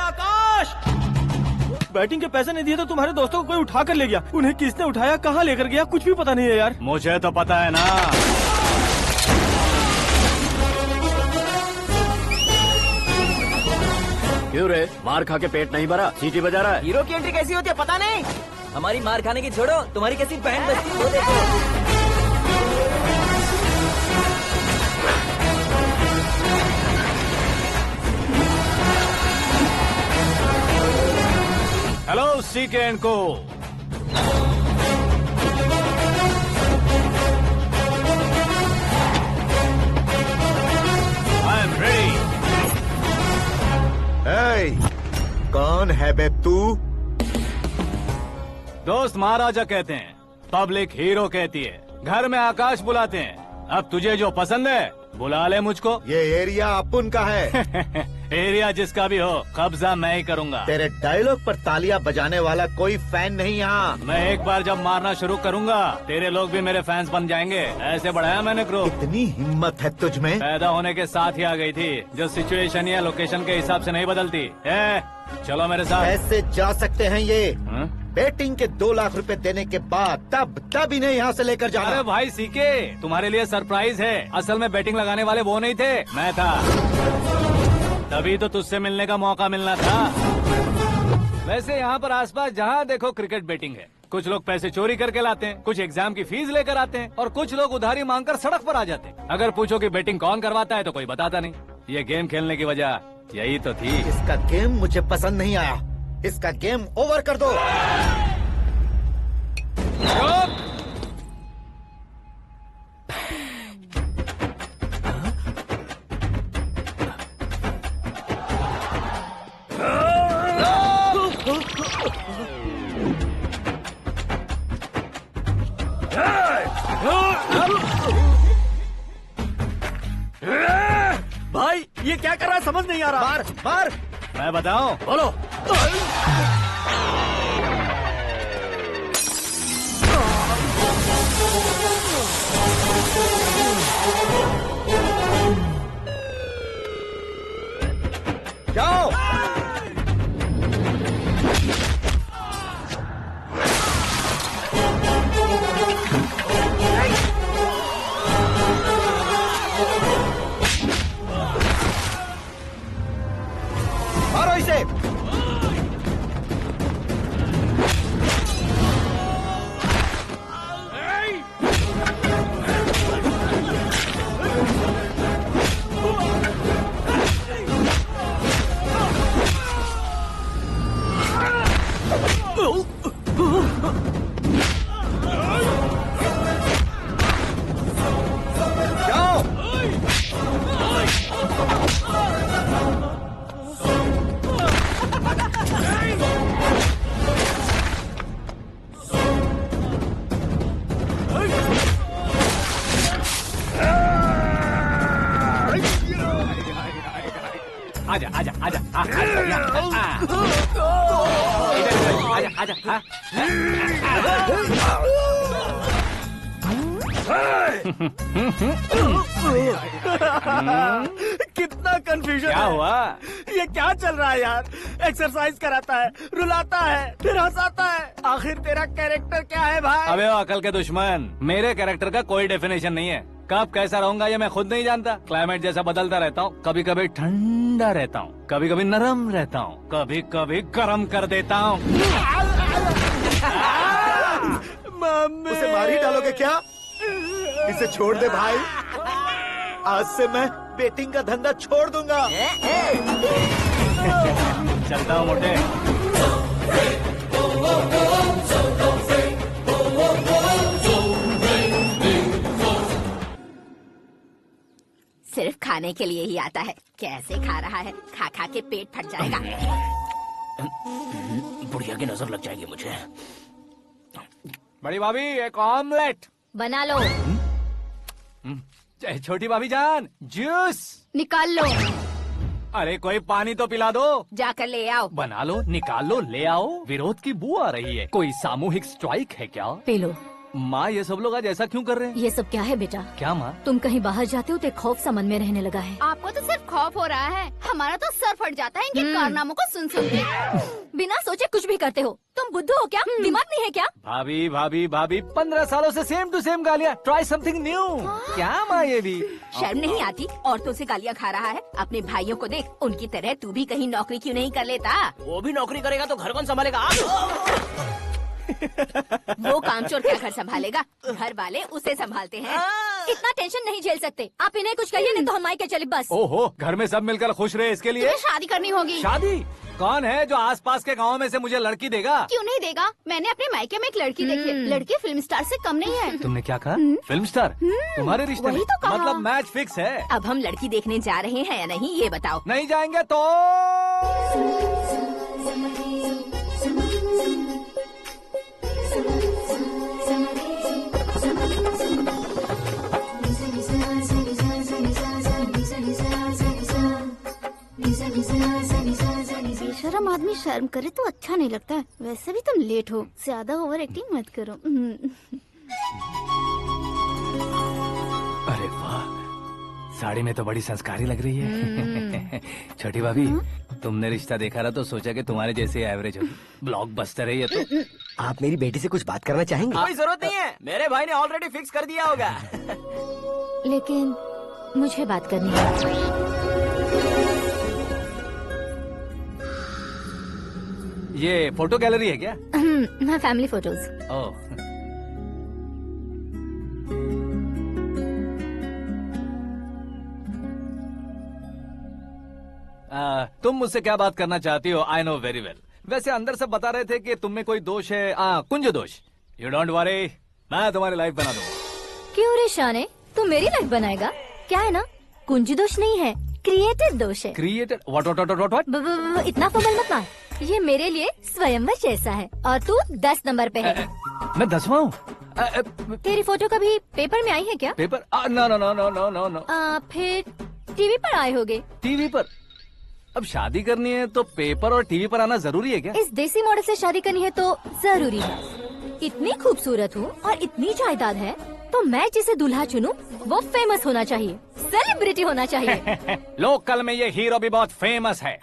आकाश, batting के पैसे नहीं दिए तो तुम्हारे दोस्तों को कोई उठा कर ले गया। उन्हें किसने उठाया, कहाँ लेकर गया, कुछ भी पता नहीं है यार। मुझे तो पता है ना। क्यों रे, मार खा के पेट नहीं भरा, सीटी बजा रहा है? हीरो की एंट्री कैसी होती है पता नहीं। हमारी मार खाने की छोड़ो, तुम्हारी कैसी बहन बचती है वो देखो। हेलो सीके एंड को। I am ready. कौन है बे तू? दोस्त महाराजा कहते हैं, पब्लिक हीरो कहती है, घर में आकाश बुलाते हैं। अब तुझे जो पसंद है बुला ले मुझको। ये एरिया अपुन का है। एरिया जिसका भी हो, कब्जा मैं ही करूंगा। तेरे डायलॉग पर तालियां बजाने वाला कोई फैन नहीं यहाँ। मैं एक बार जब मारना शुरू करूंगा, तेरे लोग भी मेरे फैंस बन जाएंगे। ऐसे बढ़ाया मैंने ग्रुप। इतनी हिम्मत है तुझ में? पैदा होने के साथ ही आ गई थी, जो सिचुएशन या लोकेशन के हिसाब से नहीं बदलती। चलो मेरे साथ। कैसे जा सकते हैं ये? हाँ? बेटिंग के 2 लाख रुपए देने के बाद तब इन्हें यहाँ से लेकर जाना। अरे भाई सीके, तुम्हारे लिए सरप्राइज है। असल में बेटिंग लगाने वाले वो नहीं थे, मैं था। तभी तो तुझसे मिलने का मौका मिलना था। वैसे यहाँ पर आसपास जहाँ देखो क्रिकेट बेटिंग है। कुछ लोग पैसे चोरी करके लाते हैं, कुछ एग्जाम की फीस लेकर आते हैं, और कुछ लोग उधारी मांगकर सड़क पर आ जाते हैं। अगर पूछो कि बेटिंग कौन करवाता है तो कोई बताता नहीं। ये गेम खेलने की वजह यही तो थी। इसका गेम मुझे पसंद नहीं आया। इसका गेम ओवर कर दो। भाई ये क्या कर रहा है समझ नहीं आ रहा। मार मार। मैं बताऊं? बोलो। जाओ। मारो इसे। जाओ। आजा आजा आजा आजा आजा। कितना कंफ्यूजन क्या है। हुआ? ये क्या चल रहा है यार? एक्सरसाइज कराता है, रुलाता है, फिर हंसाता है। आखिर तेरा कैरेक्टर क्या है भाई? अबे ओ अकल के दुश्मन, मेरे कैरेक्टर का कोई डेफिनेशन नहीं है। कब कैसा रहूंगा ये मैं खुद नहीं जानता। क्लाइमेट जैसा बदलता रहता हूँ, कभी कभी ठंडा रहता हूँ, कभी कभी नरम रहता हूँ, कभी कभी गर्म कर देता हूँ। उसे मार ही डालोगे क्या? इसे छोड़ दे भाई, आज से मैं बेटिंग का धंधा छोड़ दूंगा। चलता हूँ मोटे। सिर्फ खाने के लिए ही आता है। कैसे खा रहा है, खा खा के पेट फट जाएगा। बुढ़िया की नजर लग जाएगी मुझे। बड़ी भाभी एक ऑमलेट। बना लो। छोटी भाभी जान जूस। निकाल लो। अरे कोई पानी तो पिला दो। जाकर ले आओ। बना लो, निकाल लो, ले आओ। विरोध की बू आ रही है। कोई सामूहिक स्ट्राइक है क्या? P low. माँ ये सब लोग आज ऐसा क्यों कर रहे हैं? ये सब क्या है बेटा? क्या माँ? तुम कहीं बाहर जाते हो तो एक खौफ सा मन में रहने लगा है। आपको तो सिर्फ खौफ हो रहा है, हमारा तो सर फट जाता है इनके कारनामों को सुन सुन के। बिना सोचे कुछ भी करते हो। तुम बुद्धू हो क्या? दिमाग नहीं है क्या? भाभी भाभी भाभी 15 सालों से सेम टू सेम गालियाँ। Try something new. क्या माँ ये भी? शर्म नहीं आती? औरतों से गालियाँ खा रहा है। अपने भाइयों को देख, उनकी तरह तू भी कहीं नौकरी क्यों नहीं कर लेता? वो भी नौकरी करेगा तो घर कौन संभालेगा? वो कामचोर क्या घर संभालेगा? घर वाले उसे संभालते हैं। इतना टेंशन नहीं झेल सकते। आप इन्हें कुछ कहिए नहीं तो हम मायके चले बस। ओहो, घर में सब मिलकर खुश रहे इसके लिए। तुम्हें शादी करनी होगी। शादी? कौन है जो आसपास के गाँव में से मुझे लड़की देगा? क्यों नहीं देगा? मैंने अपने मायके में एक लड़की देखी है। लड़की फिल्म स्टार से कम नहीं है। तुमने क्या कहा? Film star? तुम्हारे रिश्ते वही में? तो कहा। मतलब मैच फिक्स है? अब हम लड़की देखने जा रहे हैं या नहीं ये बताओ। नहीं जाएंगे तो? बेशरम आदमी शर्म करे तो अच्छा नहीं लगता है। वैसे भी तुम लेट हो, ज्यादा ओवर एक्टिंग मत करो। अरे वाह, साड़ी में तो बड़ी संस्कारी लग रही है। छोटी भाभी, तुमने रिश्ता देखा रहा तो सोचा कि तुम्हारे जैसे एवरेज होगी। ब्लॉकबस्टर है ये तो। आप मेरी बेटी से कुछ बात करना चाहेंगे? कोई जरूरत नहीं है, मेरे भाई ने ऑलरेडी फिक्स कर दिया होगा। लेकिन मुझे बात करनी है। ये फोटो गैलरी है क्या? मैं फैमिली फोटोज। ओह, तुम मुझसे क्या बात करना चाहती हो? I know very well. वैसे अंदर से बता रहे थे कि तुम में कोई दोष है। कुंज दोष। यू डोंट वरी, मैं तुम्हारी लाइफ बना दूंगा। क्यों रे शाने, तू मेरी लाइफ बनाएगा? क्या है ना, कुंज दोष नहीं है, क्रिएटेड दोष है। क्रिएटेड? व्हाट? इतना फॉर्मल मत मार। ये मेरे लिए स्वयंवर जैसा है और तू 10 नंबर पे है। मैं 10वां हूँ? तेरी फोटो कभी पेपर में आई है क्या? Paper? No no no no no no no. फिर टीवी पर आए होगे। टीवी पर? अब शादी करनी है तो पेपर और टीवी पर आना जरूरी है क्या? इस देसी मॉडल से शादी करनी है तो जरूरी है। इतनी खूबसूरत हूँ और इतनी जायदाद है तो मैं जिसे दूल्हा चुनूं वो फेमस होना चाहिए, सेलिब्रिटी होना चाहिए। लोकल में ये हीरो भी बहुत फेमस है।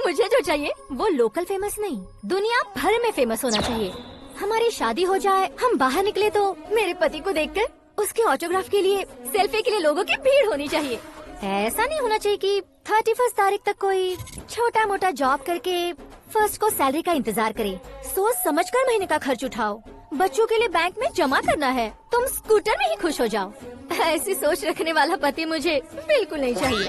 मुझे जो चाहिए वो लोकल फेमस नहीं, दुनिया भर में फेमस होना चाहिए। हमारी शादी हो जाए, हम बाहर निकले तो मेरे पति को देखकर उसके ऑटोग्राफ के लिए, सेल्फी के लिए लोगों की भीड़ होनी चाहिए। ऐसा नहीं होना चाहिए कि 31 तारीख तक कोई छोटा मोटा जॉब करके फर्स्ट को सैलरी का इंतजार करे। सोच समझकर महीने का खर्च उठाओ। बच्चों के लिए बैंक में जमा करना है, तुम स्कूटर में ही खुश हो जाओ। ऐसी सोच रखने वाला पति मुझे बिल्कुल नहीं चाहिए।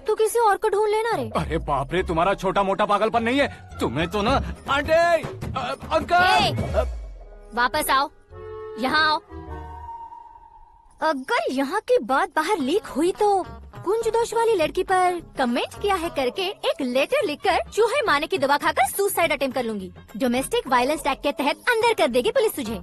तू किसी और को ढूंढ लेना रे। अरे बाप रे, तुम्हारा छोटा मोटा पागलपन नहीं है? तुम्हें तो ना आंटी, अंकल। वापस आओ, यहाँ आओ। अगर यहाँ की बात बाहर लीक हुई तो कुंज दोष वाली लड़की पर कमेंट किया है करके एक लेटर लिखकर चूहे मारने की दवा खाकर सुसाइड अटेम्प्ट कर लूंगी। डोमेस्टिक वायलेंस एक्ट के तहत अंदर कर देगी पुलिस तुझे।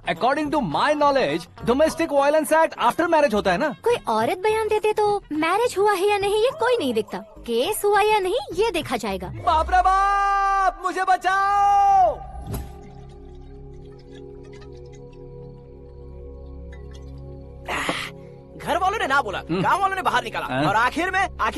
According to my knowledge domestic violence act after marriage होता है ना? कोई औरत बयान देते तो मैरिज हुआ है या नहीं ये कोई नहीं देखता, केस हुआ या नहीं ये देखा जाएगा। बाप रे बाप, मुझे बचाओ। घर वालों ने ना बोला, गांव वालों ने बाहर निकाला, और आखिर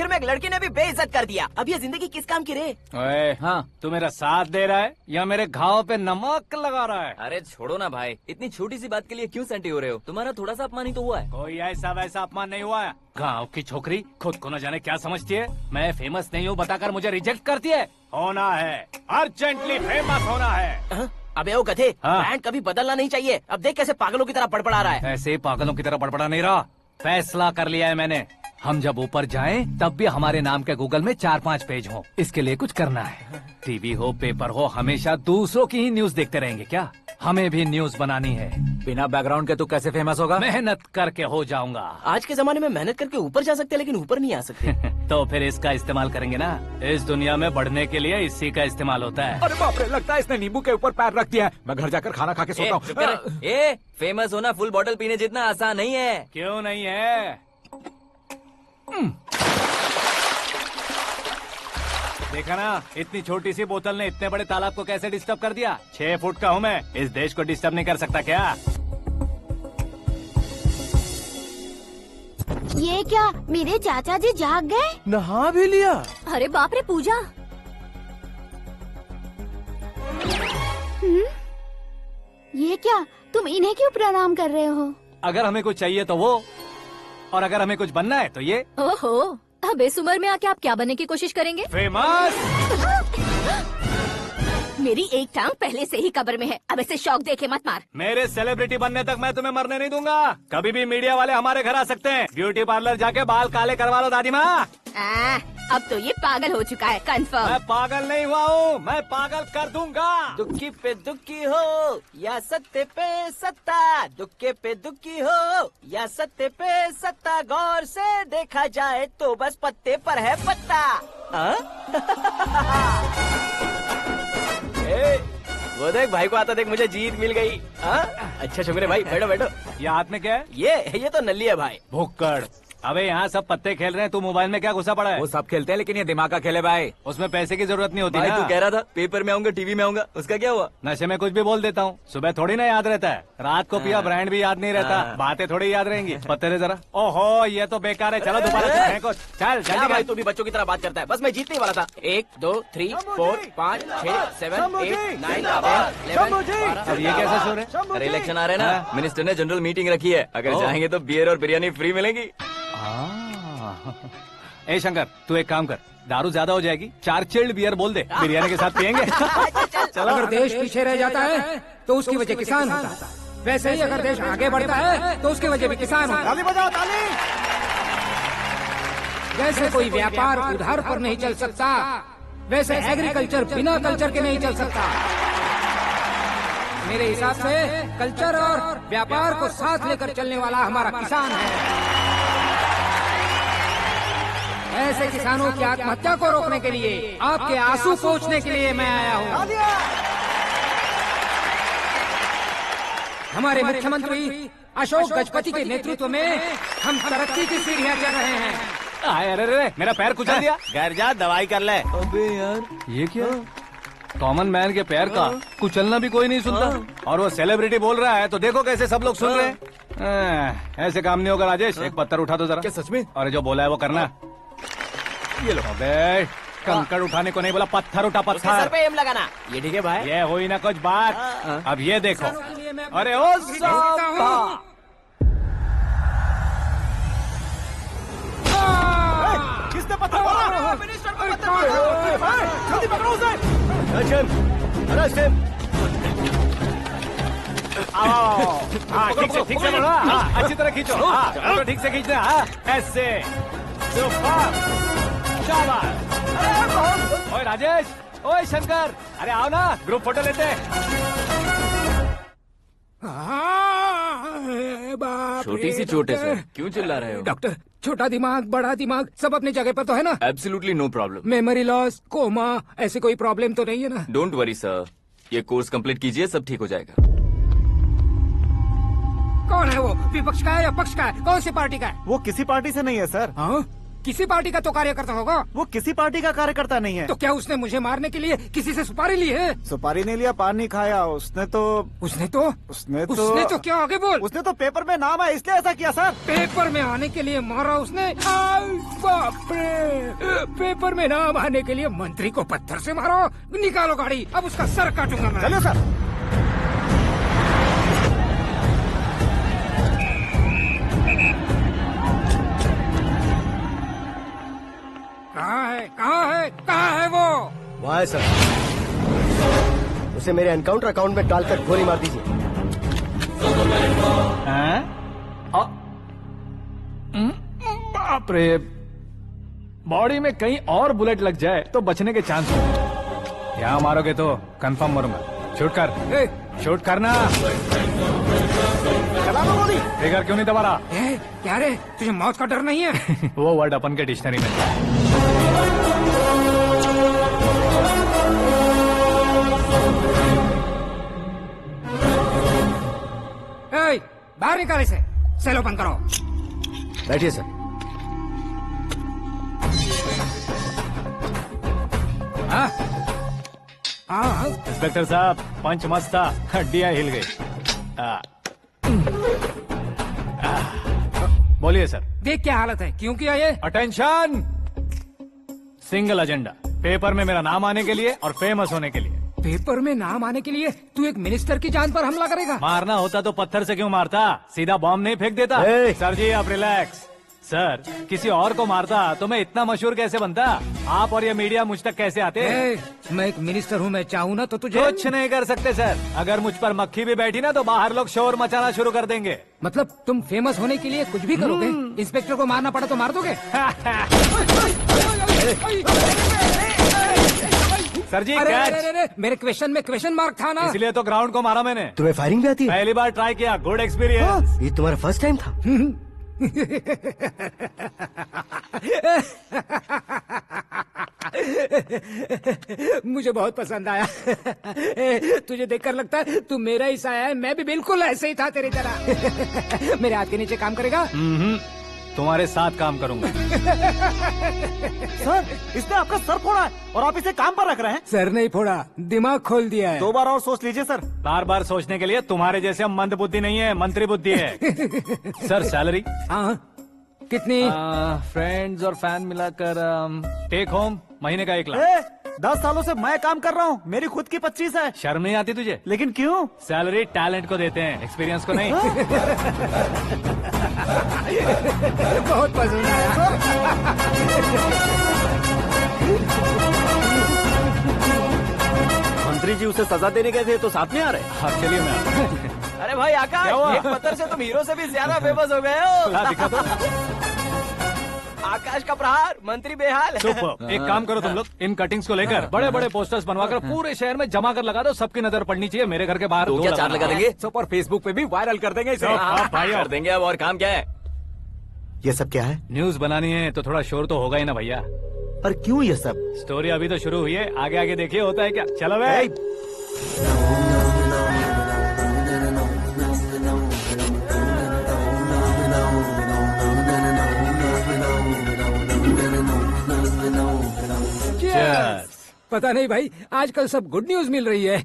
में एक लड़की ने भी बेइज्जत कर दिया। अब ये जिंदगी किस काम की रे? ओए, हाँ, तू मेरा साथ दे रहा है या मेरे घाव पे नमक लगा रहा है? अरे छोड़ो ना भाई, इतनी छोटी सी बात के लिए क्यों सेंटी हो रहे हो? तुम्हारा थोड़ा सा अपमान ही तो हुआ है। कोई ऐसा वैसा अपमान नहीं हुआ है। गाँव की छोकरी खुद को न जाने क्या समझती है। मैं फेमस नहीं हूँ बताकर मुझे रिजेक्ट करती है। होना है, अर्जेंटली फेमस होना है। अबे ओ गधे, हाँ। ब्रांड कभी बदलना नहीं चाहिए। अब देख कैसे पागलों की तरह बड़बड़ा रहा है। ऐसे पागलों की तरह बड़बड़ा नहीं रहा। फैसला कर लिया है मैंने। हम जब ऊपर जाएं तब भी हमारे नाम के गूगल में 4-5 पेज हो। इसके लिए कुछ करना है। टीवी हो, पेपर हो, हमेशा दूसरों की ही न्यूज देखते रहेंगे क्या? हमें भी न्यूज बनानी है। बिना बैकग्राउंड के तू कैसे फेमस होगा? मेहनत करके हो जाऊंगा। आज के जमाने में मेहनत करके ऊपर जा सकते हैं, लेकिन ऊपर नहीं आ सकते। तो फिर इसका इस्तेमाल करेंगे ना। इस दुनिया में बढ़ने के लिए इसी का इस्तेमाल होता है। अरे बाप रे, लगता है इसने नींबू के ऊपर पैर रख दिया है। मैं घर जाकर खाना खा के सोता चुप कर। हूँ। फेमस होना फुल बॉटल पीने जितना आसान नहीं है। क्यों नहीं है? देखा ना, इतनी छोटी सी बोतल ने इतने बड़े तालाब को कैसे डिस्टर्ब कर दिया। 6 फुट का हूँ मैं, इस देश को डिस्टर्ब नहीं कर सकता क्या? ये क्या, मेरे चाचा जी जाग गए? नहा भी लिया? अरे बाप रे पूजा, ये क्या, तुम इन्हें क्यों प्रणाम कर रहे हो? अगर हमें कुछ चाहिए तो वो, और अगर हमें कुछ बनना है तो ये। ओहो, अब इस उम्र में आके आप क्या बनने की कोशिश करेंगे? फेमस। मेरी एक टांग पहले से ही कब्र में है, अब इसे शौक देके मत मार। मेरे सेलिब्रिटी बनने तक मैं तुम्हें मरने नहीं दूंगा। कभी भी मीडिया वाले हमारे घर आ सकते हैं। ब्यूटी पार्लर जाके बाल काले करवा लो दादी माँ। अब तो ये पागल हो चुका है, कंफर्म। मैं पागल नहीं हुआ हूँ, मैं पागल कर दूंगा। दुखी पे दुखी हो या सत्य पे सत्ता, दुखे पे दुखी हो या सत्य पे सत्ता, गौर से देखा जाए तो बस पत्ते पर है पत्ता। वो देख भाई को आता देख, मुझे जीत मिल गई। अच्छा शुक्र है भाई, बैठो बैठो। ये हाथ में क्या है? ये तो नल्ली है भाई। भुक्कड़। अबे यहाँ सब पत्ते खेल रहे हैं, तू मोबाइल में क्या घुसा पड़ा है? वो सब खेलते हैं लेकिन ये दिमाग का खेल है भाई। उसमें पैसे की जरूरत नहीं होती भाई ना। तू कह रहा था पेपर में आऊंगा, टीवी में आऊंगा, उसका क्या हुआ? नशे में कुछ भी बोल देता हूँ, सुबह थोड़ी ना याद रहता है। रात को पिया ब्रांड भी याद नहीं रहता, बातें थोड़ी याद रहेंगी। पत्ते दे जरा। ओहो, ये तो बेकार है। चलो दोबारा से फेंको। चल क्या जल्दी भाई, कर। तू भी बच्चों की तरह बात करता है। बस मैं जीतने वाला था। 1 2 3 4 5 6 7 8 9 10 अब ये कैसे सो रहे? अरे इलेक्शन आ रहे हैं ना, मिनिस्टर ने जनरल मीटिंग रखी है। अगर जाएंगे तो बियर और बिरयानी फ्री मिलेगी। ए शंकर, तू एक काम कर, दारू ज्यादा हो जाएगी, 4 चिल्ड बियर बोल दे, बिरयानी के साथ पियेंगे। चलो। अगर देश पीछे रह जाता है तो उसकी वजह किसान होता है, वैसे ही अगर देश आगे बढ़ता है तो उसकी वजह भी किसान होता है। ताली बजाओ, ताली। जैसे कोई व्यापार उधार पर नहीं चल सकता, वैसे एग्रीकल्चर बिना कल्चर के नहीं चल सकता। मेरे हिसाब से कल्चर और व्यापार को साथ लेकर चलने वाला हमारा किसान है। ऐसे किसानों की आत्महत्या को रोकने के लिए, आपके आंसू पोंछने के लिए मैं आया हूँ। हमारे मुख्यमंत्री अशोक गजपति के नेतृत्व में हम तरक्की की सीढ़ियाँ चढ़ रहे हैं। अरे मेरा पैर कुचल दिया। घर जा, दवाई कर ले। अबे यार, ये क्या? कॉमन मैन के पैर का कुचलना भी कोई नहीं सुनता, और वो सेलिब्रिटी बोल रहा है तो देखो कैसे सब लोग सुन रहे हैं। ऐसे काम नहीं होगा राजेश। एक पत्थर उठा दो जरा। क्या सच में? और जो बोला है वो करना। ये लो। अबे कंकड़ उठाने को नहीं बोला, पत्थर उठा, उसके सर पत्थर। पे एम लगाना। ये ठीक है भाई। ये हुई ना कुछ बात। अब ये देखो। अरे ओ साहब, किसने पत्थर मारा? जल्दी पकड़ो उसे। हाँ ठीक से पकड़ो। हाँ अच्छी तरह खींचो। हाँ तो ठीक से खींचना। हाँ ऐसे। शाबाश। ओए राजेश, ओए शंकर, अरे आओ ना, ग्रुप फोटो लेते हैं। छोटी सी चोट है सर, क्यों चिल्ला रहे हो? डॉक्टर, छोटा दिमाग बड़ा दिमाग सब अपनी जगह पर तो है ना? Absolutely no problem. Memory loss, coma, ऐसी कोई प्रॉब्लम तो नहीं है ना? डोंट वरी सर, ये कोर्स कंप्लीट कीजिए, सब ठीक हो जाएगा। कौन है वो? विपक्ष का है या पक्ष का है? कौन सी पार्टी का है? वो किसी पार्टी से नहीं है सर। हाँ? किसी पार्टी का तो कार्यकर्ता होगा। वो किसी पार्टी का कार्यकर्ता नहीं है। तो क्या उसने मुझे मारने के लिए किसी से सुपारी ली है? सुपारी नहीं लिया, पान नहीं खाया। उसने तो क्या आगे बोल। उसने तो पेपर में नाम है इसलिए ऐसा किया सर। पेपर में आने के लिए मारा उसने? बाप रे, पेपर में नाम आने के लिए मंत्री को पत्थर से मारो। निकालो गाड़ी, अब उसका सर काटूंगा मैं। चलो सर। कहाँ है वो? वहाँ है सर। उसे मेरे एनकाउंटर अकाउंट में डालकर गोली मार दीजिए। बाप रे, बॉडी में कहीं और बुलेट लग जाए तो बचने के चांस हो। यहाँ मारोगे तो कंफर्म मरूंगा। शूट कर, शूट करना। ट्रिगर क्यों नहीं दबा रहा? क्या रे, तुझे मौत का डर नहीं है? वो वर्ड अपन के डिक्शनरी में है। बाहर निकाल इसे। सेल ओपन करो। बैठिए सर। इंस्पेक्टर साहब, पंच मस्त था, हड्डियां हिल गई। बोलिए सर। देख क्या हालत है, क्यों किया ये? अटेंशन, सिंगल एजेंडा, पेपर में मेरा नाम आने के लिए और फेमस होने के लिए। पेपर में नाम आने के लिए तू एक मिनिस्टर की जान पर हमला करेगा? मारना होता तो पत्थर से क्यों मारता, सीधा बॉम्ब नहीं फेंक देता। सर जी आप रिलैक्स। सर, किसी और को मारता तो मैं इतना मशहूर कैसे बनता? आप और ये मीडिया मुझ तक कैसे आते? मैं एक मिनिस्टर हूँ, मैं चाहूँ ना तो तुझे कुछ नहीं कर सकते सर। अगर मुझ पर मक्खी भी बैठी ना तो बाहर लोग शोर मचाना शुरू कर देंगे। मतलब तुम फेमस होने के लिए कुछ भी करोगे? इंस्पेक्टर को मारना पड़ा तो मार दोगे? सर जी कैच। मेरे क्वेश्चन में क्वेश्चन मार्क था ना, इसलिए तो ग्राउंड को मारा मैंने। तुम्हें फायरिंग भी आती है? पहली बार ट्राई किया, गुड एक्सपीरियंस। ये तुम्हारा फर्स्ट टाइम था? मुझे बहुत पसंद आया। तुझे देखकर लगता है तू मेरा ही साया है। मैं भी बिल्कुल ऐसे ही था तेरी तरह। मेरे हाथ के नीचे काम करेगा? तुम्हारे साथ काम करूंगा। सर, इसने आपका सर फोड़ा है और आप इसे काम पर रख रहे हैं। सर नहीं फोड़ा, दिमाग खोल दिया है। 2 बार और सोच लीजिए सर। बार बार सोचने के लिए तुम्हारे जैसे मंद बुद्धि नहीं है, मंत्री बुद्धि है। Sir salary? हाँ, कितनी? फ्रेंड्स और फैन मिलाकर टेक होम महीने का 1 लाख। 10 सालों से मैं काम कर रहा हूँ, मेरी खुद की 25 है। शर्म नहीं आती तुझे? लेकिन क्यों? सैलरी टैलेंट को देते हैं, एक्सपीरियंस को नहीं। बहुत पसंद आया। मंत्री जी उसे सजा देने गए थे तो साथ में आ रहे? हाँ चलिए मैं आता हूं। अरे भाई आकाश, एक पत्थर से तुम हीरो से भी ज्यादा फेमस हो गए हो। दिखा दो। आकाश का प्रहार, मंत्री बेहाल। सुपर। एक काम करो तुम लोग, इन कटिंग्स को लेकर बड़े बड़े पोस्टर्स बनवाकर पूरे शहर में जमा कर लगा दो। सबकी नजर पड़नी चाहिए। मेरे घर के बाहर तो क्या 4 लगा देंगे? सुपर, फेसबुक पे भी वायरल कर देंगे इसे। भाई कर देंगे। अब और काम क्या है? ये सब क्या है? न्यूज बनानी है तो थोड़ा शोर तो होगा ही ना भैया। पर क्यों ये सब? स्टोरी अभी तो शुरू हुई है, आगे आगे देखिए होता है क्या। चलो भाई। पता नहीं भाई, आजकल सब गुड न्यूज मिल रही है।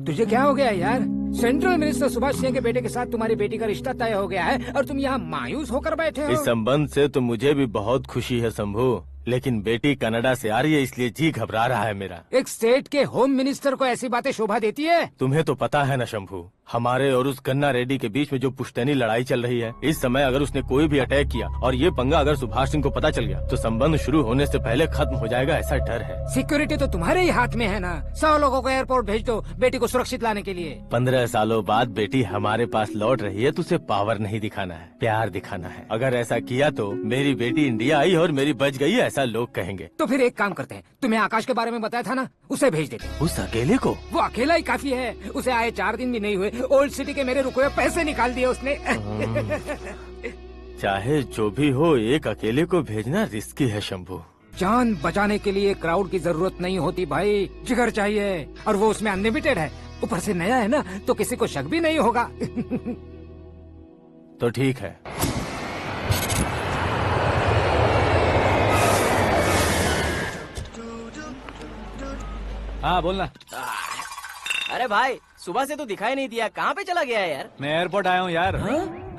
तुझे क्या हो गया यार? सेंट्रल मिनिस्टर सुभाष सिंह के बेटे के साथ तुम्हारी बेटी का रिश्ता तय हो गया है और तुम यहाँ मायूस होकर बैठे हो। इस संबंध से तो मुझे भी बहुत खुशी है शंभू, लेकिन बेटी कनाडा से आ रही है इसलिए जी घबरा रहा है मेरा। एक स्टेट के होम मिनिस्टर को ऐसी बातें शोभा देती है? तुम्हें तो पता है ना शंभू, हमारे और उस गन्ना रेड्डी के बीच में जो पुश्तैनी लड़ाई चल रही है, इस समय अगर उसने कोई भी अटैक किया और ये पंगा अगर सुभाष सिंह को पता चल गया तो संबंध शुरू होने से पहले खत्म हो जाएगा, ऐसा डर है। सिक्योरिटी तो तुम्हारे ही हाथ में है ना। 100 लोगों को एयरपोर्ट भेज दो बेटी को सुरक्षित लाने के लिए। 15 सालों बाद बेटी हमारे पास लौट रही है तो उसे पावर नहीं दिखाना है, प्यार दिखाना है। अगर ऐसा किया तो मेरी बेटी इंडिया आई और मेरी बच गई, ऐसा लोग कहेंगे। तो फिर एक काम करते हैं, तुम्हें आकाश के बारे में बताया था ना, उसे भेज देते हैं। उस अकेले को? वो अकेला ही काफी है। उसे आए 4 दिन भी नहीं हुए, ओल्ड सिटी के मेरे रुके हुए पैसे निकाल दिए उसने। चाहे जो भी हो, एक अकेले को भेजना रिस्की है शंभू। जान बचाने के लिए क्राउड की जरूरत नहीं होती भाई, जिगर चाहिए, और वो उसमें अनलिमिटेड है। ऊपर से नया है ना, तो किसी को शक भी नहीं होगा। तो ठीक है। हाँ बोलना। अरे भाई सुबह से तो दिखाई नहीं दिया, कहाँ पे चला गया है यार? मैं एयरपोर्ट आया हूँ यार।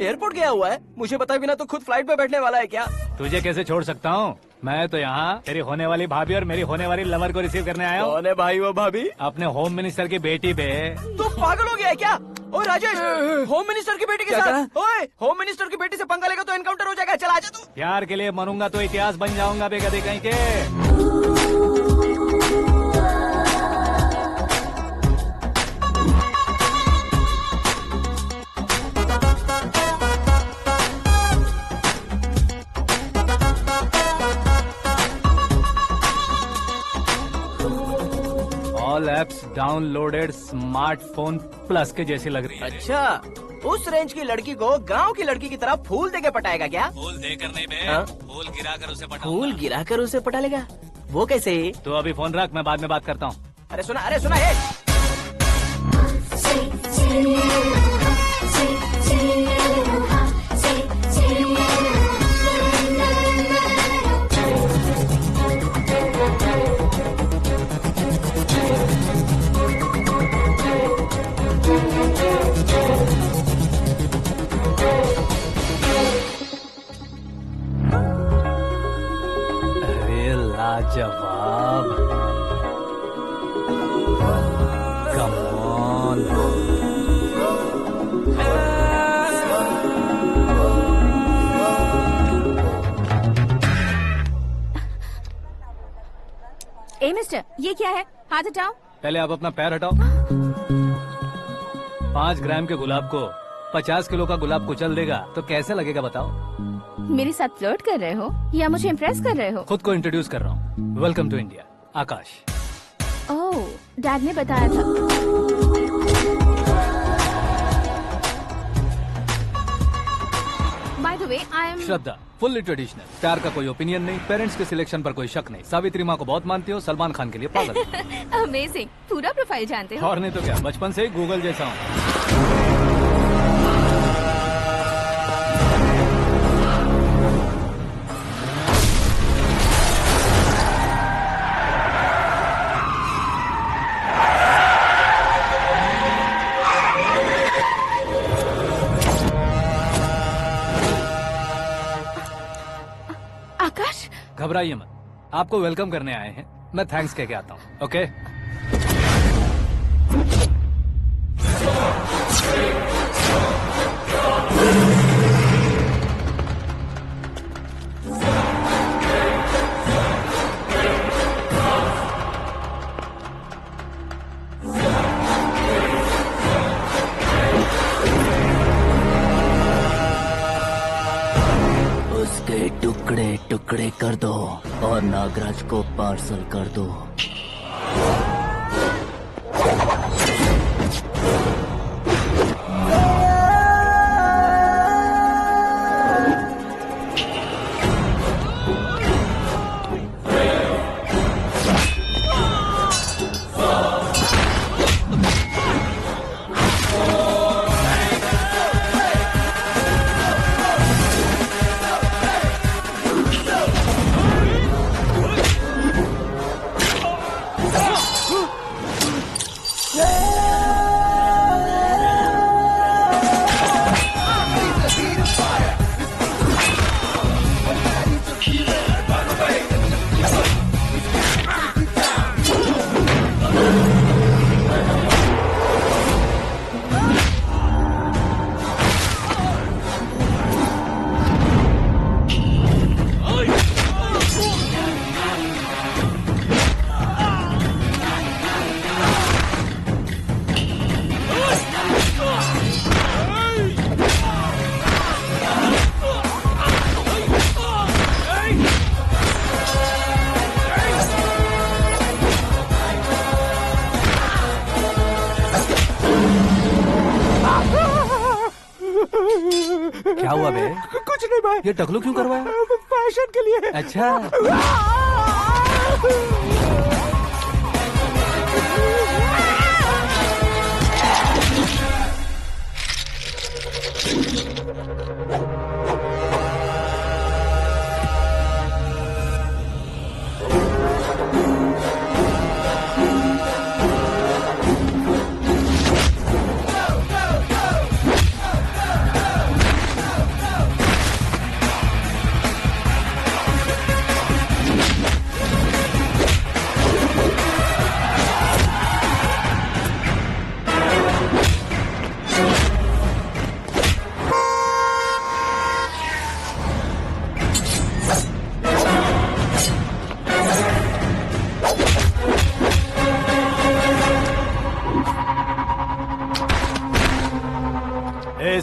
एयरपोर्ट गया हुआ है? मुझे बताए बिना तो खुद फ्लाइट पे बैठने वाला है क्या? तुझे कैसे छोड़ सकता हूँ? मैं तो यहाँ तेरी होने वाली भाभी और मेरी होने वाली लवर को रिसीव करने आया हूँ। कौन है भाई वो भाभी? अपने होम मिनिस्टर की बेटी पे। तो पागल हो गया है क्या? ओ राजेश, होम मिनिस्टर की बेटी के साथ? ओए, होम मिनिस्टर की बेटी से पंगा लेगा तो एनकाउंटर हो जाएगा। चल आजा तू। प्यार के लिए मरूंगा तो इतिहास बन जाऊंगा बेगदी कहीं के। All apps downloaded smartphone plus के जैसी लग रही है। अच्छा, उस रेंज की लड़की को गांव की लड़की की तरह फूल देके पटाएगा क्या? फूल देकर नहीं बे, हाँ? फूल गिराकर उसे पटा। फूल गिराकर उसे पटा लेगा? वो कैसे? तो अभी फोन रख, मैं बाद में बात करता हूँ। अरे सुना ये। अरे लाजवाब, कम ऑन। ए मिस्टर, ये क्या है? हाथ हटाओ। पहले आप अपना पैर हटाओ। 5 ग्राम के गुलाब को 50 किलो का गुलाब कुचल देगा तो कैसे लगेगा बताओ? मेरे साथ फ्लर्ट कर रहे हो या मुझे इम्प्रेस कर रहे हो? खुद को इंट्रोड्यूस कर रहा हूँ। Welcome to India, Aakash. Oh, dad ने बताया था। By the way, I am Shraddha, fully traditional. प्यार का कोई ओपिनियन नहीं, पेरेंट्स के सिलेक्शन पर कोई शक नहीं। सावित्री माँ को बहुत मानती हो, सलमान खान के लिए पागल। अमेजिंग, पूरा प्रोफाइल जानते हो। और नहीं तो क्या, बचपन से ही गूगल जैसा हूँ। आकाश, घबराइए मत, आपको वेलकम करने आए हैं। मैं थैंक्स कह के आता हूँ। ओके? उसके टुकड़े टुकड़े कर दो और नागराज को पार्सल कर दो। क्या हुआ बे? कुछ नहीं भाई। ये टकलू क्यों करवाया? फैशन के लिए। अच्छा,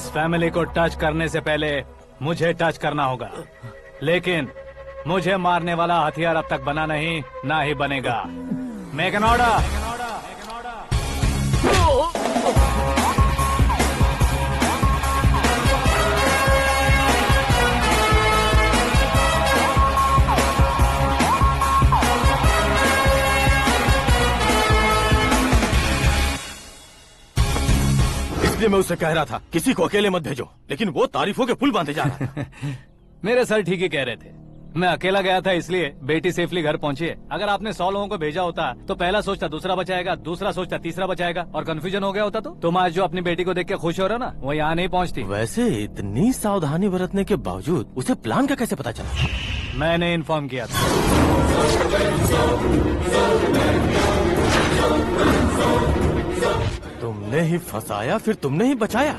इस फैमिली को टच करने से पहले मुझे टच करना होगा, लेकिन मुझे मारने वाला हथियार अब तक बना नहीं, ना ही बनेगा। Make an order. इसलिए मैं उससे कह रहा था किसी को अकेले मत भेजो, लेकिन वो तारीफों के पुल बांधे जा रहा था। मेरे सर ठीक ही कह रहे थे। मैं अकेला गया था इसलिए बेटी सेफली घर पहुंची है। अगर आपने 100 लोगों को भेजा होता तो पहला सोचता दूसरा बचाएगा, दूसरा सोचता तीसरा बचाएगा, और कंफ्यूजन हो गया होता। तो तुम आज जो अपनी बेटी को देख के खुश हो रहे हो ना, वो यहाँ नहीं पहुँचती। वैसे इतनी सावधानी बरतने के बावजूद उसे प्लान का कैसे पता चला? मैंने इन्फॉर्म किया था। तुमने ही फंसाया, फिर तुमने ही बचाया।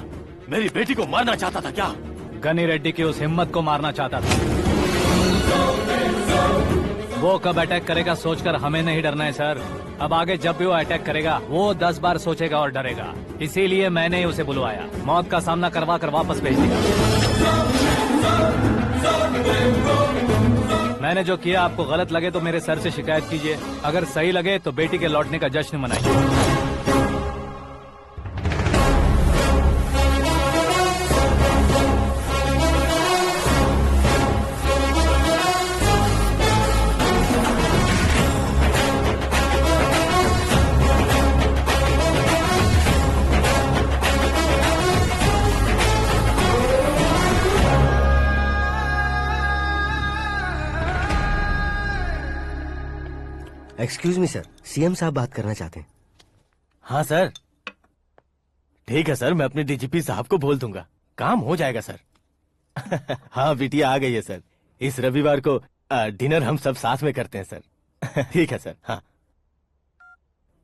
मेरी बेटी को मारना चाहता था क्या? गनी रेड्डी की उस हिम्मत को मारना चाहता था। वो कब अटैक करेगा सोचकर हमें नहीं डरना है सर। अब आगे जब भी वो अटैक करेगा वो 10 बार सोचेगा और डरेगा। इसीलिए मैंने ही उसे बुलवाया, मौत का सामना करवा कर वापस भेज दिया। मैंने जो किया आपको गलत लगे तो मेरे सर से शिकायत कीजिए, अगर सही लगे तो बेटी के लौटने का जश्न मनाइए। एक्सक्यूज मी सर, सीएम साहब बात करना चाहते हैं। हाँ सर। ठीक है सर, मैं अपने डीजीपी साहब को बोल दूंगा, काम हो जाएगा सर। हाँ बिटिया आ गई है सर। इस रविवार को डिनर हम सब साथ में करते हैं सर। ठीक है सर। हाँ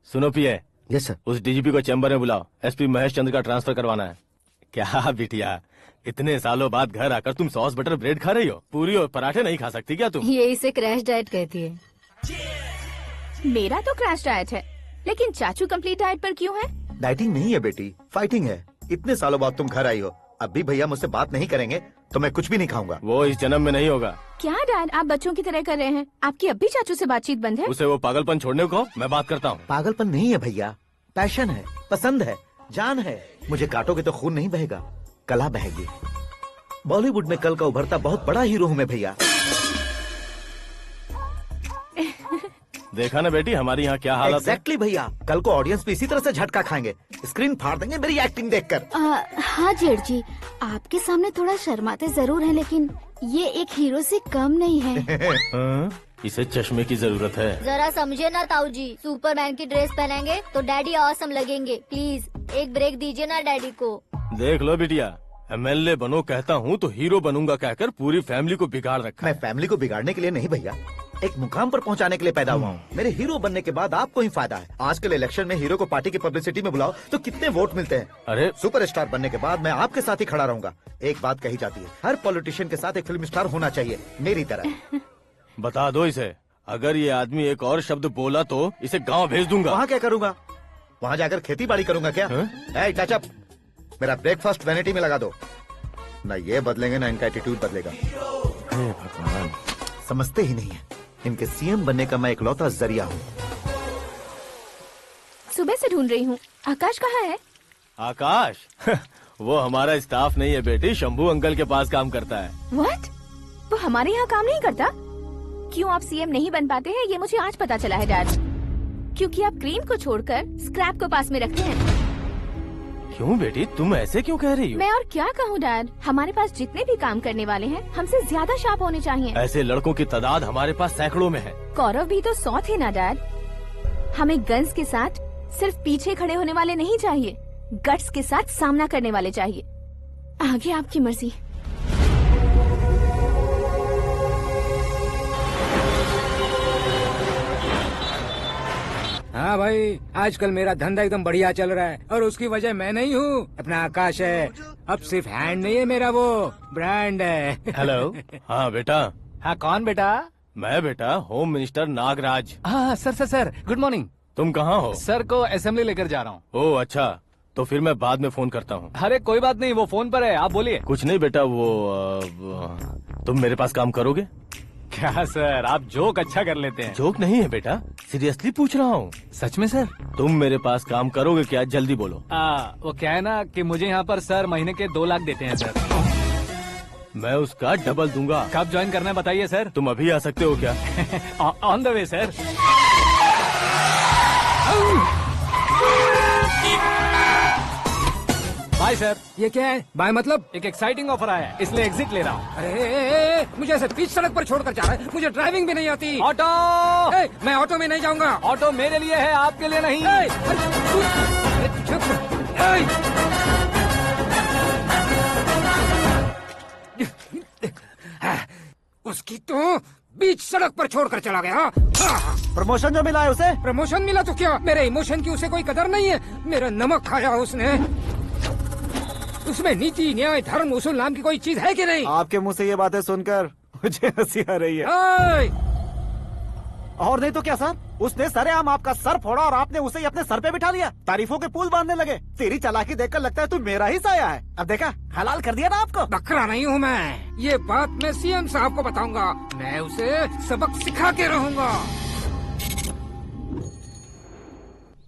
सुनो पिए। Yes sir. उस डीजीपी को चैम्बर में बुलाओ, एसपी महेश चंद्र का ट्रांसफर करवाना है। क्या बिटिया, इतने सालों बाद घर आकर तुम सॉस बटर ब्रेड खा रही हो? पूरी और पराठे नहीं खा सकती क्या तुम? ये इसे क्रैश डाइट कहती है। मेरा तो क्रैश डाइट है, लेकिन चाचू कंप्लीट डाइट पर क्यों है? डाइटिंग नहीं है बेटी, फाइटिंग है। इतने सालों बाद तुम घर आई हो, अब भी भैया मुझसे बात नहीं करेंगे तो मैं कुछ भी नहीं खाऊंगा। वो इस जन्म में नहीं होगा। क्या डैड, आप बच्चों की तरह कर रहे हैं? आपकी अब भी चाचू से बातचीत बंद है? उसे वो पागलपन छोड़ने को मैं बात करता हूँ। पागलपन नहीं है भैया, पैशन है, पसंद है, जान है। मुझे काटोगे तो खून नहीं बहेगा, कला बहेगी। बॉलीवुड में कल का उभरता बहुत बड़ा हीरो हूँ मैं भैया। देखा ना बेटी हमारी यहाँ क्या हालत है। एग्जैक्टली भैया, कल को ऑडियंस भी इसी तरह से झटका खाएंगे, स्क्रीन फाड़ देंगे मेरी एक्टिंग देखकर। हाँ जेठ जी, आपके सामने थोड़ा शर्माते जरूर हैं, लेकिन ये एक हीरो से कम नहीं है। इसे चश्मे की जरूरत है। जरा समझे ना ताऊ जी, सुपरमैन की ड्रेस पहनेंगे तो डैडी ऑसम लगेंगे। प्लीज एक ब्रेक दीजिए ना डैडी को। देख लो बिटिया, एमएलए बनो कहता हूँ तो हीरो बनूंगा कहकर पूरी फैमिली को बिगाड़ रखा। मैं फैमिली को बिगाड़ने के लिए नहीं भैया, एक मुकाम पर पहुंचाने के लिए पैदा हुआ हूँ। मेरे हीरो बनने के बाद आपको ही फायदा है। आजकल इलेक्शन में हीरो को पार्टी की पब्लिसिटी में बुलाओ तो कितने वोट मिलते हैं। अरे सुपरस्टार बनने के बाद मैं आपके साथ ही खड़ा रहूंगा। एक बात कही जाती है, हर पॉलिटिशियन के साथ एक फिल्म स्टार होना चाहिए, मेरी तरह। बता दो इसे, अगर ये आदमी एक और शब्द बोला तो इसे गाँव भेज दूंगा। वहाँ क्या करूँगा? वहाँ जाकर खेती बाड़ी करूँगा क्या? टचअप, मेरा ब्रेकफास्ट वैनिटी में लगा दो। न ये बदलेंगे ना इनका एटीट्यूड बदलेगा। भगवान, समझते ही नहीं है, इनके सीएम बनने का मैं इकलौता जरिया हूँ। सुबह से ढूंढ रही हूँ, आकाश कहाँ है? आकाश? वो हमारा स्टाफ नहीं है बेटी, शंभू अंकल के पास काम करता है। व्हाट? वो हमारे यहाँ काम नहीं करता? क्यों आप सीएम नहीं बन पाते हैं ये मुझे आज पता चला है डैड। क्योंकि आप क्रीम को छोड़कर स्क्रैप को पास में रखते हैं। क्यों बेटी, तुम ऐसे क्यों कह रही हो? मैं और क्या कहूँ डैड, हमारे पास जितने भी काम करने वाले हैं हमसे ज्यादा शार्प होने चाहिए। ऐसे लड़कों की तादाद हमारे पास सैकड़ों में है। गौरव भी तो 100 थे ना डैड। हमें गन्स के साथ सिर्फ पीछे खड़े होने वाले नहीं चाहिए, गट्स के साथ सामना करने वाले चाहिए। आगे आपकी मर्जी। हाँ भाई, आजकल मेरा धंधा एकदम बढ़िया चल रहा है और उसकी वजह मैं नहीं हूँ, अपना आकाश है। अब सिर्फ हैंड नहीं है मेरा, वो ब्रांड है। हेलो। हाँ बेटा। हाँ कौन बेटा? मैं बेटा होम मिनिस्टर नागराज। हाँ sir sir sir, good morning. तुम कहाँ हो? सर को असेंबली लेकर जा रहा हूँ। ओह अच्छा, तो फिर मैं बाद में फोन करता हूँ। अरे कोई बात नहीं, वो फोन पर है, आप बोलिए। कुछ नहीं बेटा, तुम मेरे पास काम करोगे? क्या सर, आप जोक अच्छा कर लेते हैं। जोक नहीं है बेटा, सीरियसली पूछ रहा हूँ। सच में सर? तुम मेरे पास काम करोगे क्या? जल्दी बोलो। वो क्या है ना कि मुझे यहाँ पर सर महीने के 2 लाख देते हैं सर। मैं उसका डबल दूंगा। कब ज्वाइन करना है बताइए सर। तुम अभी आ सकते हो क्या? On the way sir. Bye sir. ये क्या है? बाय मतलब? एक एक्साइटिंग ऑफर आया है, इसलिए एग्जिट ले रहा हूँ। अरे मुझे ऐसे बीच सड़क पर छोड़कर जा रहा है, मुझे ड्राइविंग भी नहीं आती। ऑटो! मैं ऑटो में नहीं जाऊंगा। ऑटो मेरे लिए है, आपके लिए नहीं। उसकी तो बीच सड़क पर छोड़कर चला गया। प्रमोशन जो मिला है उसे? प्रमोशन मिला तो क्या, मेरे इमोशन की उसे कोई कदर नहीं है। मेरा नमक खाया उसने। उसमें नीति, न्याय, धर्म, उसूल नाम की कोई चीज है कि नहीं? आपके मुंह से ये बातें सुनकर मुझे हंसी आ रही है। और नहीं तो क्या सर, उसने सरेआम आपका सर फोड़ा और आपने उसे ही अपने सर पे बिठा लिया। तारीफों के पुल बांधने लगे। तेरी चालाकी देखकर लगता है तू मेरा ही साया है। अब देखा, हलाल कर दिया ना आपको। बकरा नहीं हूँ मैं, ये बात मैं सीएम साहब को बताऊंगा। मैं उसे सबक सिखा के रहूंगा।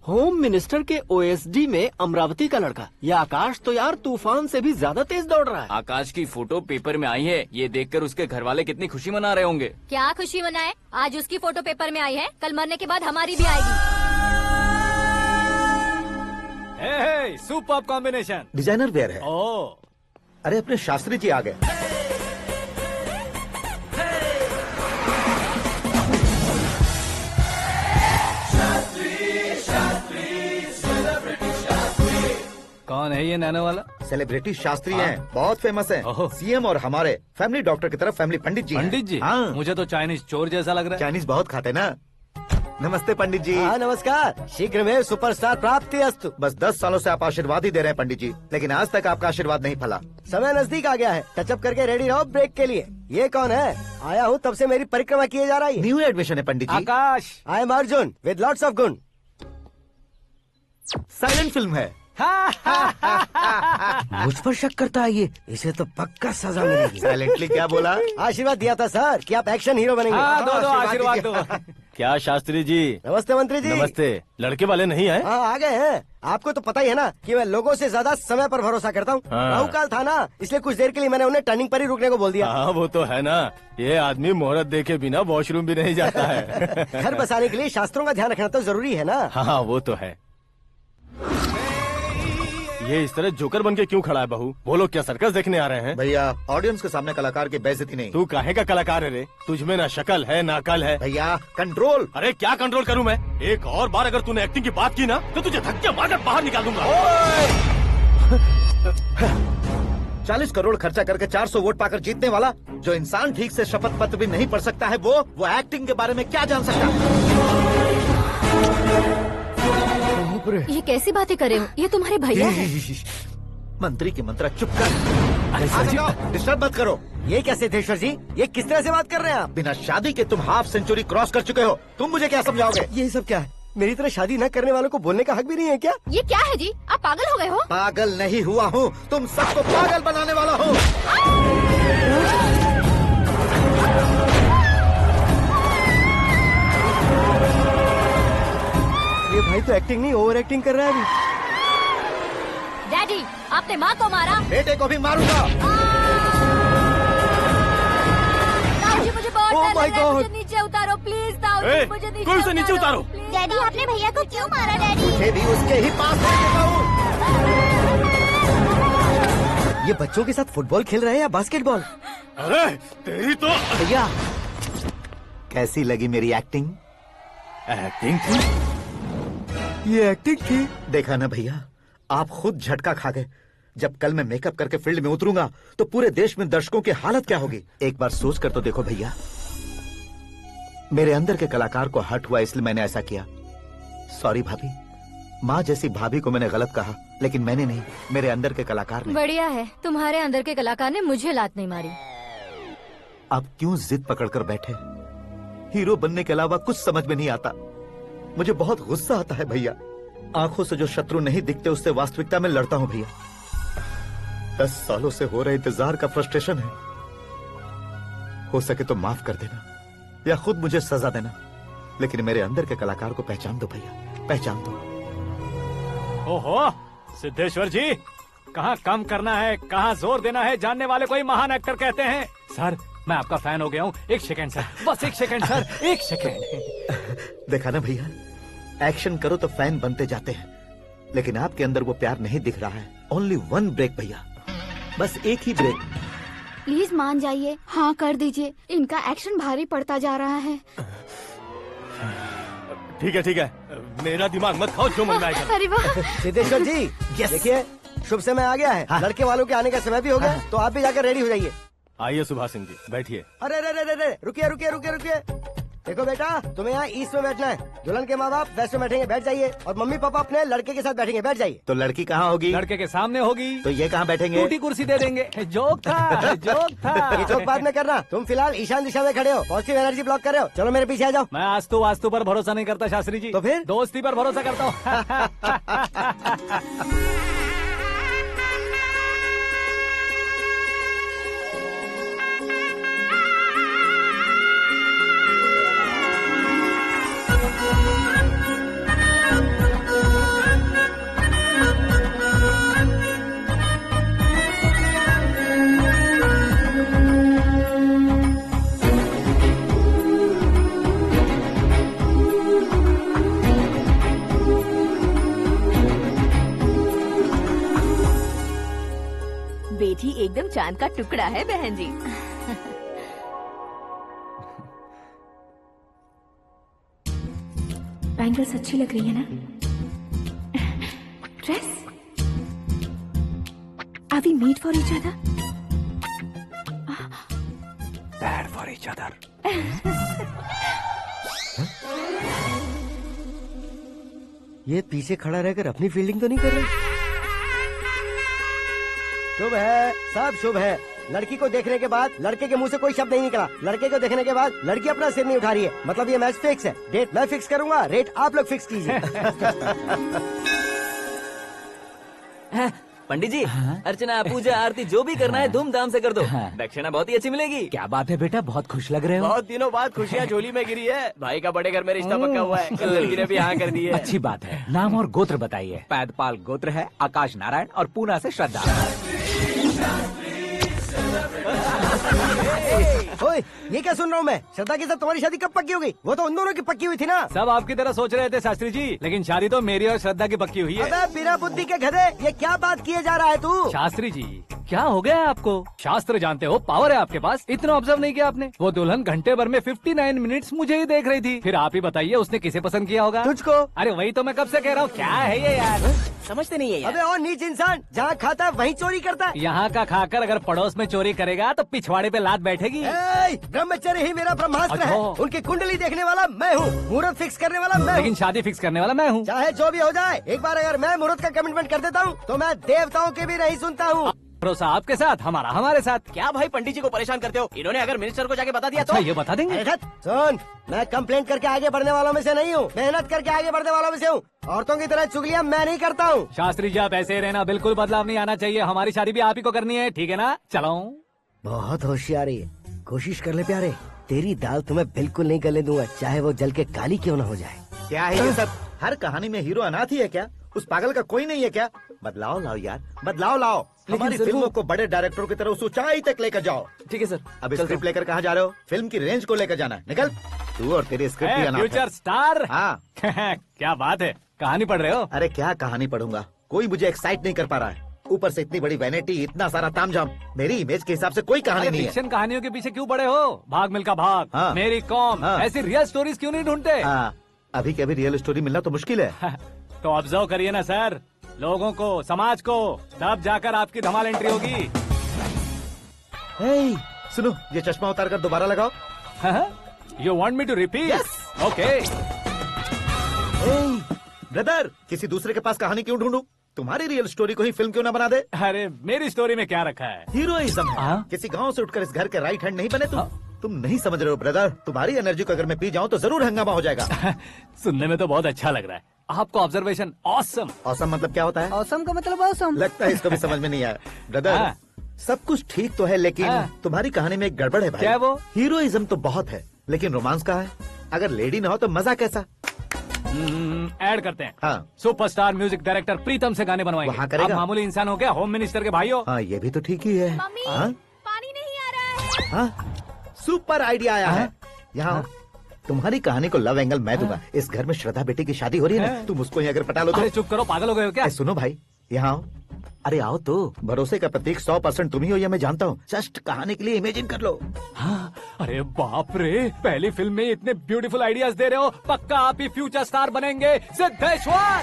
होम मिनिस्टर के ओएसडी में अमरावती का लड़का, ये आकाश तो यार तूफान से भी ज्यादा तेज दौड़ रहा है। आकाश की फोटो पेपर में आई है, ये देखकर उसके घर वाले कितनी खुशी मना रहे होंगे। क्या खुशी मनाए? आज उसकी फोटो पेपर में आई है, कल मरने के बाद हमारी भी आएगी। Superb combination. डिजाइनर वेयर है। ओह, अरे अपने शास्त्री जी आ गए। कौन है ये नैनो वाला? सेलिब्रिटी शास्त्री हैं, बहुत फेमस हैं। सीएम और हमारे फैमिली डॉक्टर की तरफ फैमिली पंडित जी हैं। पंडित जी? हाँ। मुझे तो चाइनीज चोर जैसा लग रहा है। चाइनीज बहुत खाते ना। नमस्ते पंडित जी। हाँ नमस्कार, शीघ्र में सुपरस्टार प्राप्ति अस्तु। बस 10 सालों से आप आशीर्वाद ही दे रहे हैं पंडित जी, लेकिन आज तक आपका आशीर्वाद नहीं फला। समय नजदीक आ गया है, टचअप करके रेडी रहो ब्रेक के लिए। ये कौन है? आया हूँ तब से मेरी परिक्रमा किए जा रही है। न्यू एडमिशन है Pandit ji. Akash. I am Arjun with lots of गुण। साइलेंट फिल्म है। मुझ पर शक करता है ये, इसे तो पक्का सजा मिलेगी। साइलेंटली क्या बोला? आशीर्वाद दिया था सर कि आप एक्शन हीरो बनेंगे। दो आशीर्वाद दो। क्या शास्त्री जी? नमस्ते मंत्री जी। नमस्ते। लड़के वाले नहीं आए? हाँ आ गए हैं। आपको तो पता ही है ना कि मैं लोगों से ज्यादा समय पर भरोसा करता हूँ। हाँ। राहु काल था ना, इसलिए कुछ देर के लिए मैंने उन्हें टर्निंग पर ही रुकने को बोल दिया। हाँ वो तो है ना, ये आदमी मुहूर्त देखे बिना वॉशरूम भी नहीं जाता है। घर बसाने के लिए शास्त्रों का ध्यान रखना तो जरूरी है ना। हाँ वो तो है। ये इस तरह जोकर बन के क्यों खड़ा है बहू? वो लोग क्या सर्कस देखने आ रहे हैं? भैया ऑडियंस के सामने कलाकार की बेइज्जती नहीं। तू काहे का कलाकार है रे? तुझमें ना शक्ल है ना अकल है। भैया कंट्रोल। अरे क्या कंट्रोल करूं मैं? एक और बार अगर तूने एक्टिंग की बात की ना तो तुझे धक्के मारकर बाहर निकाल दूंगा। 40 करोड़ खर्चा करके 400 वोट पाकर जीतने वाला जो इंसान ठीक से शपथ पत्र भी नहीं पढ़ सकता है, वो एक्टिंग के बारे में क्या जान सकता है? ये कैसी बातें करे हो? ये तुम्हारे भैया हैं। मंत्री की मंत्रा चुप कर। डिस्टर्ब मत करो। ये क्या सिद्धेश्वर जी, ये किस तरह से बात कर रहे हैं आप? बिना शादी के तुम हाफ सेंचुरी क्रॉस कर चुके हो, तुम मुझे क्या समझाओगे? ये सब क्या है? मेरी तरह शादी न करने वालों को बोलने का हक भी नहीं है क्या? ये क्या है जी? आप पागल हो गए हो? पागल नहीं हुआ हूँ, तुम सबको पागल बनाने वाला हूँ। ये भाई तो एक्टिंग नहीं ओवर एक्टिंग कर रहा है अभी। डैडी, आपने माँ को मारा। बेटे को भी मारूंगा। ताऊजी मुझे बहुत Oh डर my लग रहा है, God! मुझे नीचे उतारो प्लीज। ताऊजी मुझे नीचे कोई उसे नीचे उतारो। डैडी आपने भैया को क्यों मारा? डैडी मुझे भी उसके ही पास लेके जाऊं। ये बच्चों के साथ फुटबॉल खेल रहे हैं या बास्केटबॉल? अरे तेरी तो भैया कैसी लगी मेरी एक्टिंग? एक्टिंग थी? ये एक्टिंग थी? देखा ना भैया, आप खुद झटका खा गए। जब कल मैं मेकअप करके फील्ड में उतरूंगा तो पूरे देश में दर्शकों की हालत क्या होगी? एक बार सोच कर तो देखो भैया। मेरे अंदर के कलाकार को हर्ट हुआ इसलिए मैंने ऐसा किया। सॉरी भाभी। माँ जैसी भाभी को मैंने गलत कहा, लेकिन मैंने नहीं, मेरे अंदर के कलाकार ने। बढ़िया है, तुम्हारे अंदर के कलाकार ने मुझे लात नहीं मारी। आप क्यों जिद पकड़कर बैठे? हीरो बनने के अलावा कुछ समझ में नहीं आता। मुझे बहुत गुस्सा आता है भैया। आंखों से जो शत्रु नहीं दिखते उससे वास्तविकता में लड़ता हूं भैया। 10 सालों से हो रहे इंतजार का फ्रस्ट्रेशन है। हो सके तो माफ कर देना या खुद मुझे सजा देना, लेकिन मेरे अंदर के कलाकार को पहचान दो भैया, पहचान दो। ओहो सिद्धेश्वर जी, कहाँ कम करना है कहाँ जोर देना है, जानने वाले को ही महान एक्टर कहते हैं। सर मैं आपका फैन हो गया हूँ। एक सेकंड सर, बस एक सेकंड सर, एक सेकंड। देखा ना भैया, एक्शन करो तो फैन बनते जाते हैं, लेकिन आपके अंदर वो प्यार नहीं दिख रहा है। ओनली 1 ब्रेक भैया, बस एक ही ब्रेक। प्लीज मान जाइए, हाँ कर दीजिए। इनका एक्शन भारी पड़ता जा रहा है। ठीक है, मेरा दिमाग मत खाओ, जो मन में आएगा। अरे वाह सिद्धेश्वर जी, देखिए शुभ समय आ गया है। लड़के वालों के आने का समय भी हो गया, तो आप भी जाकर रेडी हो जाइए। आइए सुभाष सिंह जी, बैठिए। अरे रुकिए। देखो बेटा, तुम्हें यहाँ ईस्ट में बैठना है। दुल्हन के माँ बाप वेस्ट में बैठेंगे, बैठ जाइए। और मम्मी पापा अपने लड़के के साथ बैठेंगे, बैठ जाइए। तो लड़की कहाँ होगी? लड़के के सामने होगी। तो ये कहाँ बैठेंगे? टूटी कुर्सी दे देंगे। जोक था, जोक था। ये जोक बाद में करना। तुम फिलहाल ईशान दिशा में खड़े हो, पॉजिटिव एनर्जी ब्लॉक कर रहे हो। चलो मेरे पीछे आ जाओ। मैं वास्तु पर भरोसा नहीं करता शास्त्री जी। तो फिर दोस्ती पर भरोसा करता हूँ। बेटी एकदम चांद का टुकड़ा है बहन जी। बैंगल्स अच्छी लग रही है ना? Dress? Are we made for each other? Bad for each other. ये पीछे खड़ा रहकर अपनी फील्डिंग तो नहीं कर रहा? शुभ है, सब शुभ है। लड़की को देखने के बाद लड़के के मुंह से कोई शब्द नहीं निकला। लड़के को देखने के बाद लड़की अपना सिर नहीं उठा रही है, मतलब ये मैच फिक्स है। डेट मैं फिक्स करूंगा, रेट आप लोग फिक्स कीजिए। पंडित जी, अर्चना पूजा आरती जो भी करना है धूमधाम से कर दो। दक्षिणा बहुत ही अच्छी मिलेगी। क्या बात है बेटा, बहुत खुश लग रहे हो। बहुत दिनों बाद खुशियाँ झोली में गिरी है। भाई का बड़े घर में रिश्ता पक्का हुआ है। कल लड़की ने भी हाँ कर दी है। अच्छी बात है। नाम और गोत्र बताइए। पैदपाल गोत्र है, आकाश नारायण और पूना से श्रद्धा। ओए, ये क्या सुन रहा हूँ मैं? श्रद्धा के साथ तुम्हारी शादी कब पक्की हो गई? वो तो उन दोनों की पक्की हुई थी ना। सब आपकी तरह सोच रहे थे शास्त्री जी, लेकिन शादी तो मेरी और श्रद्धा की पक्की हुई है। अबे बिना बुद्धि के गधे, ये क्या बात किए जा रहा है तू? शास्त्री जी क्या हो गया है आपको? शास्त्र जानते हो, पावर है आपके पास। इतना ऑब्जर्व नहीं किया आपने? वो दुल्हन घंटे भर में 59 मिनट्स मुझे ही देख रही थी। फिर आप ही बताइए उसने किसे पसंद किया होगा? तुझको। अरे वही तो मैं कब से कह रहा हूँ, क्या है ये यार? समझते नहीं है यार। अबे और नीच इंसान, जहाँ खाता है वहीं चोरी करता है। यहाँ का खाकर अगर पड़ोस में चोरी करेगा तो पिछवाड़े पे लात बैठेगी। ब्रह्मचर्य ही मेरा ब्रह्मास्त्र है। उनकी कुंडली देखने वाला मैं हूँ, मुहूर्त फिक्स करने वाला मैं हूँ, लेकिन शादी फिक्स करने वाला मैं हूँ। चाहे जो भी हो जाए, एक बार अगर मैं मुहूर्त का कमिटमेंट कर देता हूँ तो मैं देवताओं के भी नहीं सुनता हूँ। भरोसा आपके साथ, हमारा हमारे साथ। क्या भाई पंडित जी को परेशान करते हो? इन्होंने अगर मिनिस्टर को जाके बता दिया अच्छा, तो ये बता देंगे। सुन, मैं कंप्लेंट करके आगे बढ़ने वालों में से नहीं हूँ, मेहनत करके आगे बढ़ने वालों में से हूँ। औरतों की तरह चुगलियाँ मैं नहीं करता हूँ। शास्त्री जी आप ऐसे ही रहना, बिल्कुल बदलाव नहीं आना चाहिए। हमारी शादी भी आप ही को करनी है, ठीक है ना? चलो। बहुत होशियारी है, कोशिश कर ले प्यारे। तेरी दाल तुम्हें बिल्कुल नहीं गले दूंगा, चाहे वो जल के काली क्यों न हो जाए। क्या है ये सब? हर कहानी में हीरो अनाथ ही है क्या? उस पागल का कोई नहीं है क्या? बदलाव लाओ यार, बदलाव लाओ। हमारी फिल्मों को बड़े डायरेक्टरों की तरह उस ऊंचाई तक लेकर जाओ। ठीक है सर। अब स्क्रिप्ट लेकर कहाँ जा रहे हो? फिल्म की रेंज को लेकर जाना है। निकल तू और तेरी स्क्रिप्ट ही अनाथ है। Future star. हाँ क्या बात है, कहानी पढ़ रहे हो? अरे क्या कहानी पढ़ूंगा, कोई मुझे एक्साइट नहीं कर पा रहा है। ऊपर से इतनी बड़ी वैनिटी, इतना सारा तामझाम, मेरी इमेज के हिसाब से कोई कहानी नहीं है। फिक्शन कहानियों के पीछे क्यों पड़े हो? भाग मिल्खा भाग, हाँ। मेरी कॉम, हाँ। ऐसी रियल स्टोरीज क्यों नहीं ढूंढते? अभी के अभी रियल स्टोरी मिलना तो मुश्किल है। तो ऑब्जर्व करिए ना सर, लोगों को, समाज को, तब जाकर आपकी धमाल एंट्री होगी। सुनो, ये चश्मा उतार कर दोबारा लगाओ। You want me to repeat? Okay. Brother, किसी दूसरे के पास कहानी क्यों ढूंढूं? तुम्हारी रियल स्टोरी को ही फिल्म क्यों ना बना दे? अरे मेरी स्टोरी में क्या रखा है? हीरोइज्म है। किसी गांव से उठकर इस घर के राइट हैंड नहीं बने तुम। तुम नहीं समझ रहे हो ब्रदर, तुम्हारी एनर्जी को अगर मैं पी जाऊं तो जरूर हंगामा हो जाएगा। सुनने में तो बहुत अच्छा लग रहा है, आपका ऑब्जर्वेशन ऑसम। औसम मतलब क्या होता है? औसम का मतलब औसम। लगता है इसको भी समझ में नहीं आया। ब्रदर, हाँ। सब कुछ ठीक तो है, लेकिन हाँ। तुम्हारी कहानी में एक गड़बड़ है भाई। क्या है वो? हीरोइज्म तो बहुत है, लेकिन रोमांस कहाँ है? अगर लेडी ना हो तो मजा कैसा? ऐड करते हैं। हाँ। सुपरस्टार म्यूजिक डायरेक्टर प्रीतम से गाने बनवाएंगे। वहाँ करेगा? आप मामूली इंसान हो क्या, होम मिनिस्टर के भाई हो? हाँ, ये भी तो ठीक ही है। मम्मी हाँ? पानी नहीं आ रहा है। हाँ? सुपर आइडिया आया है। यहाँ तुम्हारी कहानी को लव एंगल मैं दूंगा। इस घर में श्रद्धा बेटी की शादी हो रही है ना, तुम उसको ही अगर पटा लो तो। अरे चुप करो, पागल हो गए हो क्या? सुनो भाई, यहाँ आओ। अरे आओ तो, भरोसे का प्रतीक 100% तुम ही हो, ये मैं जानता हूँ। जस्ट कहानी के लिए इमेजिन कर लो। हाँ, अरे बाप रे, पहली फिल्म में इतने ब्यूटीफुल आइडियाज दे रहे हो, पक्का आप ही फ्यूचर स्टार बनेंगे। सिद्धेश्वर,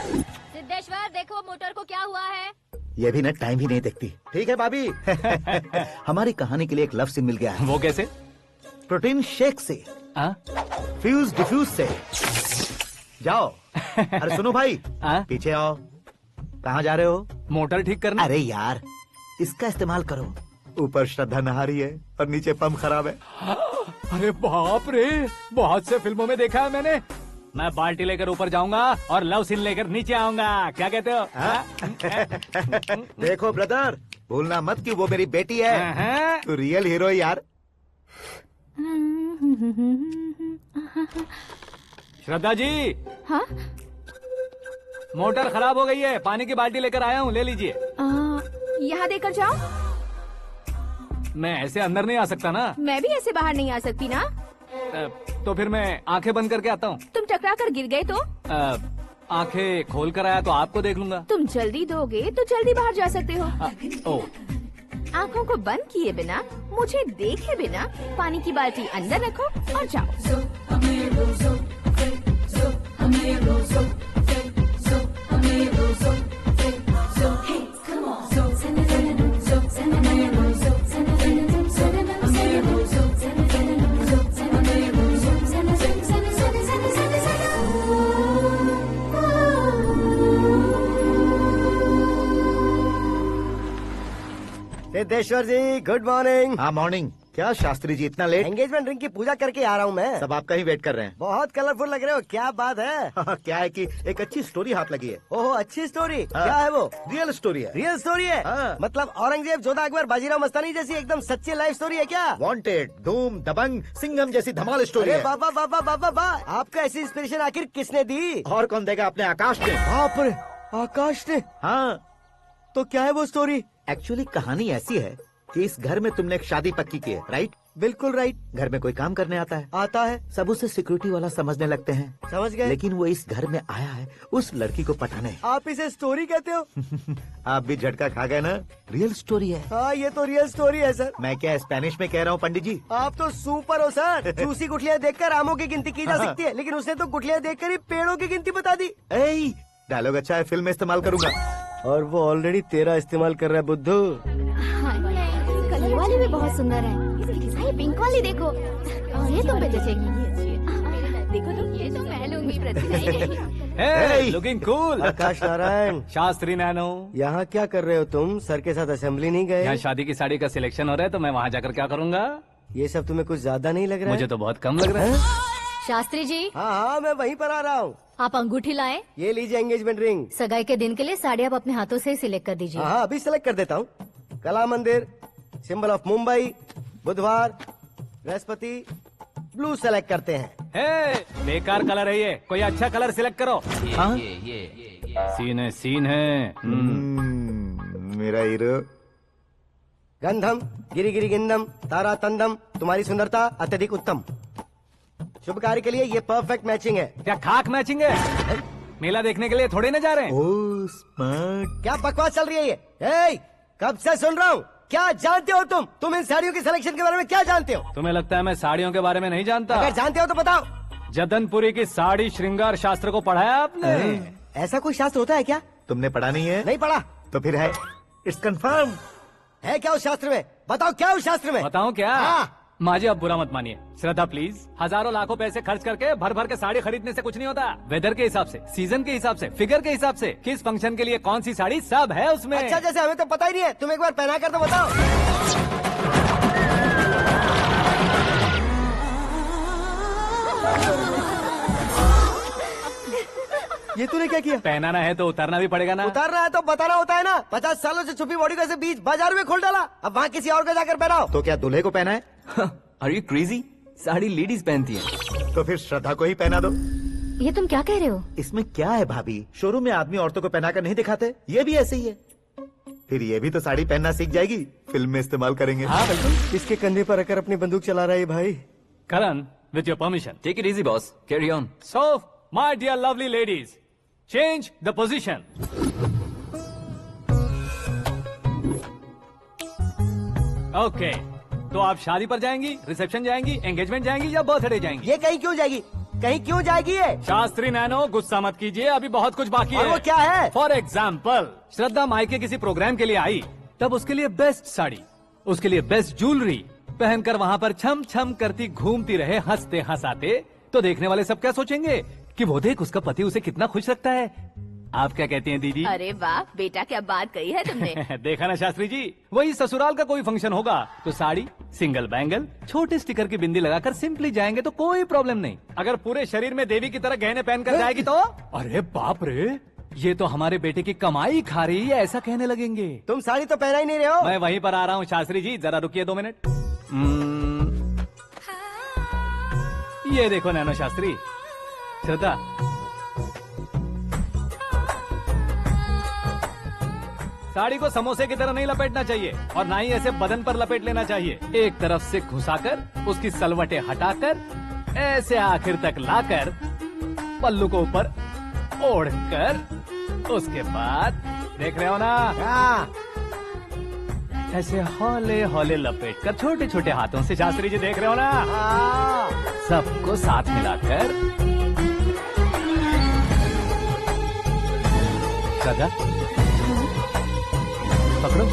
सिद्धेश्वर देखो मोटर को क्या हुआ है। ये भी ना टाइम ही नहीं देखती। ठीक है भाभी। हमारी कहानी के लिए एक लव सीन मिल गया है। वो कैसे? प्रोटीन शेक से, फ्यूज डिफ्यूज से। जाओ। अरे सुनो भाई, पीछे आओ। कहाँ जा रहे हो? मोटर ठीक करना। अरे यार, इसका इस्तेमाल करो। ऊपर श्रद्धा नहा रही है और नीचे पंप खराब है। अरे बाप रे, बहुत से फिल्मों में देखा है मैंने। मैं बाल्टी लेकर ऊपर जाऊंगा और लव सीन लेकर नीचे आऊंगा। क्या कहते हो? देखो ब्रदर, भूलना मत कि वो मेरी बेटी है। तू रियल हीरो यार। श्रद्धा जी। हाँ? मोटर खराब हो गई है, पानी की बाल्टी लेकर आया हूँ, ले लीजिए। यहाँ देकर जाओ। मैं ऐसे अंदर नहीं आ सकता ना। मैं भी ऐसे बाहर नहीं आ सकती ना। तो फिर मैं आंखें बंद करके आता हूँ। तुम टकरा कर गिर गए तो? आंखें खोल कर आया तो आपको देख लूंगा। तुम जल्दी दोगे तो जल्दी बाहर जा सकते हो। ओ, आँखों को बंद किए बिना, मुझे देखे बिना पानी की बाल्टी अंदर रखो और जाओ। सिद्धेश्वर जी, गुड मॉर्निंग। हाँ मॉर्निंग। क्या शास्त्री जी इतना लेट? एंगेजमेंट रिंग की पूजा करके आ रहा हूँ मैं। सब आपका ही वेट कर रहे हैं। बहुत कलरफुल लग रहे हो, क्या बात है? क्या है कि एक अच्छी स्टोरी हाथ लगी है। ओहो, अच्छी स्टोरी। क्या है वो? रियल स्टोरी है। रियल स्टोरी है? मतलब औरंगजेब, जोधा अकबर, बाजीराव मस्तानी जैसी एकदम सच्ची लाइफ स्टोरी है क्या? वांटेड, धूम, दबंग, सिंघम जैसी धमाल स्टोरी है। बाबा बाबा बाबा बा, आपका ऐसी इंस्पिरेशन आखिर किसने दी? और कौन देगा? अपने आकाश ने। बाप रे, आकाश ने? हाँ। तो क्या है वो स्टोरी? एक्चुअली कहानी ऐसी है कि इस घर में तुमने एक शादी पक्की की है, राइट? बिल्कुल राइट। घर में कोई काम करने आता है? आता है। सब उसे सिक्योरिटी वाला समझने लगते हैं। समझ गए। लेकिन वो इस घर में आया है उस लड़की को पटाने। आप इसे स्टोरी कहते हो? आप भी झटका खा गए ना? रियल स्टोरी है। हाँ, ये तो रियल स्टोरी है सर। मैं क्या स्पेनिश में कह रहा हूँ पंडित जी? आप तो सुपर हो सर। चूसी गुठलियाँ देखकर आमों की गिनती की जा सकती है, लेकिन उसने तो गुठलियाँ देखकर ही पेड़ों की गिनती बता दी। डायलॉग अच्छा है, फिल्म में इस्तेमाल करूंगा। और वो ऑलरेडी तेरा इस्तेमाल कर रहा है बुद्धू। ये वाली भी बहुत सुंदर है। ये पिंक वाली देखो, ये तुम पे जचेगी। देखो तुम, ये तो मैं लूंगी। Looking cool. Akash Narayan. Shastri nano. यहाँ क्या कर रहे हो तुम? सर के साथ असेंबली नहीं गए? यहाँ शादी की साड़ी का सिलेक्शन हो रहा है, तो मैं वहाँ जाकर क्या करूँगा? ये सब तुम्हें कुछ ज्यादा नहीं लग रहा है? मुझे तो बहुत कम लग रहा है। शास्त्री जी। हाँ, मैं वहीं पर आ रहा हूँ। आप अंगूठी लाएं। ये लीजिए एंगेजमेंट रिंग। सगाई के दिन के लिए साड़ी आप अपने हाथों से ही सिलेक्ट कर दीजिए। हाँ, अभी सिलेक्ट कर देता हूँ। कला मंदिर, सिंबल ऑफ मुंबई, बुधवार, बृहस्पति, ब्लू सेलेक्ट करते हैं। बेकार कलर है ये, कोई अच्छा कलर सिलेक्ट करो। सीन है। मेरा हीरो। गंधम, गिरी गिरी गिंदम, तारा तंदम, तुम्हारी सुंदरता अत्यधिक उत्तम। शुभ कार्य के लिए ये परफेक्ट मैचिंग है। क्या खाक मैचिंग है? मेला देखने के लिए थोड़े न जा रहे हैं। Oh smart. क्या बकवास चल रही है ये? ए, कब से सुन रहा हूँ। क्या जानते हो तुम इन साड़ियों के सिलेक्शन के बारे में क्या जानते हो? तुम्हें लगता है मैं साड़ियों के बारे में नहीं जानता? अगर जानते हो तो बताओ। जदनपुरी की साड़ी श्रृंगार शास्त्र को पढ़ाया आपने? ऐसा कोई शास्त्र होता है क्या? तुमने पढ़ा नहीं है? नहीं पढ़ा। तो फिर है, इट्स कंफर्म। है क्या उस शास्त्र में? बताओ क्या उस शास्त्र में? बताऊं क्या? हाँ। माजी अब बुरा मत मानिए। श्रद्धा प्लीज, हजारों लाखों पैसे खर्च करके भर भर के साड़ी खरीदने से कुछ नहीं होता। वेदर के हिसाब से, सीजन के हिसाब से, फिगर के हिसाब से, किस फंक्शन के लिए कौन सी साड़ी, सब है उसमें। अच्छा, जैसे हमें तो पता ही नहीं है, तुम एक बार पहना कर तो बताओ। ये तूने क्या किया? पहनाना है तो उतारना भी पड़ेगा ना। उतारना है तो बताना होता है ना। 50 सालों से छुपी बॉडी को ऐसे बीच बाजार में खोल डाला, अब वहाँ किसी और को जाकर पहनाओ। तो क्या दूल्हे को पहना है? Are you crazy? Sari ladies पहनती है। तो फिर श्रद्धा को ही पहना दो। ये तुम क्या कह रहे हो? इसमें क्या है भाभी, शोरूम में आदमी औरतों को पहनाकर नहीं दिखाते, ये भी ऐसे ही है। फिर ये भी तो साड़ी पहनना सीख जाएगी, फिल्म में इस्तेमाल करेंगे। हाँ बिल्कुल। इसके कंधे पर रखकर अपनी बंदूक चला रहा है भाई। करण, with your permission. Take it easy, boss. Carry on. So, my dear lovely ladies, change the position. Okay. तो आप शादी पर जाएंगी, रिसेप्शन जाएंगी, एंगेजमेंट जाएंगी या बर्थडे जाएंगी? ये कहीं क्यों जाएगी? कहीं क्यों जाएगी ये? शास्त्री नैनो, गुस्सा मत कीजिए, अभी बहुत कुछ बाकी और है। वो क्या है? फॉर एग्जाम्पल, श्रद्धा मायके किसी प्रोग्राम के लिए आई, तब उसके लिए बेस्ट साड़ी, उसके लिए बेस्ट ज्वेलरी पहनकर वहाँ पर छम छम करती घूमती रहे हंसते हंसाते, तो देखने वाले सब क्या सोचेंगे कि वो देख उसका पति उसे कितना खुश रखता है। आप क्या कहती हैं दीदी? अरे वाह बेटा, क्या बात कही है तुमने। देखा ना शास्त्री जी, वही ससुराल का कोई फंक्शन होगा तो साड़ी, सिंगल बैंगल, छोटे स्टिकर की बिंदी लगाकर सिंपली जाएंगे तो कोई प्रॉब्लम नहीं। अगर पूरे शरीर में देवी की तरह गहने पहनकर जाएगी तो अरे बाप रे, ये तो हमारे बेटे की कमाई खा रही है, ऐसा कहने लगेंगे। तुम साड़ी तो पहना ही नहीं रहे हो। मैं वहीं पर आ रहा हूँ शास्त्री जी, जरा रुकिए 2 मिनट। ये देखो नैनो शास्त्री, श्रद्धा, साड़ी को समोसे की तरह नहीं लपेटना चाहिए और ना ही ऐसे बदन पर लपेट लेना चाहिए। एक तरफ से घुसाकर, उसकी सलवटें हटाकर, ऐसे आखिर तक लाकर, पल्लू को ऊपर ओढ़कर, उसके बाद देख रहे हो ना, ऐसे हौले हौले लपेट कर छोटे छोटे हाथों से, शास्त्री जी देख रहे हो ना, सबको साथ मिलाकर, श्रद्धा पकड़ो।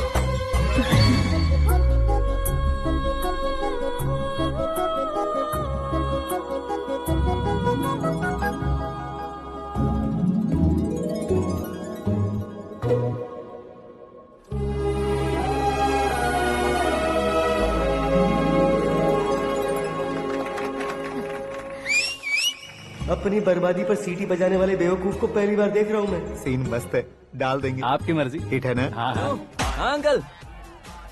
अपनी बर्बादी पर सीटी बजाने वाले बेवकूफ को पहली बार देख रहा हूँ मैं। सीन मस्त है, डाल देंगे। आपकी मर्जी। हिट है ना? हाँ हाँ। हाँ अंकल,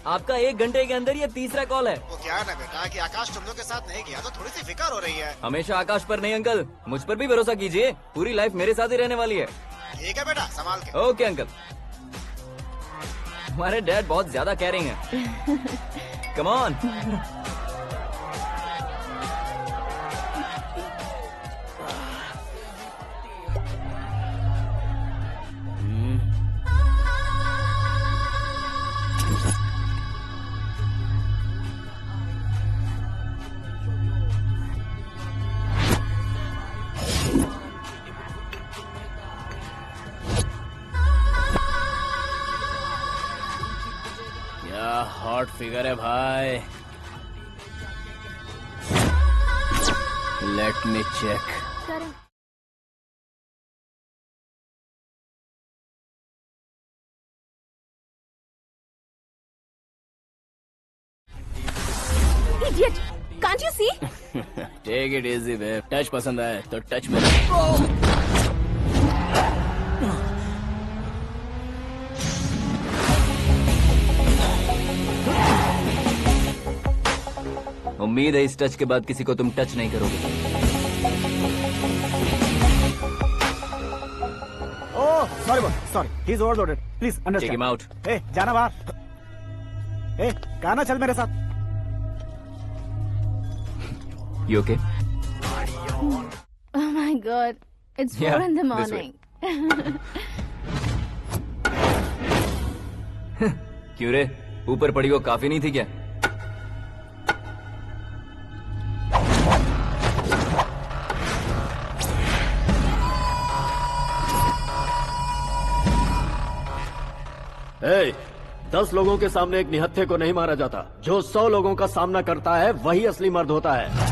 आपका 1 घंटे के अंदर ये तीसरा कॉल है। वो क्या है ना बेटा कि आकाश तुम लोग के साथ नहीं गया तो थोड़ी सी फिक्र हो रही है। हमेशा आकाश पर नहीं अंकल, मुझ पर भी भरोसा कीजिए, पूरी लाइफ मेरे साथ ही रहने वाली है। ठीक है बेटा, संभाल के। Okay uncle. हमारे डैड बहुत ज्यादा केयरिंग है। Come on. हॉट फिगर है भाई। Let me check. Idiot! Can't you see? Take it easy babe. Touch पसंद आए तो टच में। उम्मीद है इस टच के बाद किसी को तुम टच नहीं करोगे। Oh sorry he is overloaded, please understand. Take him out. ए जाना बाहर। ए गाना चल मेरे साथ। You okay? Oh my God! It's 4 in the morning. क्यों रे, ऊपर पड़ी वो काफी नहीं थी क्या? Hey, 10 लोगों के सामने एक निहत्थे को नहीं मारा जाता। जो 100 लोगों का सामना करता है वही असली मर्द होता है।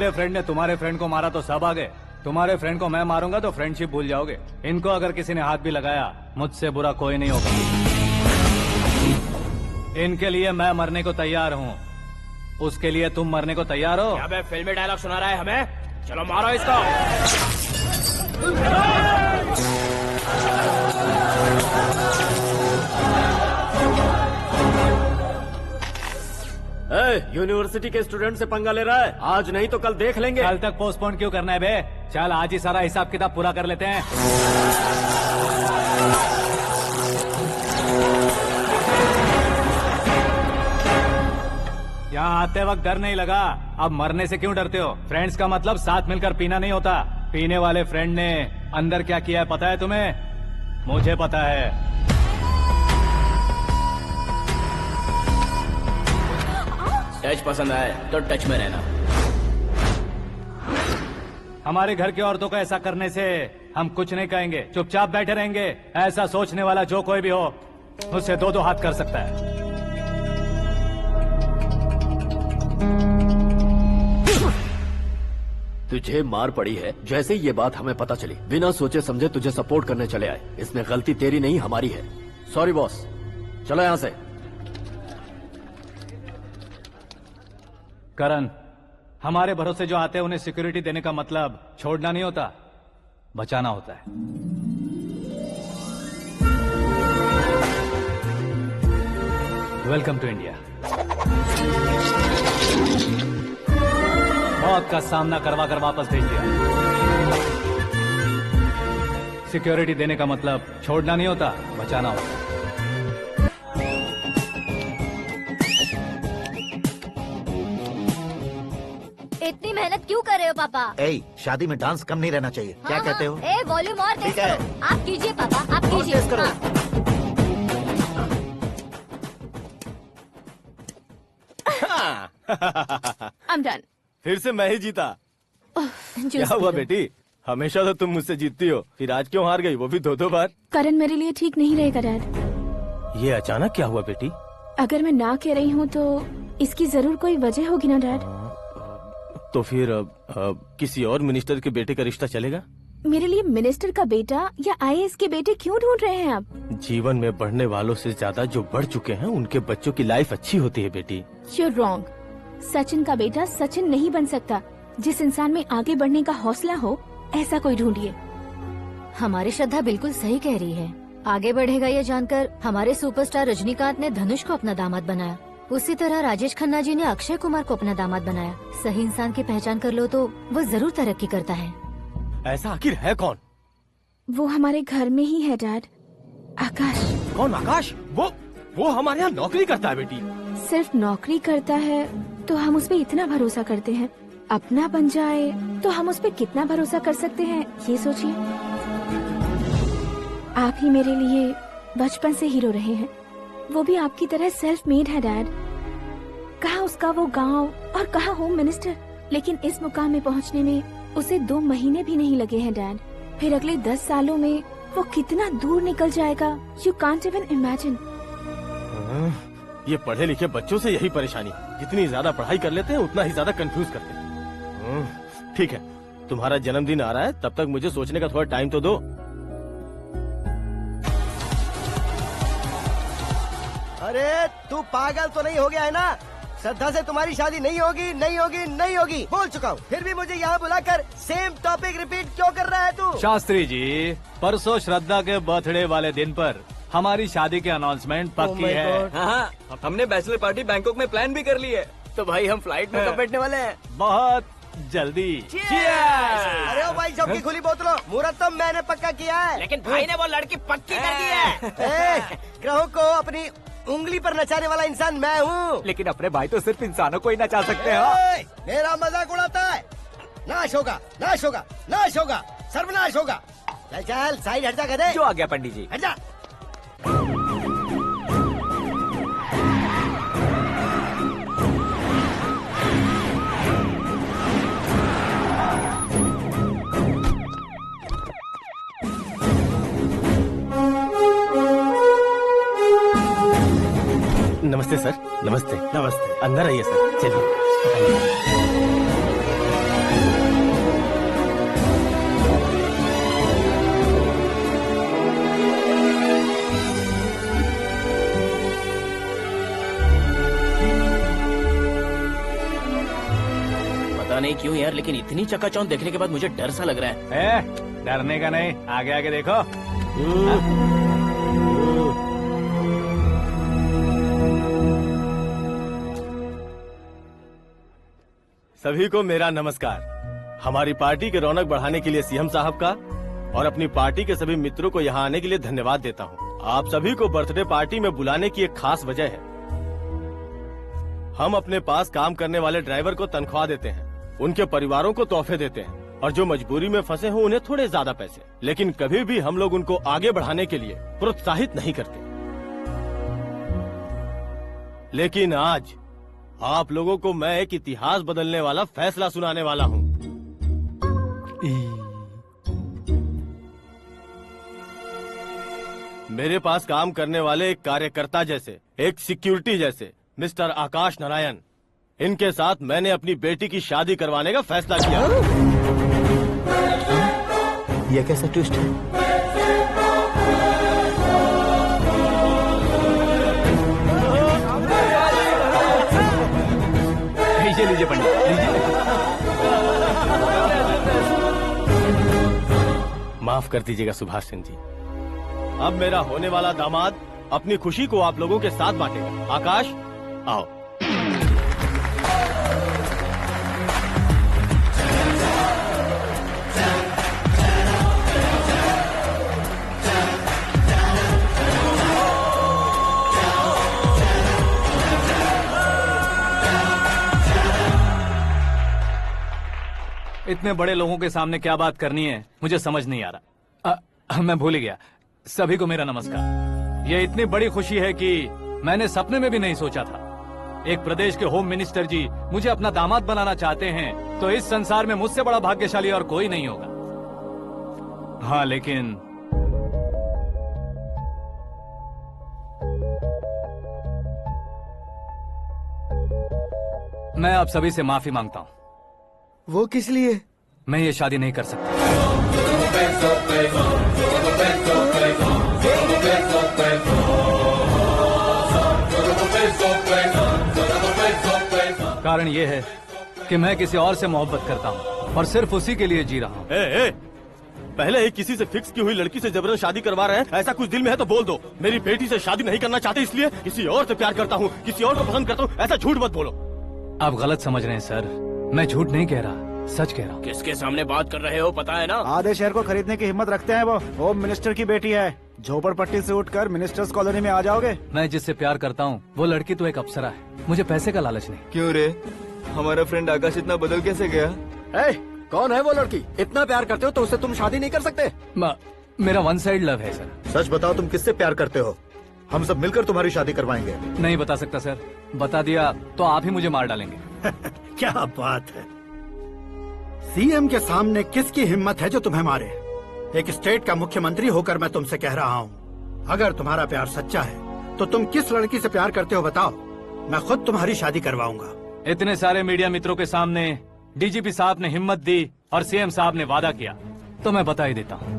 मेरे फ्रेंड ने तुम्हारे फ्रेंड को मारा तो सब आ गए, तुम्हारे फ्रेंड को मैं मारूंगा तो फ्रेंडशिप भूल जाओगे। इनको अगर किसी ने हाथ भी लगाया, मुझसे बुरा कोई नहीं होगा। इनके लिए मैं मरने को तैयार हूँ, उसके लिए तुम मरने को तैयार हो? क्या फिल्मी डायलॉग सुना रहा है हमें? चलो मारो इसको। यूनिवर्सिटी के स्टूडेंट से पंगा ले रहा है, आज नहीं तो कल देख लेंगे। कल तक पोस्टपोन क्यों करना है बे? चल आज ही सारा हिसाब किताब पूरा कर लेते हैं। यहाँ आते वक्त डर नहीं लगा, अब मरने से क्यों डरते हो? फ्रेंड्स का मतलब साथ मिलकर पीना नहीं होता। पीने वाले फ्रेंड ने अंदर क्या किया है पता है तुम्हें? मुझे पता है। टच पसंद आए तो टच में रहना। हमारे घर की औरतों को ऐसा करने से हम कुछ नहीं कहेंगे, चुपचाप बैठे रहेंगे। ऐसा सोचने वाला जो कोई भी हो, उससे दो दो हाथ कर सकता है। तुझे मार पड़ी है, जैसे ये बात हमें पता चली बिना सोचे समझे तुझे सपोर्ट करने चले आए। इसमें गलती तेरी नहीं हमारी है। सॉरी बॉस, चलो यहाँ से। करण, हमारे भरोसे जो आते हैं उन्हें सिक्योरिटी देने का मतलब छोड़ना नहीं होता, बचाना होता है। Welcome to India. मौत का सामना करवा कर वापस भेज दिया। सिक्योरिटी देने का मतलब छोड़ना नहीं होता, बचाना होता है। इतनी मेहनत क्यों कर रहे हो पापा? ए, शादी में डांस कम नहीं रहना चाहिए। क्या कहते हो? ए, वॉल्यूम और तेज ठीक है। करो। आप कीजिए पापा, आप कीजिए। I'm done. फिर से मैं ही जीता। क्या हुआ बेटी? हमेशा तो तुम मुझसे जीतती हो, फिर आज क्यों हार गई, वो भी दो दो बार? करण मेरे लिए ठीक नहीं रहेगा डैड। ये अचानक क्या हुआ बेटी? अगर मैं ना कह रही हूँ तो इसकी जरूर कोई वजह होगी ना डैड। तो फिर किसी और मिनिस्टर के बेटे का रिश्ता चलेगा? मेरे लिए मिनिस्टर का बेटा या IAS के बेटे क्यों ढूंढ रहे हैं आप? जीवन में बढ़ने वालों से ज्यादा जो बढ़ चुके हैं उनके बच्चों की लाइफ अच्छी होती है बेटी। You're wrong. सचिन का बेटा सचिन नहीं बन सकता। जिस इंसान में आगे बढ़ने का हौसला हो, ऐसा कोई ढूंढिए। हमारी श्रद्धा बिल्कुल सही कह रही है। आगे बढ़ेगा ये जानकर हमारे सुपरस्टार रजनीकांत ने धनुष को अपना दामाद बनाया। उसी तरह राजेश खन्ना जी ने अक्षय कुमार को अपना दामाद बनाया। सही इंसान की पहचान कर लो तो वो जरूर तरक्की करता है। ऐसा आखिर है कौन? वो हमारे घर में ही है डैड। आकाश। कौन आकाश? वो हमारे यहाँ नौकरी करता है बेटी। सिर्फ नौकरी करता है तो हम उस पे इतना भरोसा करते हैं, अपना बन जाए तो हम उस पे कितना भरोसा कर सकते हैं, ये सोचिए। आप ही मेरे लिए बचपन से हीरो रहे हैं, वो भी आपकी तरह सेल्फ मेड है डैड। कहाँ उसका वो गांव और कहाँ होम मिनिस्टर, लेकिन इस मुकाम में पहुँचने में उसे 2 महीने भी नहीं लगे हैं डैड। फिर अगले 10 सालों में वो कितना दूर निकल जाएगा, यू कांट इवन इमेजिन। ये पढ़े लिखे बच्चों से यही परेशानी, जितनी ज्यादा पढ़ाई कर लेते हैं उतना ही ज्यादा कंफ्यूज करते हैं। ठीक है, तुम्हारा जन्मदिन आ रहा है, तब तक मुझे सोचने का थोड़ा टाइम तो दो। अरे तू पागल तो नहीं हो गया है ना? श्रद्धा से तुम्हारी शादी नहीं होगी, नहीं होगी, नहीं होगी, बोल चुका हूँ। फिर भी मुझे यहाँ बुलाकर सेम टॉपिक रिपीट क्यों कर रहा है तू? शास्त्री जी, परसों श्रद्धा के बर्थडे वाले दिन पर हमारी शादी की अनाउंसमेंट पक्की है। हाँ, हमने बैचलर पार्टी बैंकॉक में प्लान भी कर ली है। तो भाई हम फ्लाइट में कब बैठने वाले हैं? बहुत जल्दी। अरे ओ भाई साहब की खुली बोतलों, मुहूर्त तो मैंने पक्का किया है। लेकिन भाई ने वो लड़की पक्की कर दी है। ग्रहों को अपनी उंगली पर नचाने वाला इंसान मैं हूँ। लेकिन अपने भाई तो सिर्फ इंसानों को ही नचा सकते हैं। मेरा मजाक उड़ाता है? नाश होगा, नाश होगा, नाश होगा, सर्वनाश होगा। चल चल साइड हट जा गधे। जो आ गया पंडित जी। हट जा। नमस्ते सर। नमस्ते। नमस्ते। अंदर आइए सर, चलिए। पता नहीं क्यों यार, लेकिन इतनी चकाचौंध देखने के बाद मुझे डर सा लग रहा है। डरने का नहीं, आगे आगे देखो। सभी को मेरा नमस्कार। हमारी पार्टी के रौनक बढ़ाने के लिए सीएम साहब का और अपनी पार्टी के सभी मित्रों को यहाँ आने के लिए धन्यवाद देता हूँ। आप सभी को बर्थडे पार्टी में बुलाने की एक खास वजह है। हम अपने पास काम करने वाले ड्राइवर को तनख्वाह देते हैं, उनके परिवारों को तोहफे देते हैं और जो मजबूरी में फंसे हो उन्हें थोड़े ज्यादा पैसे, लेकिन कभी भी हम लोग उनको आगे बढ़ाने के लिए प्रोत्साहित नहीं करते। लेकिन आज आप लोगों को मैं एक इतिहास बदलने वाला फैसला सुनाने वाला हूँ। मेरे पास काम करने वाले एक कार्यकर्ता जैसे, एक सिक्योरिटी जैसे मिस्टर आकाश नारायण, इनके साथ मैंने अपनी बेटी की शादी करवाने का फैसला किया। यह कैसा ट्विस्ट है? लीजिए पंडित, लीजिए। माफ कर दीजिएगा सुभाष सिंह जी। अब मेरा होने वाला दामाद अपनी खुशी को आप लोगों के साथ बांटेगा। आकाश, आओ। इतने बड़े लोगों के सामने क्या बात करनी है मुझे समझ नहीं आ रहा। मैं भूल ही गया। सभी को मेरा नमस्कार। ये इतनी बड़ी खुशी है कि मैंने सपने में भी नहीं सोचा था। एक प्रदेश के होम मिनिस्टर जी मुझे अपना दामाद बनाना चाहते हैं तो इस संसार में मुझसे बड़ा भाग्यशाली और कोई नहीं होगा। हाँ, लेकिन मैं आप सभी से माफी मांगता हूँ। वो किस लिए? मैं ये शादी नहीं कर सकता। कारण ये है कि मैं किसी और से मोहब्बत करता हूँ और सिर्फ उसी के लिए जी रहा हूँ। पहले ही किसी से फिक्स की हुई लड़की से जबरन शादी करवा रहे हैं। ऐसा कुछ दिल में है तो बोल दो। मेरी बेटी से शादी नहीं करना चाहते इसलिए किसी और से प्यार करता हूँ, किसी और को पसंद करता हूँ, ऐसा झूठ मत बोलो। आप गलत समझ रहे हैं सर, मैं झूठ नहीं कह रहा, सच कह रहा हूँ। किसके सामने बात कर रहे हो पता है ना? आधे शहर को खरीदने की हिम्मत रखते हैं वो। होम मिनिस्टर की बेटी है, झोपड़पट्टी से उठकर मिनिस्टर्स कॉलोनी में आ जाओगे। मैं जिससे प्यार करता हूँ वो लड़की तो एक अप्सरा है, मुझे पैसे का लालच नहीं। क्यों रे, हमारा फ्रेंड आकाश इतना बदल कैसे गया? कौन है वो लड़की? इतना प्यार करते हो तो उससे तुम शादी नहीं कर सकते? मेरा वन साइड लव है सर। सच बताओ, तुम किससे प्यार करते हो? हम सब मिलकर तुम्हारी शादी करवाएंगे। नहीं बता सकता सर, बता दिया तो आप ही मुझे मार डालेंगे। क्या बात है, सीएम के सामने किसकी हिम्मत है जो तुम्हें मारे? एक स्टेट का मुख्यमंत्री होकर मैं तुमसे कह रहा हूँ, अगर तुम्हारा प्यार सच्चा है तो तुम किस लड़की से प्यार करते हो बताओ, मैं खुद तुम्हारी शादी करवाऊंगा। इतने सारे मीडिया मित्रों के सामने डीजीपी साहब ने हिम्मत दी और सीएम साहब ने वादा किया तो मैं बता ही देता हूँ।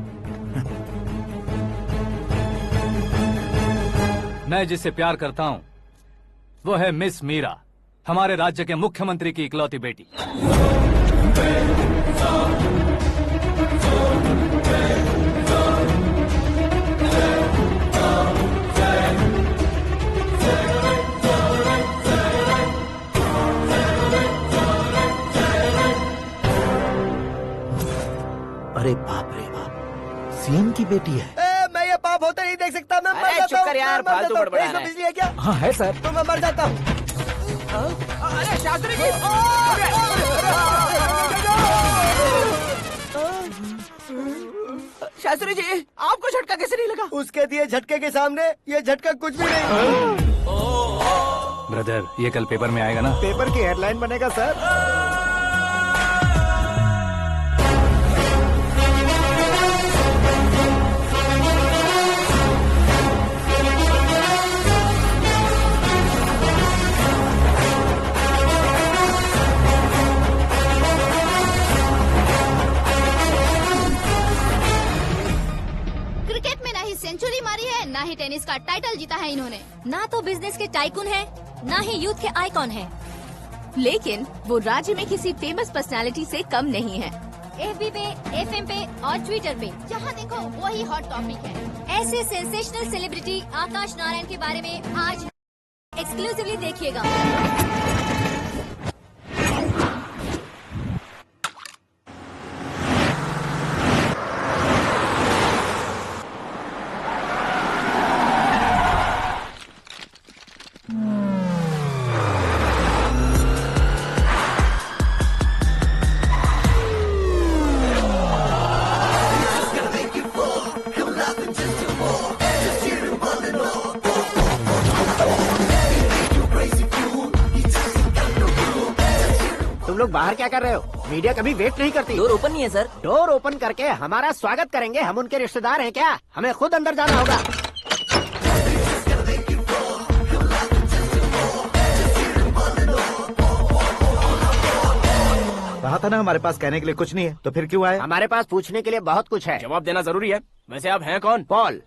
मैं जिससे प्यार करता हूँ वो है मिस मीरा, हमारे राज्य के मुख्यमंत्री की इकलौती बेटी। अरे बाप रे बाप, सीएम की बेटी है। मैं ये पाप होते नहीं देख सकता। मैं मर जाता हूँ यार, फालतू बड़बड़ा रहा है। बिजली है क्या? हाँ है सर। तो मैं मर जाता हूँ। अरे शास्त्री जी, शास्त्री जी, आपको झटका कैसे नहीं लगा? उसके दिए झटके के सामने ये झटका कुछ भी नहीं। ब्रदर, ये कल पेपर में आएगा ना? पेपर की हेडलाइन बनेगा सर। सेंचुरी मारी है, ना ही टेनिस का टाइटल जीता है इन्होंने। ना तो बिजनेस के टाइकून है, ना ही यूथ के आइकॉन है। लेकिन वो राज्य में किसी फेमस पर्सनालिटी से कम नहीं है। FB पे, FM पे और ट्विटर पे जहाँ देखो वही हॉट टॉपिक है। ऐसे सेंसेशनल सेलिब्रिटी आकाश नारायण के बारे में आज एक्सक्लूसिवली देखिएगा। लोग बाहर क्या कर रहे हो? मीडिया कभी वेट नहीं करती। डोर ओपन नहीं है सर। डोर ओपन करके हमारा स्वागत करेंगे। हम उनके रिश्तेदार हैं क्या? हमें खुद अंदर जाना होगा। कहा था ना हमारे पास कहने के लिए कुछ नहीं है, तो फिर क्यों आए? हमारे पास पूछने के लिए बहुत कुछ है। जवाब देना जरूरी है। वैसे आप हैं कौन? पॉल,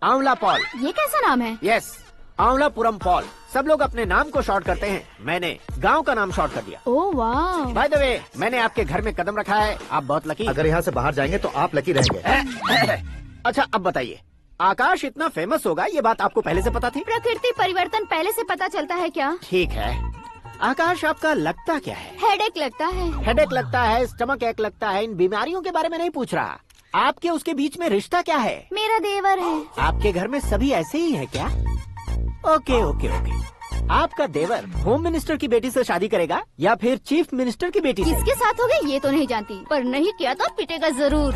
आंवला पॉल। ये कैसा नाम है? Yes, Aanwalapuram Paul. सब लोग अपने नाम को शॉर्ट करते हैं, मैंने गांव का नाम शॉर्ट कर दिया। ओह वाह। बाय द वे, मैंने आपके घर में कदम रखा है। आप बहुत लकी। अगर यहाँ से बाहर जाएंगे तो आप लकी रहेंगे। अच्छा अब बताइए, आकाश इतना फेमस होगा ये बात आपको पहले से पता थी? प्रकृति परिवर्तन पहले से पता चलता है क्या? ठीक है, आकाश आपका लगता क्या है? हेडेक लगता है। हेडेक लगता है, स्टमक एक लगता है। इन बीमारियों के बारे में नहीं पूछ रहा। आपके उसके बीच में रिश्ता क्या है? मेरा देवर है। आपके घर में सभी ऐसे ही है क्या? Okay okay okay. आपका देवर होम मिनिस्टर की बेटी से शादी करेगा या फिर चीफ मिनिस्टर की बेटी से? किसके साथ होगा ये तो नहीं जानती, पर नहीं किया तो पिटेगा जरूर।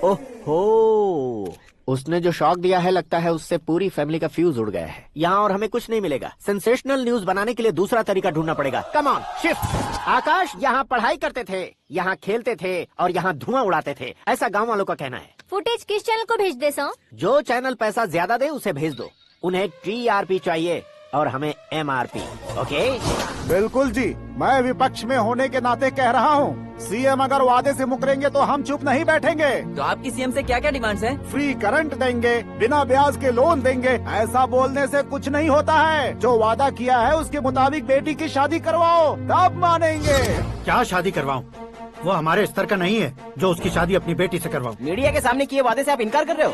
ओहो, उसने जो शॉक दिया है लगता है उससे पूरी फैमिली का फ्यूज उड़ गया है। यहाँ और हमें कुछ नहीं मिलेगा। सेंसेशनल न्यूज बनाने के लिए दूसरा तरीका ढूंढना पड़ेगा। Come on shift. आकाश यहाँ पढ़ाई करते थे, यहाँ खेलते थे और यहाँ धुआं उड़ाते थे, ऐसा गाँव वालों का कहना है। फुटेज किस चैनल को भेज दे सो? जो चैनल पैसा ज्यादा दे उसे भेज दो। उन्हें TRP चाहिए और हमें MRP। ओके? बिल्कुल जी, मैं विपक्ष में होने के नाते कह रहा हूँ, सीएम अगर वादे से मुकरेंगे तो हम चुप नहीं बैठेंगे। तो आपकी सीएम से क्या क्या डिमांड्स हैं? फ्री करंट देंगे, बिना ब्याज के लोन देंगे। ऐसा बोलने से कुछ नहीं होता है। जो वादा किया है उसके मुताबिक बेटी की शादी करवाओ, तब मानेंगे। क्या शादी करवाऊं? वो हमारे स्तर का नहीं है जो उसकी शादी अपनी बेटी से करवाऊं। मीडिया के सामने किए वादे से आप इनकार कर रहे हो?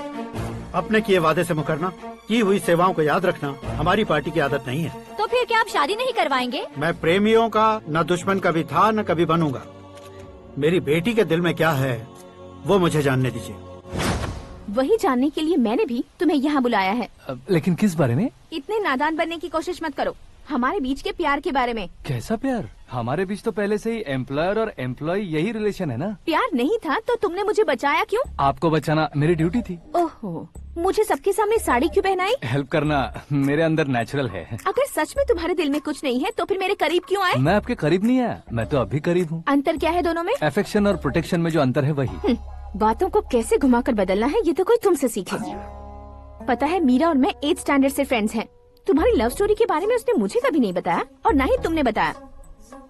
अपने किए वादे से मुकरना, की हुई सेवाओं को याद रखना हमारी पार्टी की आदत नहीं है। तो फिर क्या आप शादी नहीं करवाएंगे? मैं प्रेमियों का न दुश्मन कभी था न कभी बनूंगा। मेरी बेटी के दिल में क्या है वो मुझे जानने दीजिए। वही जानने के लिए मैंने भी तुम्हें यहाँ बुलाया है। लेकिन किस बारे में? इतने नादान बनने की कोशिश मत करो। हमारे बीच के प्यार के बारे में। कैसा प्यार? हमारे बीच तो पहले से ही एम्प्लॉयर और एम्प्लॉय यही रिलेशन है ना। प्यार नहीं था तो तुमने मुझे बचाया क्यों? आपको बचाना मेरी ड्यूटी थी। ओहो, मुझे सबके सामने साड़ी क्यों पहनाई? हेल्प करना मेरे अंदर नेचुरल है। अगर सच में तुम्हारे दिल में कुछ नहीं है तो फिर मेरे करीब क्यों आए? मैं आपके करीब नहीं आया, मैं तो अभी करीब हूँ। अंतर क्या है दोनों में? अफेक्शन और प्रोटेक्शन में जो अंतर है वही। बातों को कैसे घुमाकर बदलना है ये तो कोई तुमसे सीखे। पता है, मीरा और मैं 8th स्टैंडर्ड से फ्रेंड्स हैं। तुम्हारी लव स्टोरी के बारे में उसने मुझे कभी नहीं बताया और न ही तुमने बताया।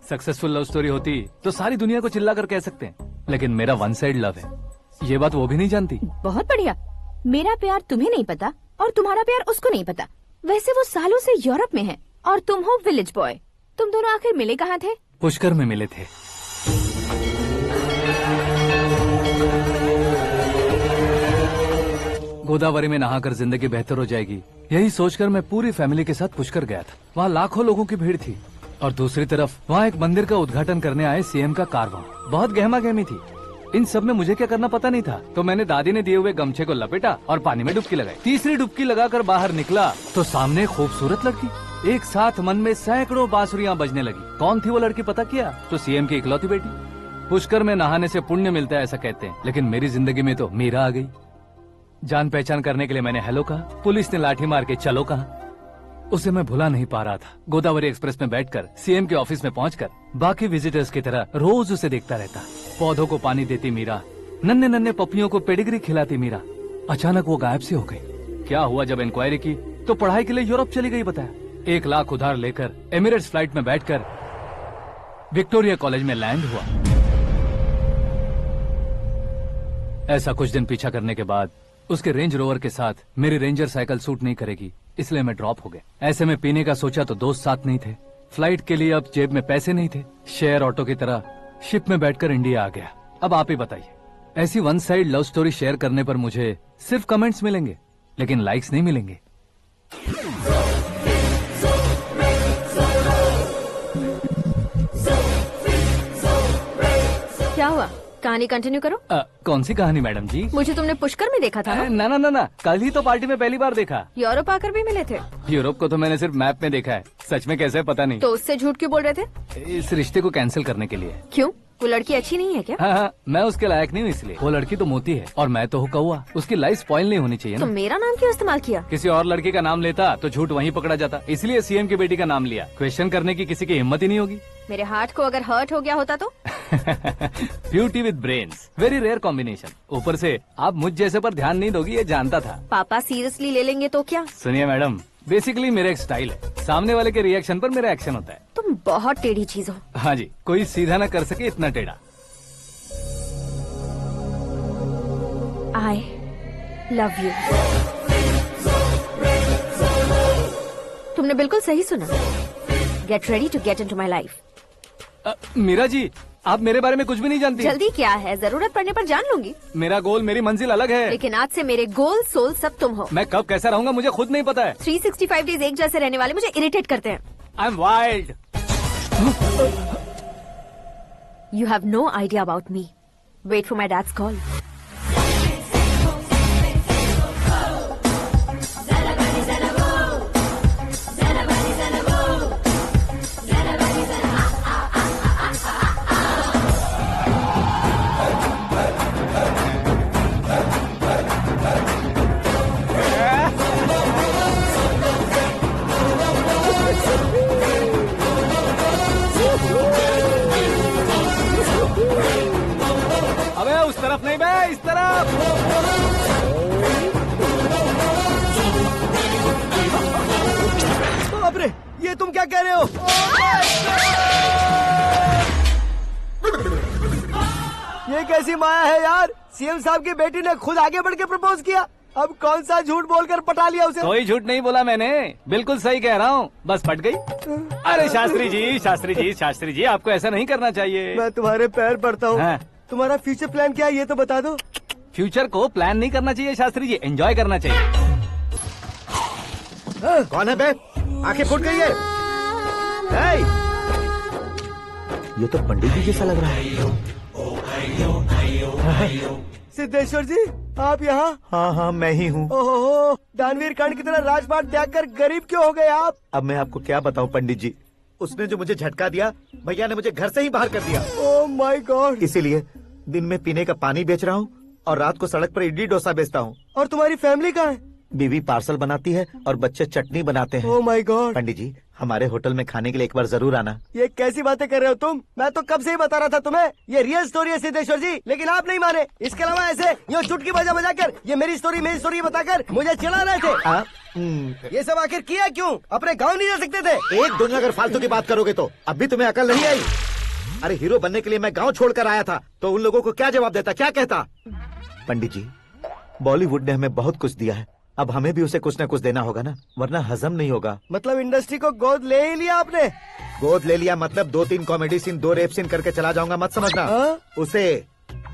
सक्सेसफुल लव स्टोरी होती तो सारी दुनिया को चिल्ला कर कह सकते हैं, लेकिन मेरा वन साइड लव है, ये बात वो भी नहीं जानती। बहुत बढ़िया। मेरा प्यार तुम्हें नहीं पता और तुम्हारा प्यार उसको नहीं पता। वैसे वो सालों से यूरोप में है और तुम हो विलेज बॉय। तुम दोनों आखिर मिले कहाँ थे? पुष्कर में मिले थे। गोदावरी में नहाकर जिंदगी बेहतर हो जाएगी, यही सोचकर मैं पूरी फैमिली के साथ पुष्कर गया था। वहाँ लाखों लोगों की भीड़ थी और दूसरी तरफ वहाँ एक मंदिर का उद्घाटन करने आए सीएम का कारवां। बहुत गहमा गहमी थी। इन सब में मुझे क्या करना पता नहीं था, तो मैंने दादी ने दिए हुए गमछे को लपेटा और पानी में डुबकी लगाई। तीसरी डुबकी लगाकर बाहर निकला तो सामने खूबसूरत लड़की। एक साथ मन में सैकड़ों बांसुरियां बजने लगी। कौन थी वो लड़की पता किया? तो सीएम की इकलौती बेटी। पुष्कर में नहाने से पुण्य मिलता है ऐसा कहते हैं, लेकिन मेरी जिंदगी में तो मीरा आ गई। जान पहचान करने के लिए मैंने हेलो कहा, पुलिस ने लाठी मार के चलो कहा। उसे मैं भुला नहीं पा रहा था। गोदावरी एक्सप्रेस में बैठकर सीएम के ऑफिस में पहुंचकर बाकी विजिटर्स की तरह रोज उसे देखता रहता। पौधों को पानी देती मीरा, नन्हे नन्हे पपियों को पेडिग्री खिलाती मीरा। अचानक वो गायब सी हो गई। क्या हुआ? जब इंक्वायरी की तो पढ़ाई के लिए यूरोप चली गई बताया। 1 लाख उधार लेकर एमिरेट्स फ्लाइट में बैठकर विक्टोरिया कॉलेज में लैंड हुआ। ऐसा कुछ दिन पीछा करने के बाद उसके रेंज रोवर के साथ मेरी रेंजर साइकिल सूट नहीं करेगी, इसलिए मैं ड्रॉप हो गया। ऐसे में पीने का सोचा तो दोस्त साथ नहीं थे। फ्लाइट के लिए अब जेब में पैसे नहीं थे। शेयर ऑटो की तरह शिप में बैठकर इंडिया आ गया। अब आप ही बताइए, ऐसी one side love story share करने पर मुझे सिर्फ कमेंट्स मिलेंगे, लेकिन लाइक्स नहीं मिलेंगे। क्या हुआ? कहानी कंटिन्यू करो। कौन सी कहानी मैडम जी? मुझे तुमने पुष्कर में देखा था ना? ना, कल ही तो पार्टी में पहली बार देखा। यूरोप आकर भी मिले थे? यूरोप को तो मैंने सिर्फ मैप में देखा है, सच में कैसे पता नहीं। तो उससे झूठ क्यों बोल रहे थे? इस रिश्ते को कैंसिल करने के लिए। क्यों? वो लड़की अच्छी नहीं है क्या? हाँ, मैं उसके लायक नहीं हूँ इसलिए। वो लड़की तो मोती है और मैं तो हूँ कौवा। उसकी लाइफ स्पॉइल नहीं होनी चाहिए तो ना। मेरा नाम क्यों इस्तेमाल किया? किसी और लड़की का नाम लेता तो झूठ वहीं पकड़ा जाता, इसलिए सीएम की बेटी का नाम लिया। क्वेश्चन करने की किसी की हिम्मत ही नहीं होगी। मेरे हार्ट को अगर हर्ट हो गया होता तो? Beauty with brains, very rare combination. ऊपर से आप मुझ जैसे पर ध्यान नहीं दोगी, ये जानता था। पापा सीरियसली ले लेंगे तो क्या? सुनिए मैडम, बेसिकली मेरा एक स्टाइल है, सामने वाले के रिएक्शन पर मेरा एक्शन होता है। तुम बहुत टेढ़ी चीज हो। हाँ जी, कोई सीधा ना कर सके इतना टेढ़ा। I love you। तुमने बिल्कुल सही सुना। Get ready to get into my life। Meera ji, आप मेरे बारे में कुछ भी नहीं जानती। जल्दी क्या है, जरूरत पड़ने पर जान लूंगी। मेरा गोल, मेरी मंजिल अलग है। लेकिन आज से मेरे गोल सोल सब तुम हो। मैं कब कैसा रहूंगा मुझे खुद नहीं पता है। 365 डेज एक जैसे रहने वाले मुझे इरिटेट करते हैं। I am wild. You have no idea about me। Wait for my dad's call। अबे उस तरफ नहीं बे, इस तरफ। बाप रे, ये तुम क्या कह रहे हो? ये कैसी माया है यार? सीएम साहब की बेटी ने खुद आगे बढ़ के प्रपोज किया। अब कौन सा झूठ बोलकर पटा लिया उसे? कोई झूठ नहीं बोला मैंने, बिल्कुल सही कह रहा हूँ, बस पट गई। अरे शास्त्री जी, आपको ऐसा नहीं करना चाहिए। मैं तुम्हारे पैर पड़ता हूँ। हाँ। तुम्हारा फ्यूचर प्लान क्या है ये तो बता दो। फ्यूचर को प्लान नहीं करना चाहिए शास्त्री जी, एंजॉय करना चाहिए। कौन है बे? आंखें फूट गई है। हे! ये तो पंडित जी जैसा लग रहा है। सिद्धेश्वर जी, आप यहाँ? हाँ, मैं ही हूँ। ओहो, दानवीर कर्ण की तरह राजपाट त्याग कर गरीब क्यों हो गए आप? अब मैं आपको क्या बताऊँ पंडित जी, उसने जो मुझे झटका दिया, भैया ने मुझे घर से ही बाहर कर दिया। Oh my God. इसीलिए दिन में पीने का पानी बेच रहा हूँ और रात को सड़क पर इडली डोसा बेचता हूँ। और तुम्हारी फैमिली कहाँ है? बीवी पार्सल बनाती है और बच्चे चटनी बनाते हैं। Oh my God. पंडित जी, हमारे होटल में खाने के लिए एक बार जरूर आना। ये कैसी बातें कर रहे हो तुम? मैं तो कब से ही बता रहा था तुम्हें, ये रियल स्टोरी है सिद्धेश्वर जी, लेकिन आप नहीं माने। इसके अलावा ऐसे यूँ चुटकी बजा बजा कर ये मेरी स्टोरी बताकर मुझे चिढ़ा रहे थे। ये सब आखिर किया क्यों? अपने गाँव नहीं जा सकते थे? एक दिन अगर फालतू की बात करोगे तो अब भी तुम्हें अकल नहीं आई। अरे हीरो बनने के लिए मैं गाँव छोड़कर आया था, तो उन लोगों को क्या जवाब देता, क्या कहता? पंडित जी, बॉलीवुड ने हमें बहुत कुछ दिया है, अब हमें भी उसे कुछ न कुछ देना होगा ना, वरना हजम नहीं होगा। मतलब इंडस्ट्री को गोद ले ही लिया आपने? गोद ले लिया मतलब 2-3 कॉमेडी सीन, 2 रेप सीन करके चला जाऊंगा मत समझना। उसे,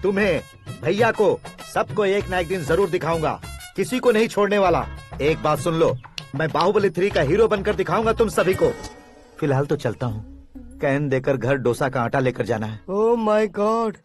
तुम्हें, भैया को, सबको एक ना एक दिन जरूर दिखाऊंगा, किसी को नहीं छोड़ने वाला। एक बात सुन लो, मैं बाहुबली 3 का हीरो बनकर दिखाऊंगा तुम सभी को। फिलहाल तो चलता हूँ, कैन देकर घर डोसा का आटा लेकर जाना है। Oh my God.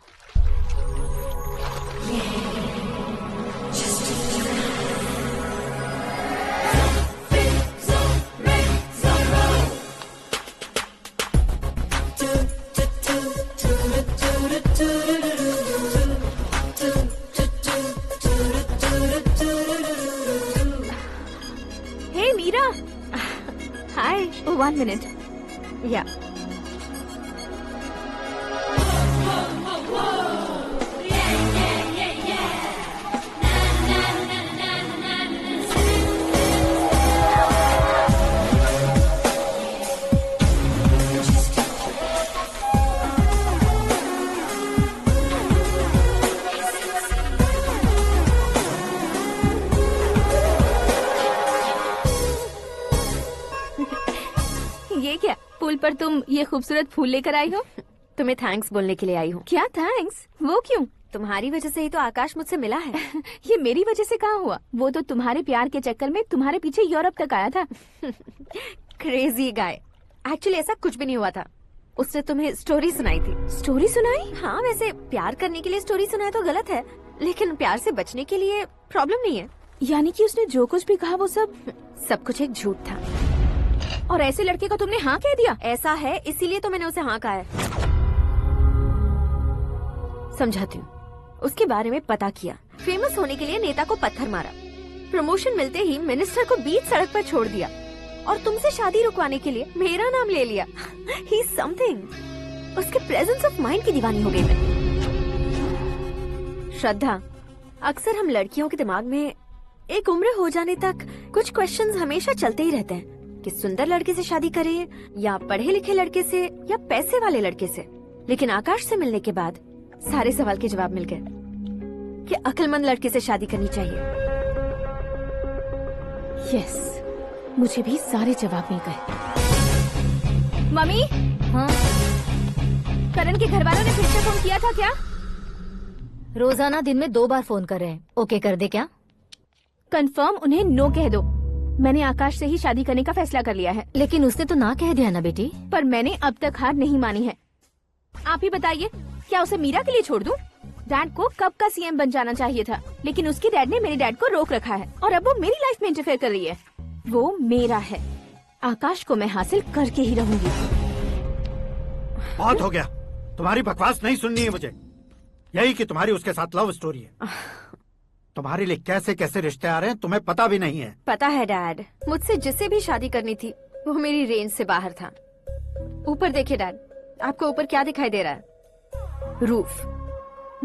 Hey Meera. Hi. Oh, 1 minute. Yeah. ये क्या? पुल पर तुम ये खूबसूरत फूल लेकर आई हो। तुम्हें थैंक्स बोलने के लिए आई हूँ। क्या थैंक्स? वो क्यों? तुम्हारी वजह से ही तो आकाश मुझसे मिला है। ये मेरी वजह से कहाँ हुआ? वो तो तुम्हारे प्यार के चक्कर में तुम्हारे पीछे यूरोप तक आया था। Crazy guy. एक्चुअली ऐसा कुछ भी नहीं हुआ था। उसने तुम्हें स्टोरी सुनाई थी। स्टोरी सुनाई? हाँ, वैसे प्यार करने के लिए स्टोरी सुनाए तो गलत है, लेकिन प्यार से बचने के लिए प्रॉब्लम नहीं है। यानी कि उसने जो कुछ भी कहा वो सब कुछ एक झूठ था। और ऐसे लड़के को तुमने हाँ कह दिया? ऐसा है, इसीलिए तो मैंने उसे हाँ कहा है। समझाती हूँ। उसके बारे में पता किया, फेमस होने के लिए नेता को पत्थर मारा, प्रमोशन मिलते ही मिनिस्टर को बीच सड़क पर छोड़ दिया, और तुमसे शादी रुकवाने के लिए मेरा नाम ले लिया। He is something. उसके प्रेजेंस ऑफ माइंड की दीवानी हो गई मैं। श्रद्धा, अक्सर हम लड़कियों के दिमाग में एक उम्र हो जाने तक कुछ क्वेश्चंस हमेशा चलते ही रहते हैं कि सुंदर लड़के से शादी करें या पढ़े लिखे लड़के से या पैसे वाले लड़के से। लेकिन आकाश से मिलने के बाद सारे सवाल के जवाब मिल गए कि अक्लमंद लड़के से शादी करनी चाहिए। यस, मुझे भी सारे जवाब मिल गए। मम्मी, हाँ? करण के घर वालों ने फिर से फोन किया था क्या? रोजाना दिन में 2 बार फोन कर रहे हैं। ओके कर दे क्या? कंफर्म उन्हें नो कह दो। मैंने आकाश से ही शादी करने का फैसला कर लिया है। लेकिन उसने तो ना कह दिया ना बेटी। पर मैंने अब तक हार नहीं मानी है। आप ही बताइए, क्या उसे मीरा के लिए छोड़ दूं? डैड को कब का सीएम बन जाना चाहिए था, लेकिन उसके डैड ने मेरे डैड को रोक रखा है और अब वो मेरी लाइफ में इंटरफेयर कर रही है। वो मेरा है, आकाश को मैं हासिल करके ही रहूंगी। बहुत हो गया, तुम्हारी बकवास नहीं सुननी है मुझे। यही कि तुम्हारी उसके साथ लव स्टोरी है। तुम्हारे लिए कैसे कैसे रिश्ते आ रहे हैं तुम्हें पता भी नहीं है। पता है डैड, मुझसे जिससे भी शादी करनी थी वो मेरी रेंज से बाहर था। ऊपर देखिए डैड, आपको ऊपर क्या दिखाई दे रहा है? रूफ।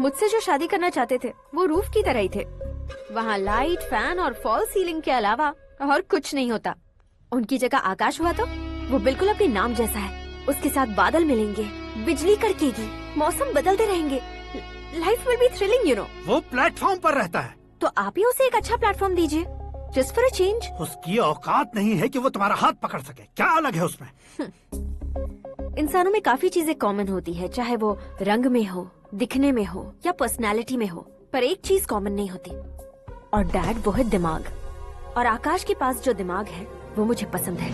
मुझसे जो शादी करना चाहते थे वो रूफ की तरह ही थे। वहाँ लाइट, फैन और फॉल सीलिंग के अलावा और कुछ नहीं होता। उनकी जगह आकाश हुआ तो वो बिल्कुल अपने नाम जैसा है। उसके साथ बादल मिलेंगे, बिजली कड़केगी, मौसम बदलते रहेंगे। Life will be thrilling, you know. वो प्लेटफॉर्म पर रहता है तो आप ही उसे एक अच्छा प्लेटफॉर्म दीजिए, जस्ट फॉर अ चेंज। उसकी औकात नहीं है कि वो तुम्हारा हाथ पकड़ सके। क्या अलग है उसमें? इंसानों में काफी चीजें कॉमन होती है, चाहे वो रंग में हो, दिखने में हो या पर्सनालिटी में हो, पर एक चीज कॉमन नहीं होती, और डैड वो है दिमाग। और आकाश के पास जो दिमाग है वो मुझे पसंद है।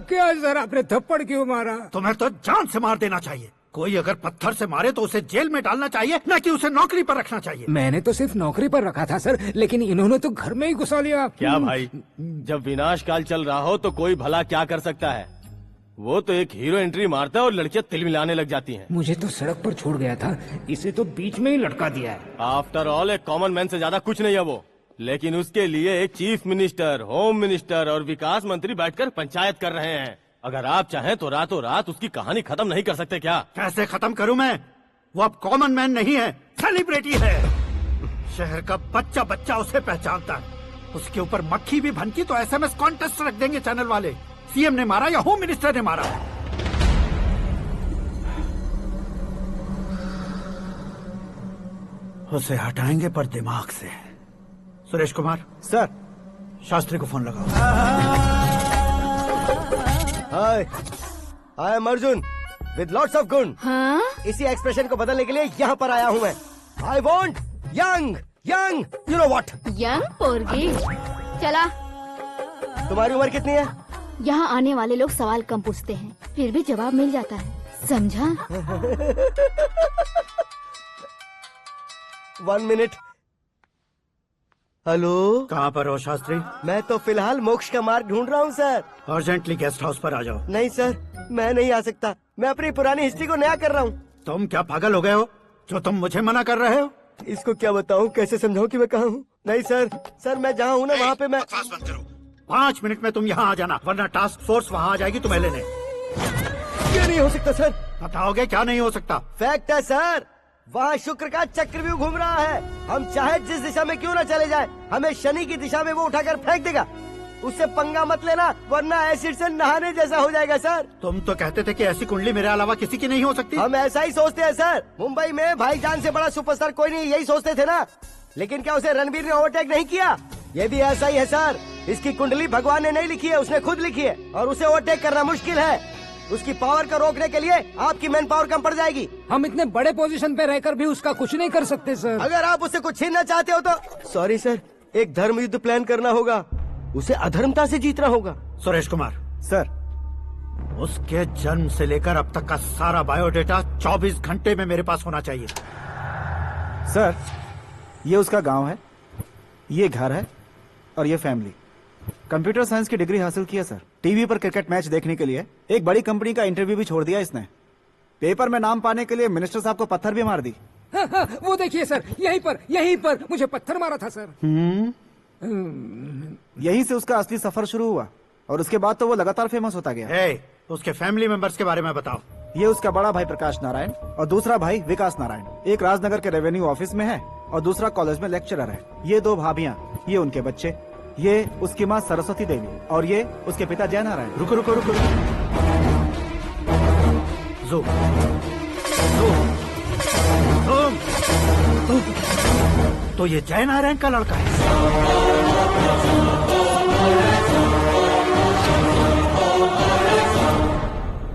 क्या सर, आपने थप्पड़ क्यों मारा? तुम्हें तो जान से मार देना चाहिए। कोई अगर पत्थर से मारे तो उसे जेल में डालना चाहिए, न कि उसे नौकरी पर रखना चाहिए। मैंने तो सिर्फ नौकरी पर रखा था सर, लेकिन इन्होंने तो घर में ही घुसा लिया। क्या भाई, जब विनाश काल चल रहा हो तो कोई भला क्या कर सकता है? वो तो एक हीरो एंट्री मारता है और लड़कियां तिल मिलाने लग जाती हैं। मुझे तो सड़क पर छोड़ गया था, इसे तो बीच में ही लटका दिया है। आफ्टर ऑल एक कॉमन मैन से ज्यादा कुछ नहीं है वो, लेकिन उसके लिए एक चीफ मिनिस्टर, होम मिनिस्टर और विकास मंत्री बैठकर पंचायत कर रहे हैं। अगर आप चाहें तो रातों रात उसकी कहानी खत्म नहीं कर सकते क्या? कैसे खत्म करूं मैं? वो अब कॉमन मैन नहीं है, सेलिब्रिटी है। शहर का बच्चा बच्चा उसे पहचानता है। उसके ऊपर मक्खी भी भनकी तो एसएमएस कॉन्टेस्ट रख देंगे चैनल वाले। सीएम ने मारा या होम मिनिस्टर ने मारा। उसे हटाएंगे पर दिमाग से। सुरेश कुमार सर, शास्त्री को फोन लगाओ। Hi, I am Arjun with lots of गुण। हाँ? इसी एक्सप्रेशन को बदलने के लिए यहाँ पर आया हूँ मैं। I want young young, you know what? Young पोरगी। चला। तुम्हारी उम्र कितनी है? यहाँ आने वाले लोग सवाल कम पूछते हैं, फिर भी जवाब मिल जाता है, समझा? 1 मिनट। हेलो, कहाँ पर हो शास्त्री? मैं तो फिलहाल मोक्ष का मार्ग ढूंढ रहा हूँ सर। अर्जेंटली गेस्ट हाउस पर आ जाओ। नहीं सर, मैं नहीं आ सकता। मैं अपनी पुरानी हिस्ट्री को नया कर रहा हूँ। तुम क्या पागल हो गए हो जो तुम मुझे मना कर रहे हो? इसको क्या बताऊँ, कैसे समझाऊँ कि मैं कहाँ हूँ? नहीं सर, मैं जहाँ हूँ ना वहाँ पे मैं। 5 मिनट में तुम यहाँ आ जाना, वरना टास्क फोर्स वहाँ आ जाएगी तुम्हें लेने। क्यों नहीं हो सकता सर? बताओगे क्या नहीं हो सकता? फैक्ट है सर, वहाँ शुक्र का चक्रव्यूह घूम रहा है। हम चाहे जिस दिशा में क्यों न चले जाए, हमें शनि की दिशा में वो उठाकर फेंक देगा। उससे पंगा मत लेना, वरना एसिड से नहाने जैसा हो जाएगा सर। तुम तो कहते थे कि ऐसी कुंडली मेरे अलावा किसी की नहीं हो सकती। हम ऐसा ही सोचते हैं सर। मुंबई में भाईजान से बड़ा सुपरस्टार कोई नहीं, यही सोचते थे ना। लेकिन क्या उसे रणवीर ने ओवरटेक नहीं किया? ये भी ऐसा ही है सर। इसकी कुंडली भगवान ने नहीं लिखी है, उसने खुद लिखी है और उसे ओवरटेक करना मुश्किल है। उसकी पावर को रोकने के लिए आपकी मैन पावर कम पड़ जाएगी। हम इतने बड़े पोजीशन पे रहकर भी उसका कुछ नहीं कर सकते सर। अगर आप उससे कुछ छीनना चाहते हो तो सॉरी सर, एक धर्म युद्ध प्लान करना होगा। उसे अधर्मता से जीतना होगा। सुरेश कुमार सर, उसके जन्म से लेकर अब तक का सारा बायोडेटा 24 घंटे में मेरे पास होना चाहिए। सर, ये उसका गांव है, ये घर है और ये फैमिली। कंप्यूटर साइंस की डिग्री हासिल किया सर। टीवी पर क्रिकेट मैच देखने के लिए एक बड़ी कंपनी का इंटरव्यू भी छोड़ दिया इसने। पेपर में नाम पाने के लिए मिनिस्टर साहब को पत्थर भी मार दी। हाँ, वो देखिए सर, यहीं पर मुझे पत्थर मारा था सर। यहीं से उसका असली सफर शुरू हुआ और उसके बाद तो वो लगातार फेमस होता गया। उसके फैमिली मेंबर्स के बारे में बताओ। ये उसका बड़ा भाई प्रकाश नारायण और दूसरा भाई विकास नारायण। एक राजनगर के रेवेन्यू ऑफिस में है और दूसरा कॉलेज में लेक्चरर है। ये 2 भाभियां, ये उनके बच्चे, ये उसकी माँ सरस्वती देवी और ये उसके पिता जय नारायण। रुको रुको रुको, जो तो ये जय नारायण का लड़का है।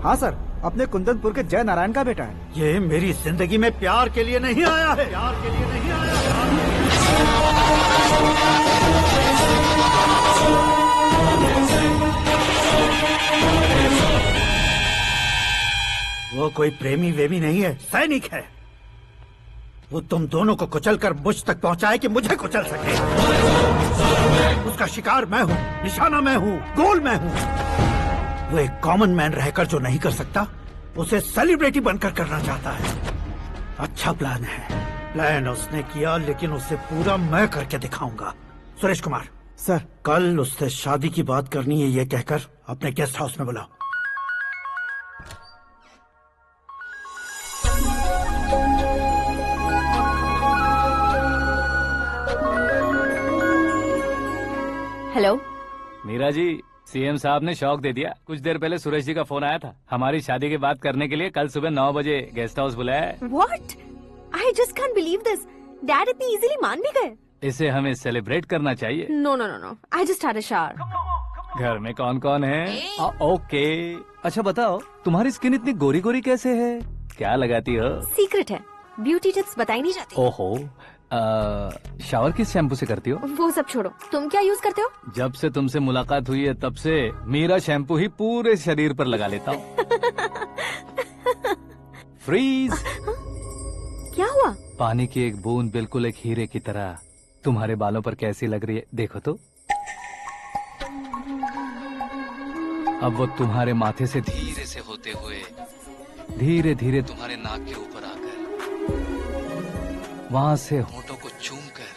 हाँ सर, अपने कुंदनपुर के जय नारायण का बेटा है। ये मेरी जिंदगी में प्यार के लिए नहीं आया है। प्यार के लिए नहीं आया वो कोई प्रेमी वेमी नहीं है, सैनिक है। वो तुम दोनों को कुचलकर मुझ तक पहुंचाए कि मुझे कुचल सके। उसका शिकार मैं हूँ, निशाना मैं हूँ, गोल मैं हूँ। वो एक कॉमन मैन रहकर जो नहीं कर सकता, उसे सेलिब्रिटी बनकर करना चाहता है। अच्छा प्लान है। प्लान उसने किया, लेकिन उसे पूरा मैं करके दिखाऊंगा। सुरेश कुमार सर, कल उससे शादी की बात करनी है, ये कहकर अपने गेस्ट हाउस में बुलाओ। हेलो मीरा जी, सीएम साहब ने शौक दे दिया। कुछ देर पहले सुरेश जी का फोन आया था, हमारी शादी की बात करने के लिए कल सुबह 9 बजे गेस्ट हाउस बुलाया है। What? I just can't believe this. Dad इतनी इजीली मान भी गए। इसे हमें सेलिब्रेट करना चाहिए। No, no, no, no. I just had a shower. घर में कौन कौन है? ओके। अच्छा बताओ, तुम्हारी स्किन इतनी गोरी गोरी कैसे है? क्या लगाती हो? सीक्रेट है, ब्यूटी टिप्स बताई नहीं जाती। ओहो, शावर किस शैम्पू से करती हो? वो सब छोड़ो, तुम क्या यूज करते हो? जब से तुमसे मुलाकात हुई है तब से मीरा शैम्पू ही पूरे शरीर पर लगा लेता हूँ। फ्रीज। क्या हुआ? पानी की एक बूंद बिल्कुल एक हीरे की तरह तुम्हारे बालों पर कैसी लग रही है, देखो तो। अब वो तुम्हारे माथे से धीरे से होते हुए धीरे धीरे तुम्हारे नाक के ऊपर आकर वहां से होठों को चूमकर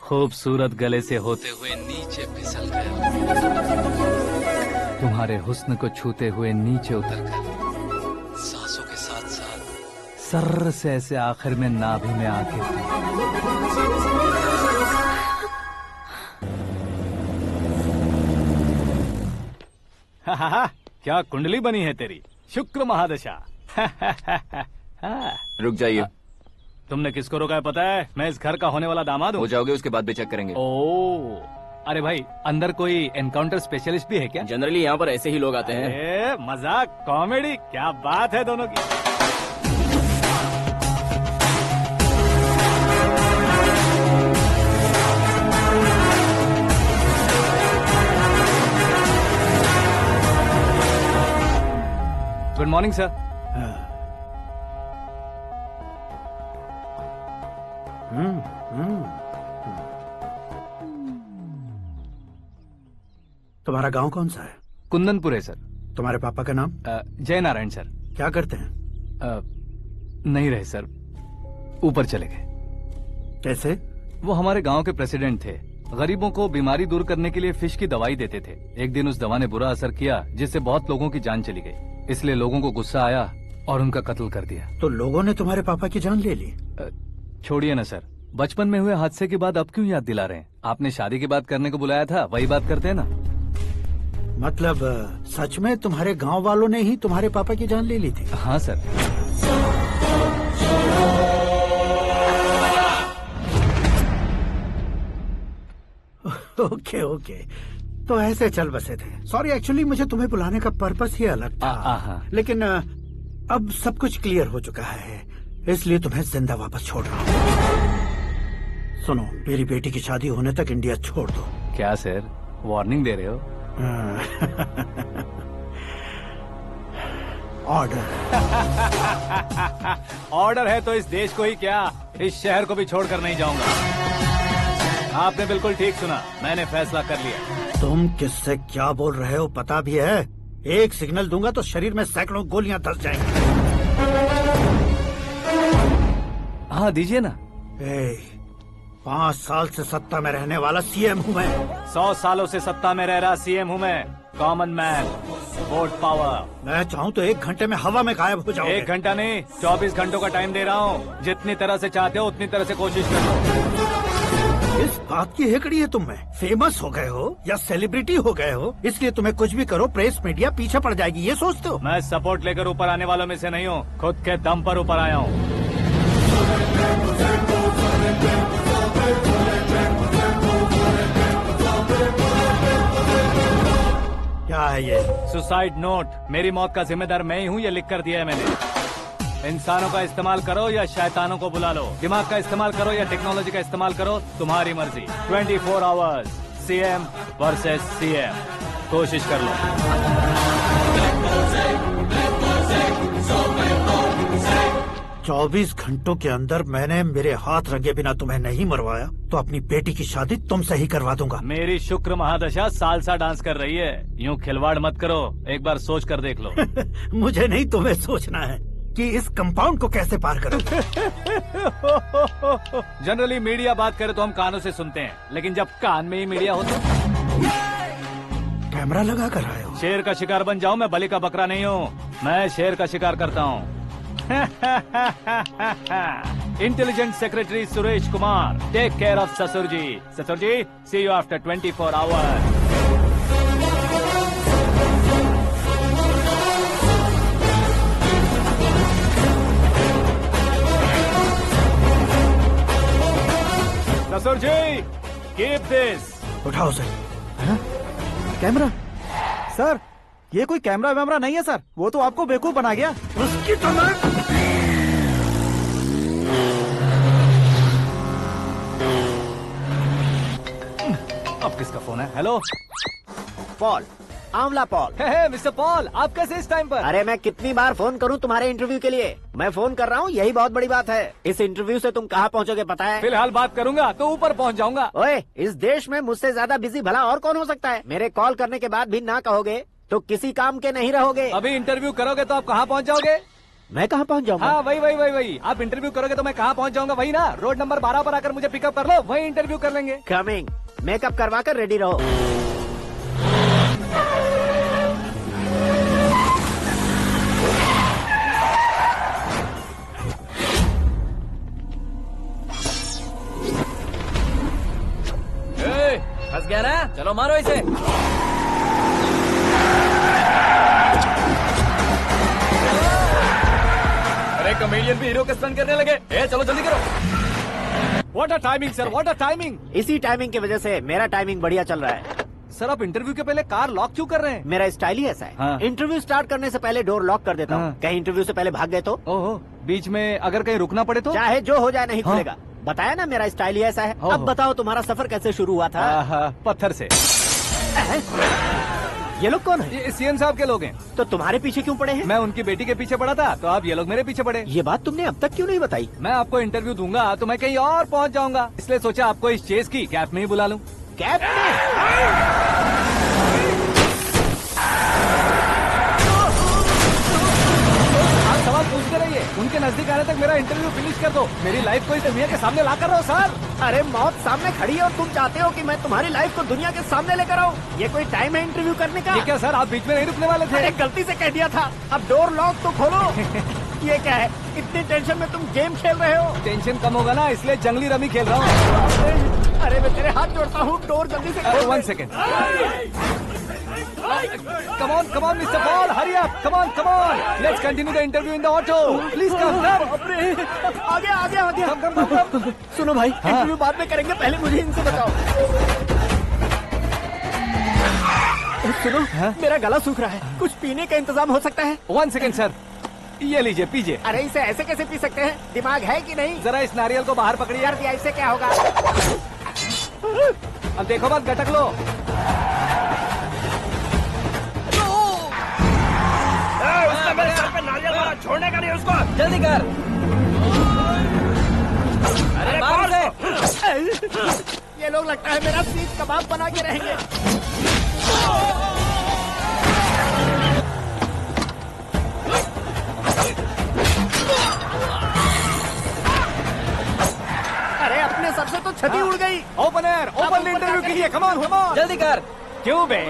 खूबसूरत गले से होते हुए नीचे फिसल कर तुम्हारे हुस्न को छूते हुए नीचे उतरकर सांसों के साथ साथ सर्र से ऐसे आखिर में नाभि में आके क्या कुंडली बनी है तेरी, शुक्र महादशा। रुक जाइए। तुमने किसको रोका है पता है? मैं इस घर का होने वाला दामाद हूँ। हो जाओगे उसके बाद भी चेक करेंगे। ओ, अरे भाई, अंदर कोई एनकाउंटर स्पेशलिस्ट भी है क्या? जनरली यहाँ पर ऐसे ही लोग आते हैं। मजाक, कॉमेडी, क्या बात है दोनों की। Good morning sir. तुम्हारा गांव कौन सा है? कुंदनपुर है सर। तुम्हारे पापा का नाम? जय नारायण सर। क्या करते हैं? नहीं रहे सर, ऊपर चले गए। कैसे? वो हमारे गांव के प्रेसिडेंट थे। गरीबों को बीमारी दूर करने के लिए फिश की दवाई देते थे। एक दिन उस दवा ने बुरा असर किया जिससे बहुत लोगों की जान चली गई। इसलिए लोगों को गुस्सा आया और उनका कत्ल कर दिया। तो लोगों ने तुम्हारे पापा की जान ले ली? छोड़िए ना सर, बचपन में हुए हादसे की बात अब क्यों याद दिला रहे हैं? आपने शादी की बात करने को बुलाया था, वही बात करते हैं ना। मतलब सच में तुम्हारे गांव वालों ने ही तुम्हारे पापा की जान ले ली थी? हाँ सर। ओके ओके, तो ऐसे चल बसे थे। सॉरी, एक्चुअली मुझे तुम्हें बुलाने का पर्पस ही अलग था, लेकिन अब सब कुछ क्लियर हो चुका है, इसलिए तुम्हें जिंदा वापस छोड़ रहा हूँ। सुनो, मेरी बेटी की शादी होने तक इंडिया छोड़ दो। क्या सर, वार्निंग दे रहे हो? ऑर्डर। ऑर्डर है तो इस देश को ही क्या, इस शहर को भी छोड़कर नहीं जाऊंगा। आपने बिल्कुल ठीक सुना, मैंने फैसला कर लिया। तुम किससे क्या बोल रहे हो पता भी है? एक सिग्नल दूंगा तो शरीर में सैकड़ों गोलियां धस जाएंगी। हाँ दीजिए ना। 5 साल से सत्ता में रहने वाला सीएम हूँ मैं। 100 सालों से सत्ता में रह रहा सीएम हूँ मैं। Common man, vote power. मैं चाहूँ तो 1 घंटे में हवा में गायब हो जाऊँ। 1 घंटा नहीं, 24 घंटों का टाइम दे रहा हूँ। जितनी तरह से चाहते हो उतनी तरह से कोशिश कर लो। इस बात की हेकड़ी है तुम में? फेमस हो गए हो या सेलिब्रिटी हो गए हो, इसलिए तुम्हें कुछ भी करो प्रेस मीडिया पीछे पड़ जाएगी, ये सोचते हो? मैं सपोर्ट लेकर ऊपर आने वालों में से नहीं हूँ, खुद के दम पर ऊपर आया हूँ। क्या है ये? Suicide note. मेरी मौत का जिम्मेदार मैं ही हूँ, ये लिख कर दिया है मैंने। इंसानों का इस्तेमाल करो या शैतानों को बुला लो, दिमाग का इस्तेमाल करो या टेक्नोलॉजी का इस्तेमाल करो, तुम्हारी मर्जी। 24 आवर्स, सीएम वर्सेस सीएम, कोशिश कर लो। 24 घंटों के अंदर मैंने मेरे हाथ रंगे बिना तुम्हें नहीं मरवाया तो अपनी बेटी की शादी तुमसे ही करवा दूंगा। मेरी शुक्र महादशा सालसा डांस कर रही है, यूँ खिलवाड़ मत करो, एक बार सोच कर देख लो। मुझे नहीं, तुम्हें सोचना है कि इस कंपाउंड को कैसे पार करो। जनरली मीडिया बात करे तो हम कानों से सुनते हैं, लेकिन जब कान में ही मीडिया हो तो कैमरा लगा कर आए हो। शेर का शिकार बन जाऊं, मैं बलि का बकरा नहीं हूँ, मैं शेर का शिकार करता हूँ। Intelligent secretary Suresh Kumar, take care of ससुर जी। ससुर जी, सी यू आफ्टर 24 आवर्स। ससुर जी, कीप दिस। उठाओ सर। कैमरा? सर, ये कोई कैमरा वैमरा नहीं है सर, वो तो आपको बेवकूफ बना गया। उसकी तो मैं... अब किसका फोन है? हेलो पॉल, आंवला पॉल। मिस्टर पॉल, आप कैसे इस टाइम पर? अरे मैं कितनी बार फोन करूं तुम्हारे इंटरव्यू के लिए? मैं फोन कर रहा हूं, यही बहुत बड़ी बात है। इस इंटरव्यू से तुम कहां पहुंचोगे पता है? फिलहाल बात करूंगा तो ऊपर पहुंच जाऊंगा। ओए, इस देश में मुझसे ज्यादा बिजी भला और कौन हो सकता है? मेरे कॉल करने के बाद भी ना कहोगे तो किसी काम के नहीं रहोगे। अभी इंटरव्यू करोगे तो आप कहाँ पहुँच जाओगे? मैं कहाँ पहुँच जाऊंगा? हाँ वही। आप इंटरव्यू करोगे तो मैं कहाँ पहुँच जाऊंगा? वही ना, रोड नंबर 12 पर आकर मुझे पिकअप कर लो, वही इंटरव्यू कर लेंगे। कमिंग। मेकअप करवा कर रेडी रहो। फंस गया ना, चलो मारो इसे। अरे कॉमेडियन भी हीरो के स्टंट करने लगे। चलो जल्दी करो। What a timing sir, what a timing. इसी टाइमिंग की वजह से मेरा टाइमिंग बढ़िया चल रहा है। सर, आप इंटरव्यू के पहले कार लॉक क्यों कर रहे हैं? मेरा स्टाइल ही ऐसा है। हाँ। इंटरव्यू स्टार्ट करने से पहले डोर लॉक कर देता हूँ। हाँ। कहीं इंटरव्यू से पहले भाग गए तो? ओहो, बीच में अगर कहीं रुकना पड़े तो? चाहे जो हो जाए नहीं खुलेगा। बताया ना मेरा स्टाइल ही ऐसा है। अब बताओ तुम्हारा सफर कैसे शुरू हुआ था? पत्थर से। ये लोग कौन है? ये सीएम साहब के लोग हैं। तो तुम्हारे पीछे क्यों पड़े हैं? मैं उनकी बेटी के पीछे पड़ा था, तो आप ये लोग मेरे पीछे पड़े। ये बात तुमने अब तक क्यों नहीं बताई? मैं आपको इंटरव्यू दूंगा तो मैं कहीं और पहुंच जाऊंगा, इसलिए सोचा आपको इस चेस की कैप में ही बुला लूं। कैप में? सवाल पूछते रहिए, उनके नजदीक आने तक मेरा इंटरव्यू फिनिश कर दो। मेरी लाइफ को इस दुनिया के सामने ला कर रहो सर। अरे मौत सामने खड़ी है और तुम चाहते हो कि मैं तुम्हारी लाइफ को दुनिया के सामने लेकर आऊं? ये कोई टाइम है इंटरव्यू करने का? ये क्या सर, आप बीच में नहीं रुकने वाले थे? अरे गलती से कह दिया था। अब डोर लॉक तो खोलो। ये क्या है, इतनी टेंशन में तुम गेम खेल रहे हो? टेंशन कम होगा ना, इसलिए जंगली रमी खेल रहा हूँ। अरे मैं तेरे हाथ जोड़ता हूँ, डोर जल्दी से खोलो। 1 second. Come on, Mr. Paul, hurry up! Come on! Let's continue the interview in the auto. Please come. आगे। सुनो भाई, इंटरव्यू बाद में करेंगे, पहले मुझे इनसे बताओ। सुनो, मेरा गला सूख रहा है, कुछ पीने का इंतजाम हो सकता है? 1 सेकंड सर, ये लीजिए पीजिए। अरे इसे ऐसे कैसे पी सकते हैं? दिमाग है कि नहीं? जरा इस नारियल को बाहर पकड़िए। कर दिया, इससे क्या होगा? अब देखो मत, गटक लो। उसने मेरे सर पे नारियल मारा, छोड़ने का नहीं उसको। जल्दी कर। अरे बाहर से। ये लोग लगता है मेरा सीख कबाब बना के रहेंगे। अरे अपने सर से तो छती उड़ गई। ओपन एयर, ओपन इंटरव्यू कीजिए। कम ऑन, कम ऑन, जल्दी कर। क्यों बे?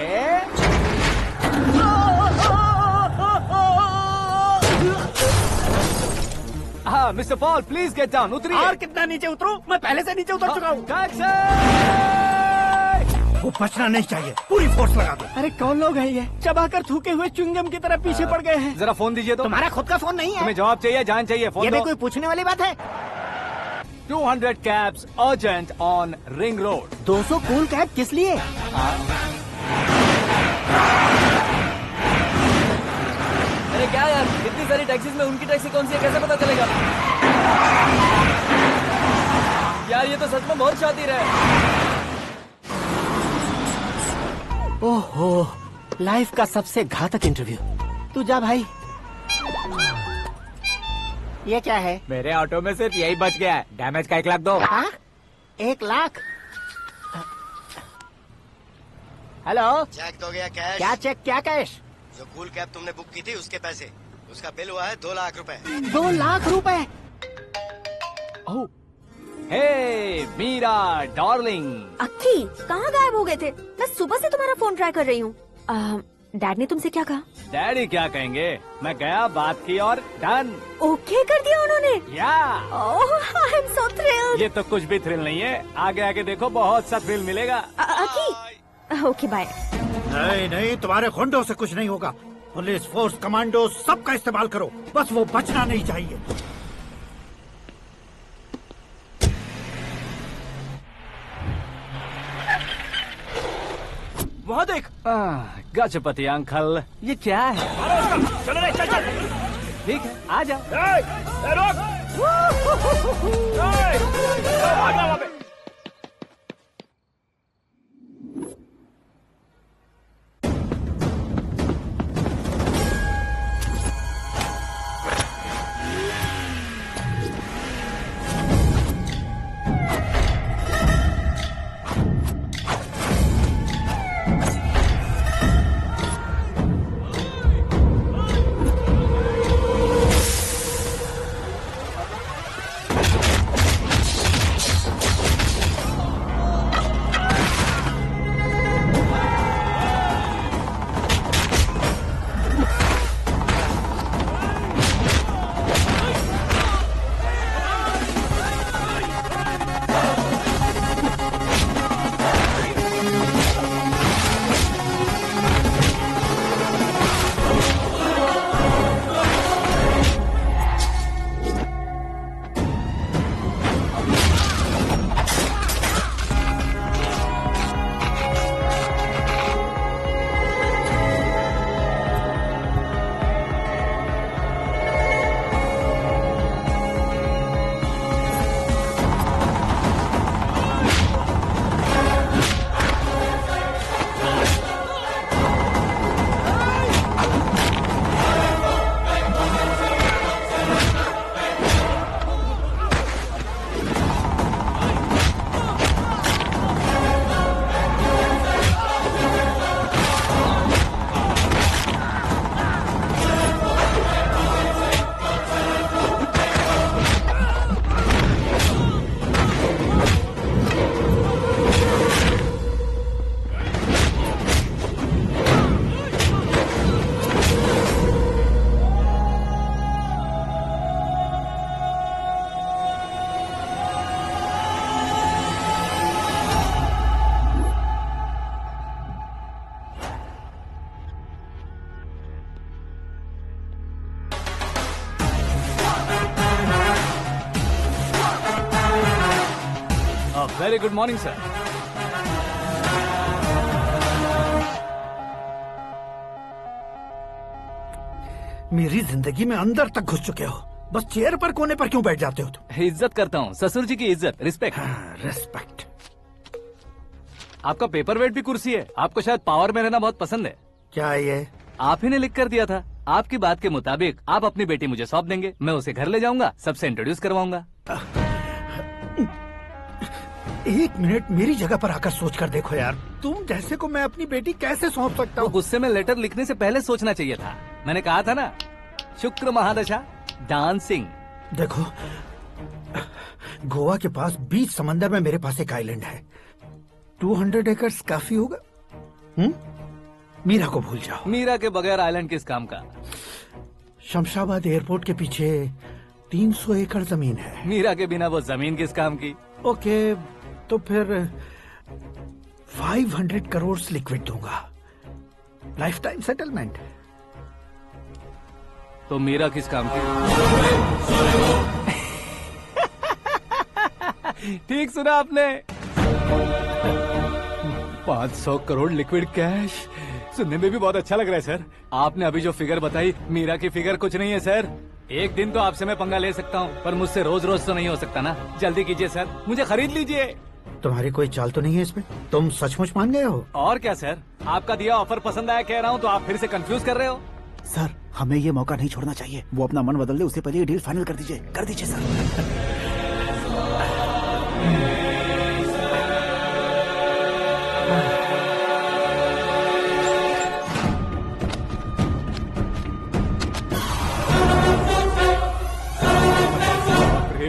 हाँ mister Paul, please get down. उतरिए। और कितना नीचे उतरूं? मैं पहले से नीचे उतर चुका हूँ। वो बचना नहीं चाहिए, पूरी फोर्स लगा दो। अरे कौन लोग हैं ये? चबाकर थूके हुए च्युइंगम की तरह पीछे पड़ गए हैं। जरा फोन दीजिए तो। तुम्हारा खुद का फोन नहीं है? तुम्हें जवाब चाहिए, जान चाहिए, फोन ये दो। भी कोई पूछने वाली बात है? 200 cabs urgent on Ring Road। 200 cool cab किस लिए? अरे क्या यार, इतनी सारी टैक्सीज में उनकी टैक्सी कौन सी है, कैसे पता चलेगा? यार ये तो सच में बहुत शातिर है। ओहो, लाइफ का सबसे घातक इंटरव्यू। तू जा भाई। ये क्या है? मेरे ऑटो में सिर्फ यही बच गया है। डैमेज का 1 लाख दो। 1 लाख? हेलो, चेक तो गया कैश। क्या चेक, क्या कैश? जो कूल कैब तुमने बुक की थी उसके पैसे, उसका बिल हुआ है 2 लाख रुपए। 2 लाख रुपए? हे मीरा डार्लिंग। अक्की, कहाँ गायब हो गए थे? मैं सुबह से तुम्हारा फोन ट्राई कर रही हूँ। डैड ने तुमसे क्या कहा? डैडी क्या कहेंगे, मैं गया, बात की और डन। ओके कर दिया उन्होंने? या। I am so thrilled. ये तो कुछ भी थ्रिल नहीं है, आगे आगे देखो बहुत सा थ्रिल मिलेगा। अक्की, ओके बाय। नहीं नहीं, तुम्हारे गुंडों से कुछ नहीं होगा। पुलिस फोर्स, कमांडो, सबका इस्तेमाल करो, बस वो बचना नहीं चाहिए। वहाँ देख। गजपति अंकल, ये क्या है? चलो रे, चल चल। ठीक है, आ जा। रोक। भागना वहाँ पे। Very good morning, sir. मेरी जिंदगी में अंदर तक घुस चुके हो, बस चेयर पर कोने पर क्यों बैठ जाते हो तुम? इज्जत करता हूँ, ससुर जी की इज्जत, रिस्पेक्ट। रिस्पेक्ट। आपका पेपर वेट भी कुर्सी है। आपको शायद पावर में रहना बहुत पसंद है। क्या है ये? आप ही ने लिख कर दिया था। आपकी बात के मुताबिक आप अपनी बेटी मुझे सौंप देंगे, मैं उसे घर ले जाऊंगा, सबसे इंट्रोड्यूस करवाऊंगा। एक मिनट मेरी जगह पर आकर सोच कर देखो यार, तुम जैसे को मैं अपनी बेटी कैसे सौंप सकता हूँ? गुस्से में लेटर लिखने से पहले सोचना चाहिए था। मैंने कहा था ना, शुक्र महादशा डांसिंग। देखो, गोवा के पास बीच समंदर में मेरे पास एक आइलैंड है, 200 एकर्स काफी होगा। मीरा को भूल जाओ। मीरा के बगैर आइलैंड किस काम का? शमशाबाद एयरपोर्ट के पीछे 300 एकड़ जमीन है। मीरा के बिना वो जमीन किस काम की? ओके, तो फिर 500 करोड़ लिक्विड दूंगा, लाइफ टाइम सेटलमेंट। तो मीरा किस काम की? ठीक सुना आपने, 500 करोड़ लिक्विड कैश। सुनने में भी बहुत अच्छा लग रहा है सर। आपने अभी जो फिगर बताई, मीरा की फिगर कुछ नहीं है सर। एक दिन तो आपसे मैं पंगा ले सकता हूँ, पर मुझसे रोज रोज तो नहीं हो सकता ना। जल्दी कीजिए सर, मुझे खरीद लीजिए। तुम्हारी कोई चाल तो नहीं है इसमें? तुम सचमुच मान गए हो? और क्या सर, आपका दिया ऑफर पसंद आया कह रहा हूँ, तो आप फिर से कंफ्यूज कर रहे हो। सर, हमें ये मौका नहीं छोड़ना चाहिए। वो अपना मन बदल दे, उससे पहले ये डील फाइनल कर दीजिए। कर दीजिए सर।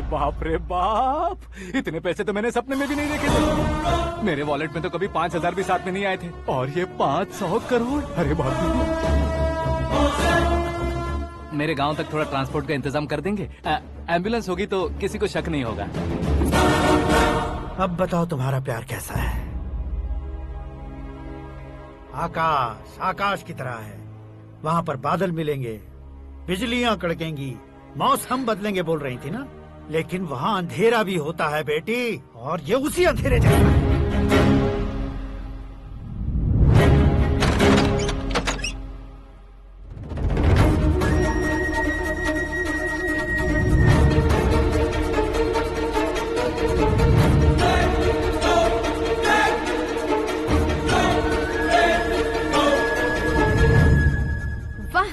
बाप रे बाप, इतने पैसे तो मैंने सपने में भी नहीं देखे थे। मेरे वॉलेट में तो कभी 5000 भी साथ में नहीं आए थे, और ये 500 करोड़। अरे बाप रे। मेरे गांव तक थोड़ा ट्रांसपोर्ट का इंतजाम कर देंगे? एम्बुलेंस होगी तो किसी को शक नहीं होगा। अब बताओ तुम्हारा प्यार कैसा है? आकाश आकाश की तरह है, वहाँ पर बादल मिलेंगे, बिजलियां कड़केंगी, मौसम बदलेंगे बोल रही थी ना, लेकिन वहाँ अंधेरा भी होता है बेटी, और ये उसी अंधेरे जैसा है। वाह,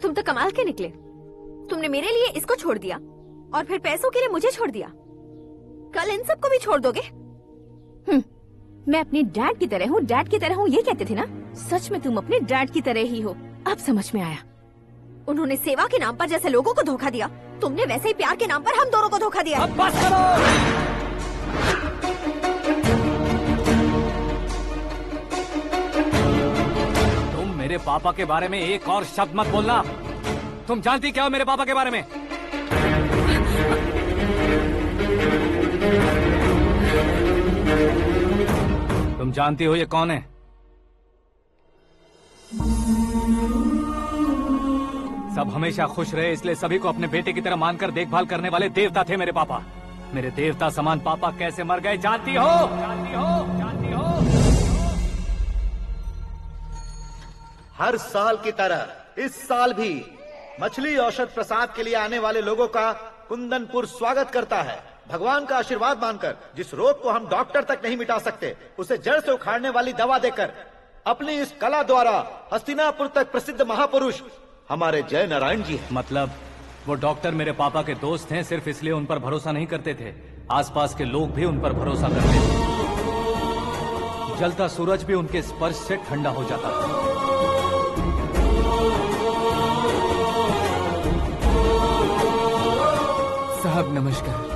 तुम तो कमाल के निकले। तुमने मेरे लिए इसको छोड़ दिया और फिर पैसों के लिए मुझे छोड़ दिया। कल इन सबको भी छोड़ दोगे? मैं अपने डैड की तरह हूँ, डैड की तरह हूँ, ये कहते थे ना। सच में तुम अपने डैड की तरह ही हो, अब समझ में आया। उन्होंने सेवा के नाम पर जैसे लोगों को धोखा दिया, तुमने वैसे ही प्यार के नाम पर हम दोनों को धोखा दिया। अब बस करो। तुम मेरे पापा के बारे में एक और शब्द मत बोलना। तुम जानती क्या हो मेरे पापा के बारे में? तुम जानती हो ये कौन है? सब हमेशा खुश रहे, इसलिए सभी को अपने बेटे की तरह मानकर देखभाल करने वाले देवता थे मेरे पापा। मेरे देवता समान पापा कैसे मर गए जानती हो? जानती हो? जानती हो? हर साल की तरह इस साल भी मछली औषध प्रसाद के लिए आने वाले लोगों का कुंदनपुर स्वागत करता है। भगवान का आशीर्वाद मानकर जिस रोग को हम डॉक्टर तक नहीं मिटा सकते, उसे जड़ से उखाड़ने वाली दवा देकर अपनी इस कला द्वारा हस्तिनापुर तक प्रसिद्ध महापुरुष हमारे जय नारायण जी हैं। मतलब वो डॉक्टर मेरे पापा के दोस्त हैं, सिर्फ इसलिए उन पर भरोसा नहीं करते थे, आसपास के लोग भी उन पर भरोसा करते थे। जलता सूरज भी उनके स्पर्श से ठंडा हो जाता था। साहब नमस्कार।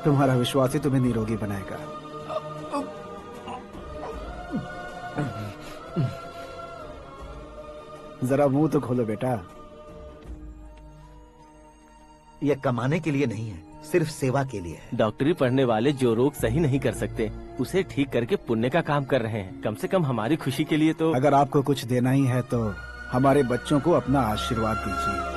तुम्हारा विश्वास ही तुम्हें निरोगी बनाएगा। जरा मुंह तो खोलो बेटा। यह कमाने के लिए नहीं है, सिर्फ सेवा के लिए है। डॉक्टरी पढ़ने वाले जो रोग सही नहीं कर सकते, उसे ठीक करके पुण्य का काम कर रहे हैं। कम से कम हमारी खुशी के लिए तो। अगर आपको कुछ देना ही है तो हमारे बच्चों को अपना आशीर्वाद दीजिए।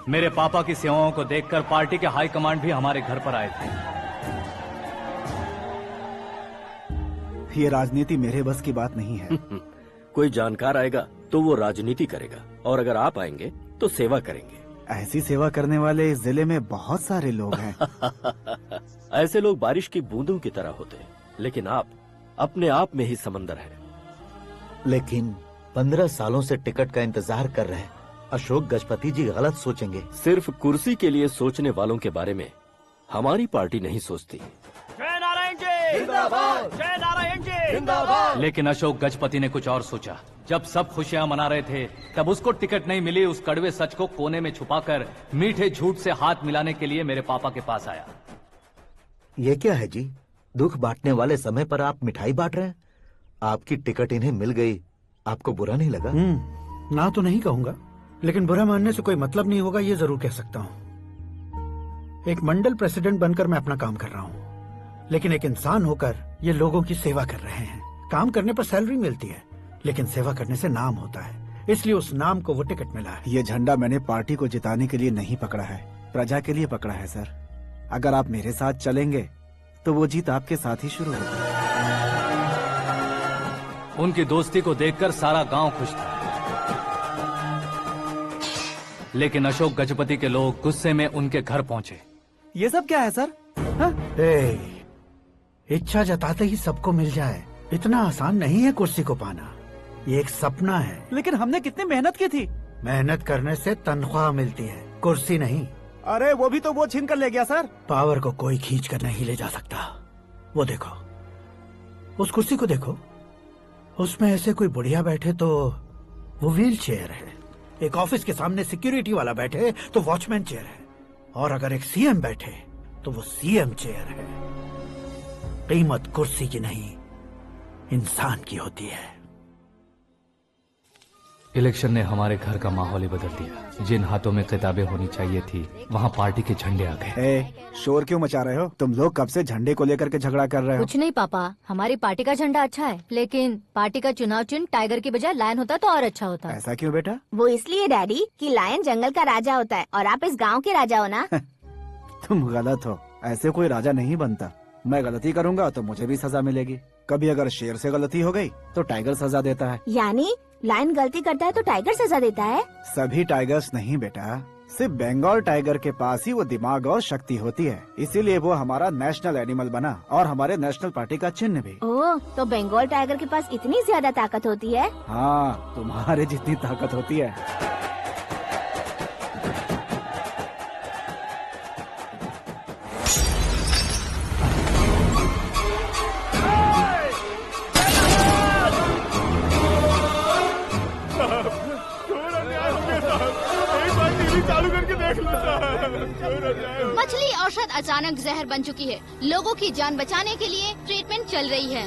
मेरे पापा की सेवाओं को देखकर पार्टी के हाई कमांड भी हमारे घर पर आए थे। ये राजनीति मेरे बस की बात नहीं है। कोई जानकार आएगा तो वो राजनीति करेगा, और अगर आप आएंगे तो सेवा करेंगे। ऐसी सेवा करने वाले इस जिले में बहुत सारे लोग हैं। ऐसे लोग बारिश की बूंदों की तरह होते हैं, लेकिन आप अपने आप में ही समंदर हैं। लेकिन 15 सालों से टिकट का इंतजार कर रहे अशोक गजपति जी गलत सोचेंगे। सिर्फ कुर्सी के लिए सोचने वालों के बारे में हमारी पार्टी नहीं सोचती। जय नारायण जी जिंदाबाद, जय नारायण जी जिंदाबाद। लेकिन अशोक गजपति ने कुछ और सोचा। जब सब खुशियां मना रहे थे तब उसको टिकट नहीं मिली। उस कड़वे सच को कोने में छुपाकर मीठे झूठ से हाथ मिलाने के लिए मेरे पापा के पास आया। ये क्या है जी? दुख बांटने वाले समय पर आप मिठाई बांट रहे हैं। आपकी टिकट इन्हें मिल गई, आपको बुरा नहीं लगा? ना तो नहीं कहूंगा, लेकिन बुरा मानने से कोई मतलब नहीं होगा, ये जरूर कह सकता हूँ। एक मंडल प्रेसिडेंट बनकर मैं अपना काम कर रहा हूँ, लेकिन एक इंसान होकर ये लोगों की सेवा कर रहे हैं। काम करने पर सैलरी मिलती है, लेकिन सेवा करने से नाम होता है, इसलिए उस नाम को वो टिकट मिला है। ये झंडा मैंने पार्टी को जिताने के लिए नहीं पकड़ा है, प्रजा के लिए पकड़ा है सर। अगर आप मेरे साथ चलेंगे तो वो जीत आपके साथ ही शुरू होगी। उनकी दोस्ती को देखकर सारा गांव खुश था, लेकिन अशोक गजपति के लोग गुस्से में उनके घर पहुंचे। ये सब क्या है सर? इच्छा जताते ही सबको मिल जाए, इतना आसान नहीं है कुर्सी को पाना। ये एक सपना है। लेकिन हमने कितनी मेहनत की थी। मेहनत करने से तनख्वाह मिलती है, कुर्सी नहीं। अरे वो भी तो वो छीन कर ले गया सर। पावर को कोई खींच कर नहीं ले जा सकता। वो देखो, उस कुर्सी को देखो, उसमें ऐसे कोई बुढ़िया बैठे तो वो व्हील चेयर है। एक ऑफिस के सामने सिक्योरिटी वाला बैठे तो वॉचमैन चेयर है, और अगर एक सीएम बैठे तो वो सीएम चेयर है। कीमत कुर्सी की नहीं, इंसान की होती है। इलेक्शन ने हमारे घर का माहौल ही बदल दिया। जिन हाथों में किताबें होनी चाहिए थी, वहाँ पार्टी के झंडे आ गए। शोर क्यों मचा रहे हो? तुम लोग कब से झंडे को लेकर के झगड़ा कर रहे हो? कुछ नहीं पापा, हमारी पार्टी का झंडा अच्छा है, लेकिन पार्टी का चुनाव चिन्ह टाइगर की बजाय लायन होता तो और अच्छा होता। ऐसा क्यों बेटा? वो इसलिए डैडी कि लायन जंगल का राजा होता है और आप इस गांव के राजा हो ना। तुम गलत हो, ऐसे कोई राजा नहीं बनता। मैं गलती करूंगा तो मुझे भी सजा मिलेगी। कभी अगर शेर से गलती हो गई तो टाइगर सजा देता है। यानी लायन गलती करता है तो टाइगर सजा देता है? सभी टाइगर्स नहीं बेटा, सिर्फ बंगाल टाइगर के पास ही वो दिमाग और शक्ति होती है, इसीलिए वो हमारा नेशनल एनिमल बना और हमारे नेशनल पार्टी का चिन्ह भी। ओह, तो बंगाल टाइगर के पास इतनी ज्यादा ताकत होती है? हाँ, तुम्हारे जितनी ताकत होती है। मछली औषध अचानक जहर बन चुकी है। लोगों की जान बचाने के लिए ट्रीटमेंट चल रही है।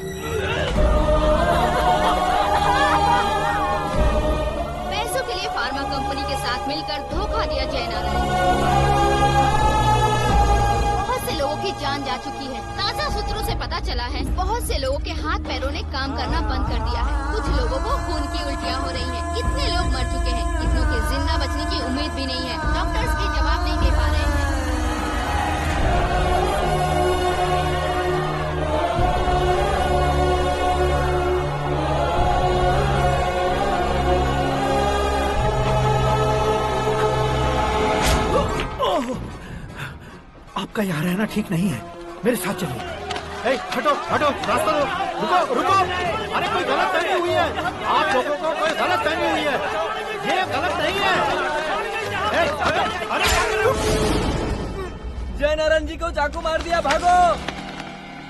पैसों के लिए फार्मा कंपनी के साथ मिलकर धोखा दिया जय नारायण। बहुत से लोगों की जान जा चुकी है। ताज़ा सूत्रों से पता चला है बहुत से लोगों के हाथ पैरों ने काम करना बंद कर दिया है। कुछ लोगों को खून की उल्टियाँ हो रही हैं। कितने लोग मर चुके हैं, कितनों के जिंदा बचने की उम्मीद भी नहीं है। डॉक्टर्स भी जवाब नहीं दे पा रहे हैं। आपका यहाँ रहना ठीक नहीं है, मेरे साथ चलिए। हटो हटो, रास्ता दो, रुको रुको। अरे कोई गलत फहमी हुई है, आप लोगों को कोई गलत फहमी हुई है, ये गलत नहीं है। अरे जय नारायण जी को चाकू मार दिया, भागो।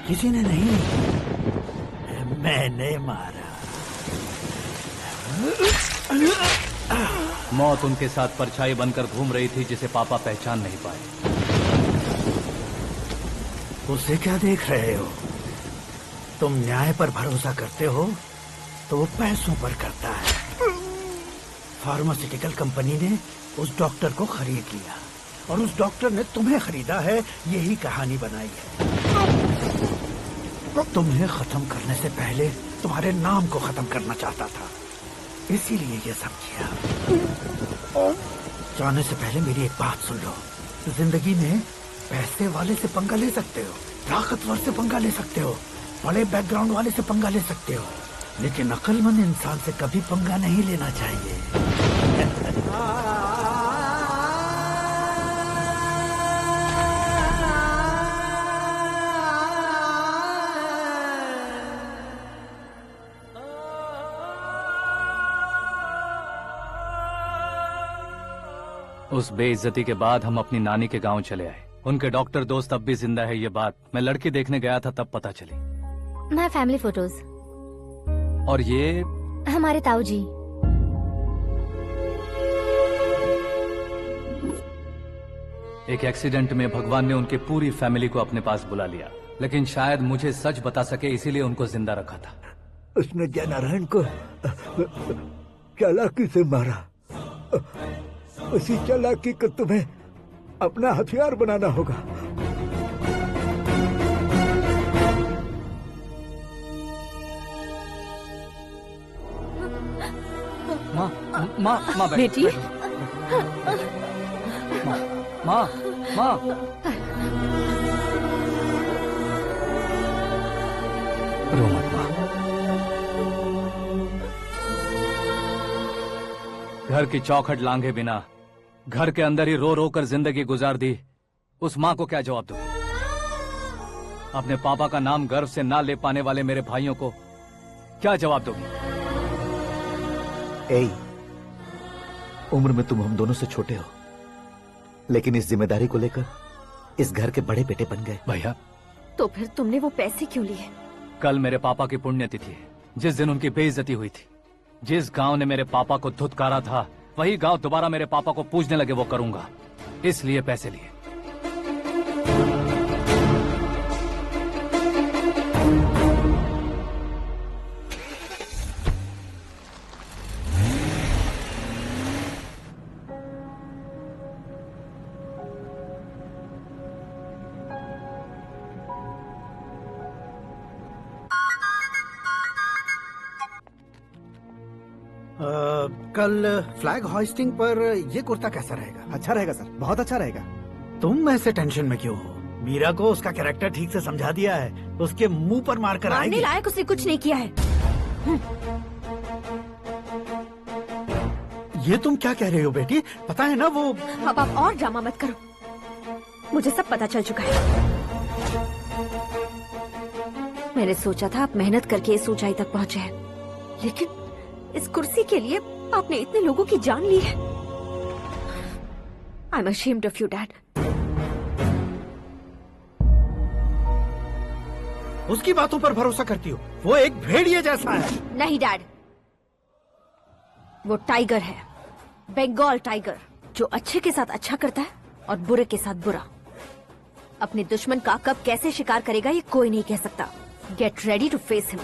किसी ने नहीं, मैंने मारा। मौत उनके साथ परछाई बनकर घूम रही थी, जिसे पापा पहचान नहीं पाए। उसे क्या देख रहे हो? तुम न्याय पर भरोसा करते हो तो वो पैसों पर करता है। फार्मास्यूटिकल कंपनी ने उस डॉक्टर को खरीद लिया और उस डॉक्टर ने तुम्हें खरीदा है, यही कहानी बनाई है। तुम्हें खत्म करने से पहले तुम्हारे नाम को खत्म करना चाहता था, इसीलिए ये सब किया। जाने से पहले मेरी एक बात सुन लो। जिंदगी में पैसे वाले से पंगा ले सकते हो, ताकतवर से पंगा ले सकते हो, बड़े बैकग्राउंड वाले से पंगा ले सकते हो, लेकिन अक्लमंद इंसान से कभी पंगा नहीं लेना चाहिए। उस बेइज्जती के बाद हम अपनी नानी के गांव चले आए। उनके डॉक्टर दोस्त अब भी जिंदा है, ये बात मैं लड़की देखने गया था तब पता चली। My family photos. और ये हमारे ताऊ जी। एक एक्सीडेंट में भगवान ने उनकी पूरी फैमिली को अपने पास बुला लिया, लेकिन शायद मुझे सच बता सके इसीलिए उनको जिंदा रखा था। उसने जयनारायण को चालाकी से मारा। उसी चालाकी को तुम्हें अपना हथियार बनाना होगा। माँ बेटी। माँ रो मत माँ। घर की चौखट लांघे बिना घर के अंदर ही रो रो कर जिंदगी गुजार दी उस माँ को क्या जवाब दूं? अपने पापा का नाम गर्व से ना ले पाने वाले मेरे भाइयों को क्या जवाब दोगी? उम्र में तुम हम दोनों से छोटे हो, लेकिन इस जिम्मेदारी को लेकर इस घर के बड़े बेटे बन गए। भैया, तो फिर तुमने वो पैसे क्यों लिए? कल मेरे पापा की पुण्यतिथि है, जिस दिन उनकी बेइज्जती हुई थी। जिस गांव ने मेरे पापा को धुतकारा था, वही गांव दोबारा मेरे पापा को पूजने लगे वो करूंगा, इसलिए पैसे लिए। कल फ्लैग होइस्टिंग पर ये कुर्ता कैसा रहेगा? अच्छा रहेगा सर, बहुत अच्छा रहेगा। तुम ऐसे टेंशन में क्यों हो? मीरा को उसका कैरेक्टर ठीक से समझा दिया है, उसके मुंह पर मारकर आएगी। मारने लायक उसने कुछ नहीं किया है। ये तुम क्या कह रहे हो बेटी? पता है ना वो। अब आप और ड्रामा मत करो, मुझे सब पता चल चुका है। मैंने सोचा था आप मेहनत करके इस ऊंचाई तक पहुंचे हैं, लेकिन इस कुर्सी के लिए आपने इतने लोगों की जान ली है। I am ashamed of you, Dad. उसकी बातों पर भरोसा करती हो? वो एक भेड़िए जैसा है। नहीं डैड, वो टाइगर है, बंगाल टाइगर, जो अच्छे के साथ अच्छा करता है और बुरे के साथ बुरा। अपने दुश्मन का कब कैसे शिकार करेगा ये कोई नहीं कह सकता। Get ready to face him.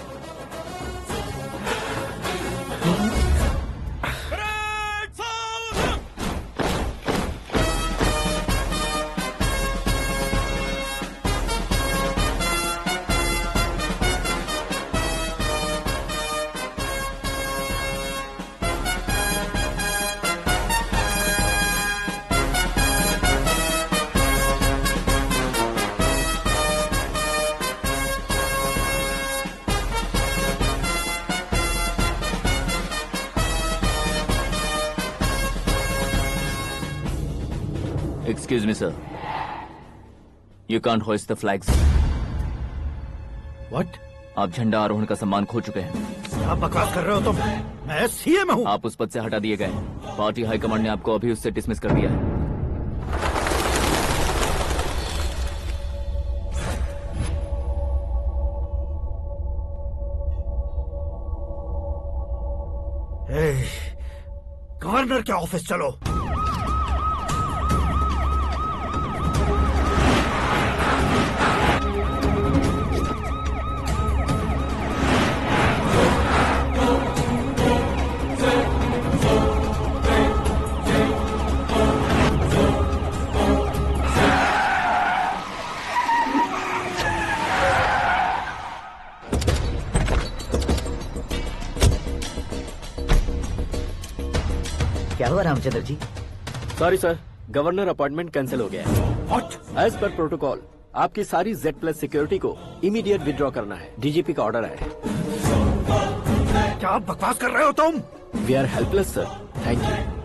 Excuse me, sir. You can't hoist the flags. What? आप झंडा आरोहण का सम्मान खो चुके हैं। क्या बकवास कर रहे हो तुम? मैं सीएम हूँ। आप उस पद से हटा दिए गए। पार्टी हाईकमांड ने आपको अभी उससे डिसमिस कर दिया है। गवर्नर के ऑफिस चलो। क्या हुआ Ramchandra ji? Sorry sir, governor appointment cancel हो गया है। What? एज पर प्रोटोकॉल आपकी सारी Z+ सिक्योरिटी को इमीडिएट विड्रॉ करना है। डीजीपी का ऑर्डर है। क्या बकवास कर रहे हो तुम? We are helpless sir. Thank you.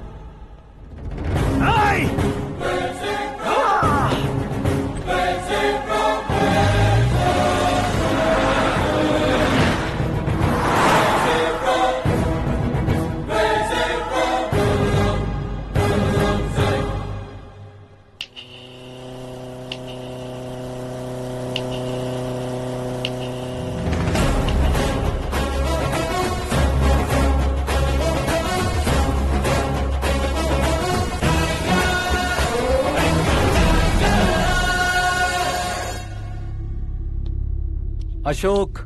Ashok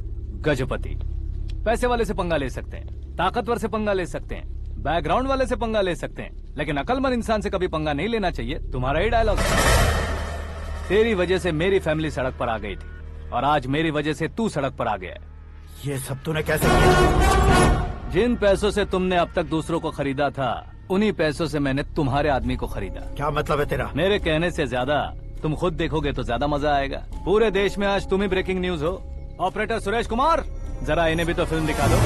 Gajapati पैसे वाले से पंगा ले सकते हैं, ताकतवर से पंगा ले सकते हैं, बैकग्राउंड वाले से पंगा ले सकते हैं, लेकिन अकलमंद इंसान से कभी पंगा नहीं लेना चाहिए। तुम्हारा ही डायलॉग। तेरी वजह से मेरी फैमिली सड़क पर आ गई थी और आज मेरी वजह से तू सड़क पर आ गया है। ये सब तूने कैसे किया? जिन पैसों से तुमने अब तक दूसरों को खरीदा था, उन्हीं पैसों से मैंने तुम्हारे आदमी को खरीदा। क्या मतलब है तेरा? मेरे कहने से ज्यादा तुम खुद देखोगे तो ज्यादा मजा आएगा। पूरे देश में आज तुम ही ब्रेकिंग न्यूज हो। ऑपरेटर सुरेश कुमार, जरा इन्हें भी तो फिल्म दिखा दो।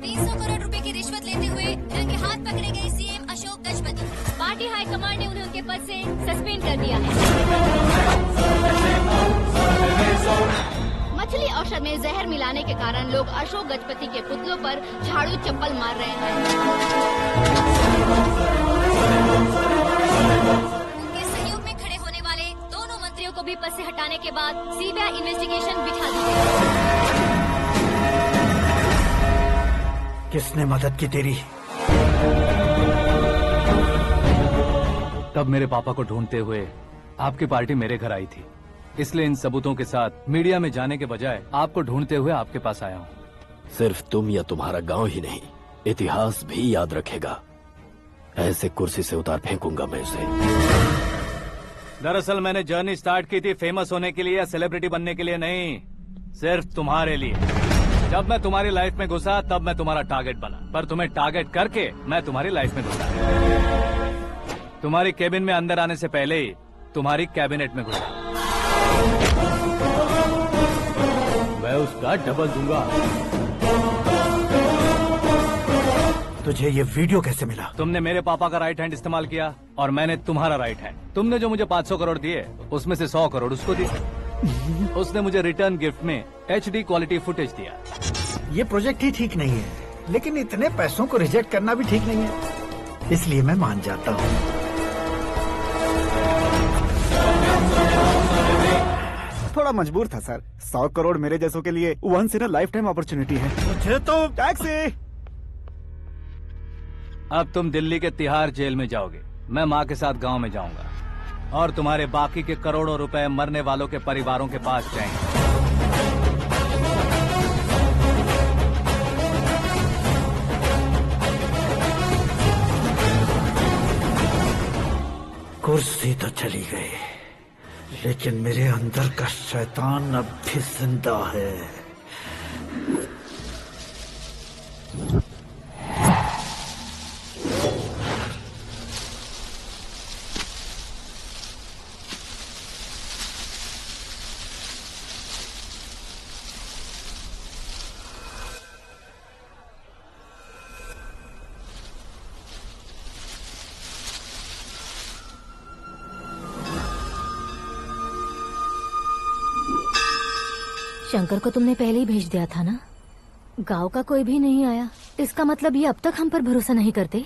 300 करोड़ रुपए की रिश्वत लेते हुए रंगे हाथ पकड़े गए CM Ashok Gajapati. Party high command ने उन्हें उनके पद से सस्पेंड कर दिया है। मछली औषध में जहर मिलाने के कारण लोग अशोक गजपति के पुतलों पर झाड़ू चप्पल मार रहे हैं। उनके सहयोग में खड़े होने वाले दोनों मंत्रियों को भी पद से हटाने के बाद सीबीआई इन्वेस्टिगेशन बिठा दी गई। किसने मदद की तेरी? तब मेरे पापा को ढूंढते हुए आपकी पार्टी मेरे घर आई थी, इसलिए इन सबूतों के साथ मीडिया में जाने के बजाय आपको ढूंढते हुए आपके पास आया हूँ। सिर्फ तुम या तुम्हारा गांव ही नहीं, इतिहास भी याद रखेगा। ऐसे कुर्सी से उतार फेंकूंगा मैं उसे। दरअसल मैंने जर्नी स्टार्ट की थी फेमस होने के लिए या सेलिब्रिटी बनने के लिए नहीं, सिर्फ तुम्हारे लिए। जब मैं तुम्हारी लाइफ में घुसा तब मैं तुम्हारा टारगेट बना, पर तुम्हें टारगेट करके मैं तुम्हारी लाइफ में घुसा। तुम्हारी केबिन में अंदर आने से पहले ही तुम्हारी कैबिनेट में घुसा। मैं उसका डबल दूंगा। तुझे ये वीडियो कैसे मिला? तुमने मेरे पापा का राइट हैंड इस्तेमाल किया और मैंने तुम्हारा राइट हैंड। तुमने जो मुझे 500 करोड़ दिए, उसमें से 100 करोड़ उसको दिए। उसने मुझे रिटर्न गिफ्ट में HD क्वालिटी फुटेज दिया। ये प्रोजेक्ट ही ठीक नहीं है, लेकिन इतने पैसों को रिजेक्ट करना भी ठीक नहीं है, इसलिए मैं मान जाता हूँ। थोड़ा मजबूर था सर। 100 करोड़ मेरे जैसों के लिए once in a lifetime opportunity है। मुझे तो टैक्सी। अब तुम दिल्ली के तिहाड़ जेल में जाओगे, मैं माँ के साथ गांव में जाऊंगा और तुम्हारे बाकी के करोड़ों रुपए मरने वालों के परिवारों के पास जाएंगे। कुर्सी तो चली गई, लेकिन मेरे अंदर का शैतान अब भी जिंदा है। शंकर को तुमने पहले ही भेज दिया था ना? गांव का कोई भी नहीं आया, इसका मतलब ये अब तक हम पर भरोसा नहीं करते।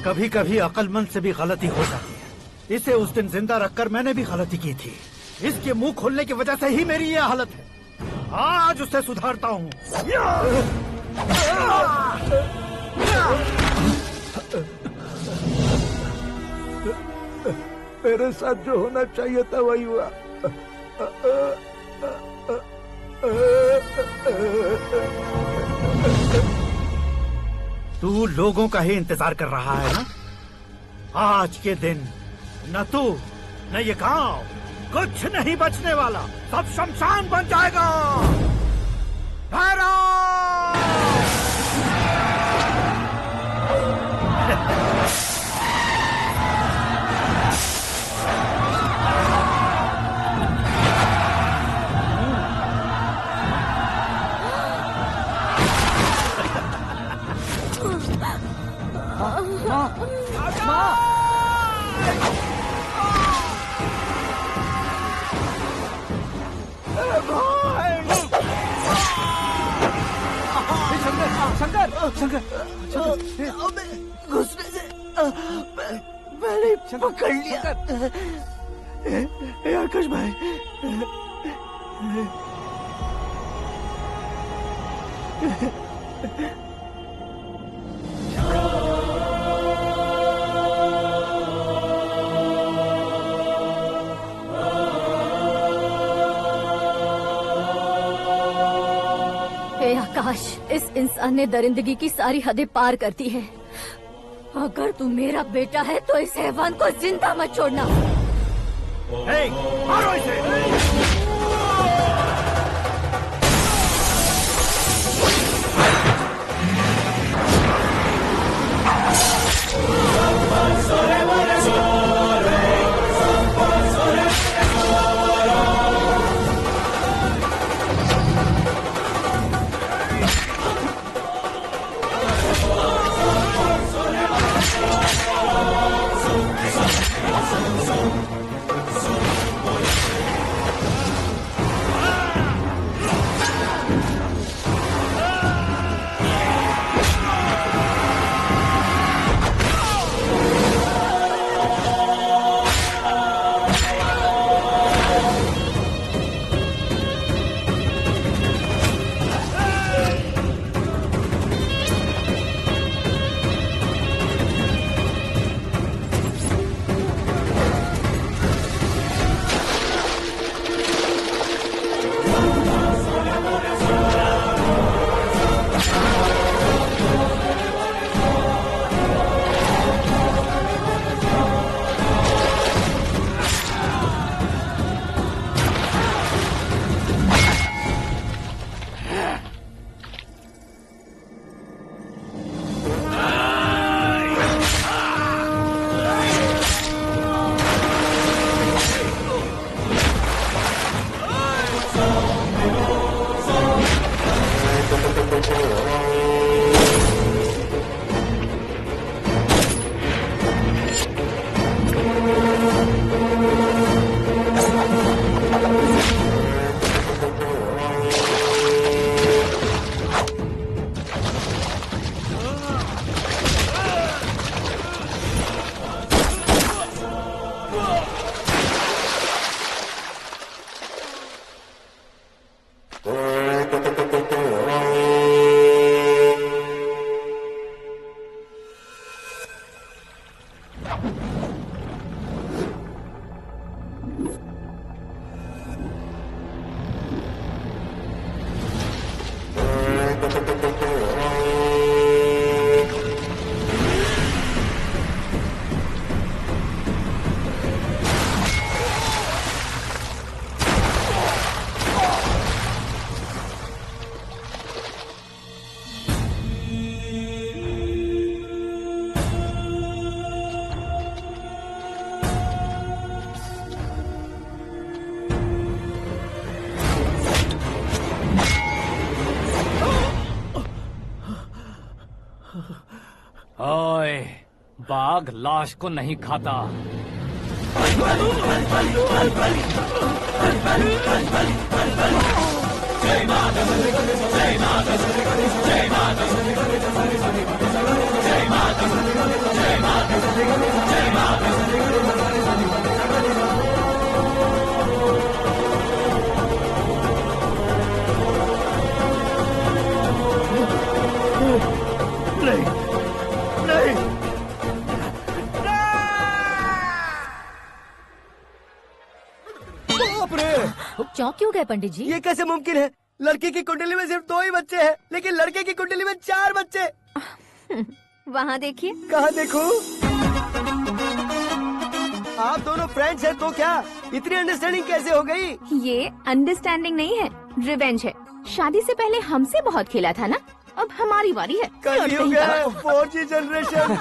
कभी कभी अक्लमंद से भी गलती हो जाती है। इसे उस दिन जिंदा रखकर मैंने भी गलती की थी। इसके मुंह खोलने की वजह से ही मेरी ये हालत है। आज उसे सुधारता हूँ। मेरे साथ जो होना चाहिए था वही हुआ। तू लोगों का ही इंतजार कर रहा है ना? आज के दिन न तू न ये गांव कुछ नहीं बचने वाला, सब शमशान बन जाएगा। घुसने से मैंने पकड़ लिया। आकाश भाई, हे आकाश, इस इंसान ने दरिंदगी की सारी हदें पार कर दी है। अगर तू मेरा बेटा है तो इस हैवान को जिंदा मत छोड़ना। मारो इसे। ओए, बाघ लाश को नहीं खाता। नहीं, नहीं। बाप रे! चौंक क्यों गए पंडित जी? ये कैसे मुमकिन है? लड़की की कुंडली में सिर्फ 2 ही बच्चे हैं, लेकिन लड़के की कुंडली में 4 बच्चे। वहाँ देखिए। कहाँ देखूं? आप दोनों फ्रेंड्स हैं तो क्या इतनी अंडरस्टैंडिंग कैसे हो गई? ये अंडरस्टैंडिंग नहीं है, रिवेंज है। शादी से पहले हमसे बहुत खेला था ना, अब हमारी बारी है। कल 4G जनरेशन।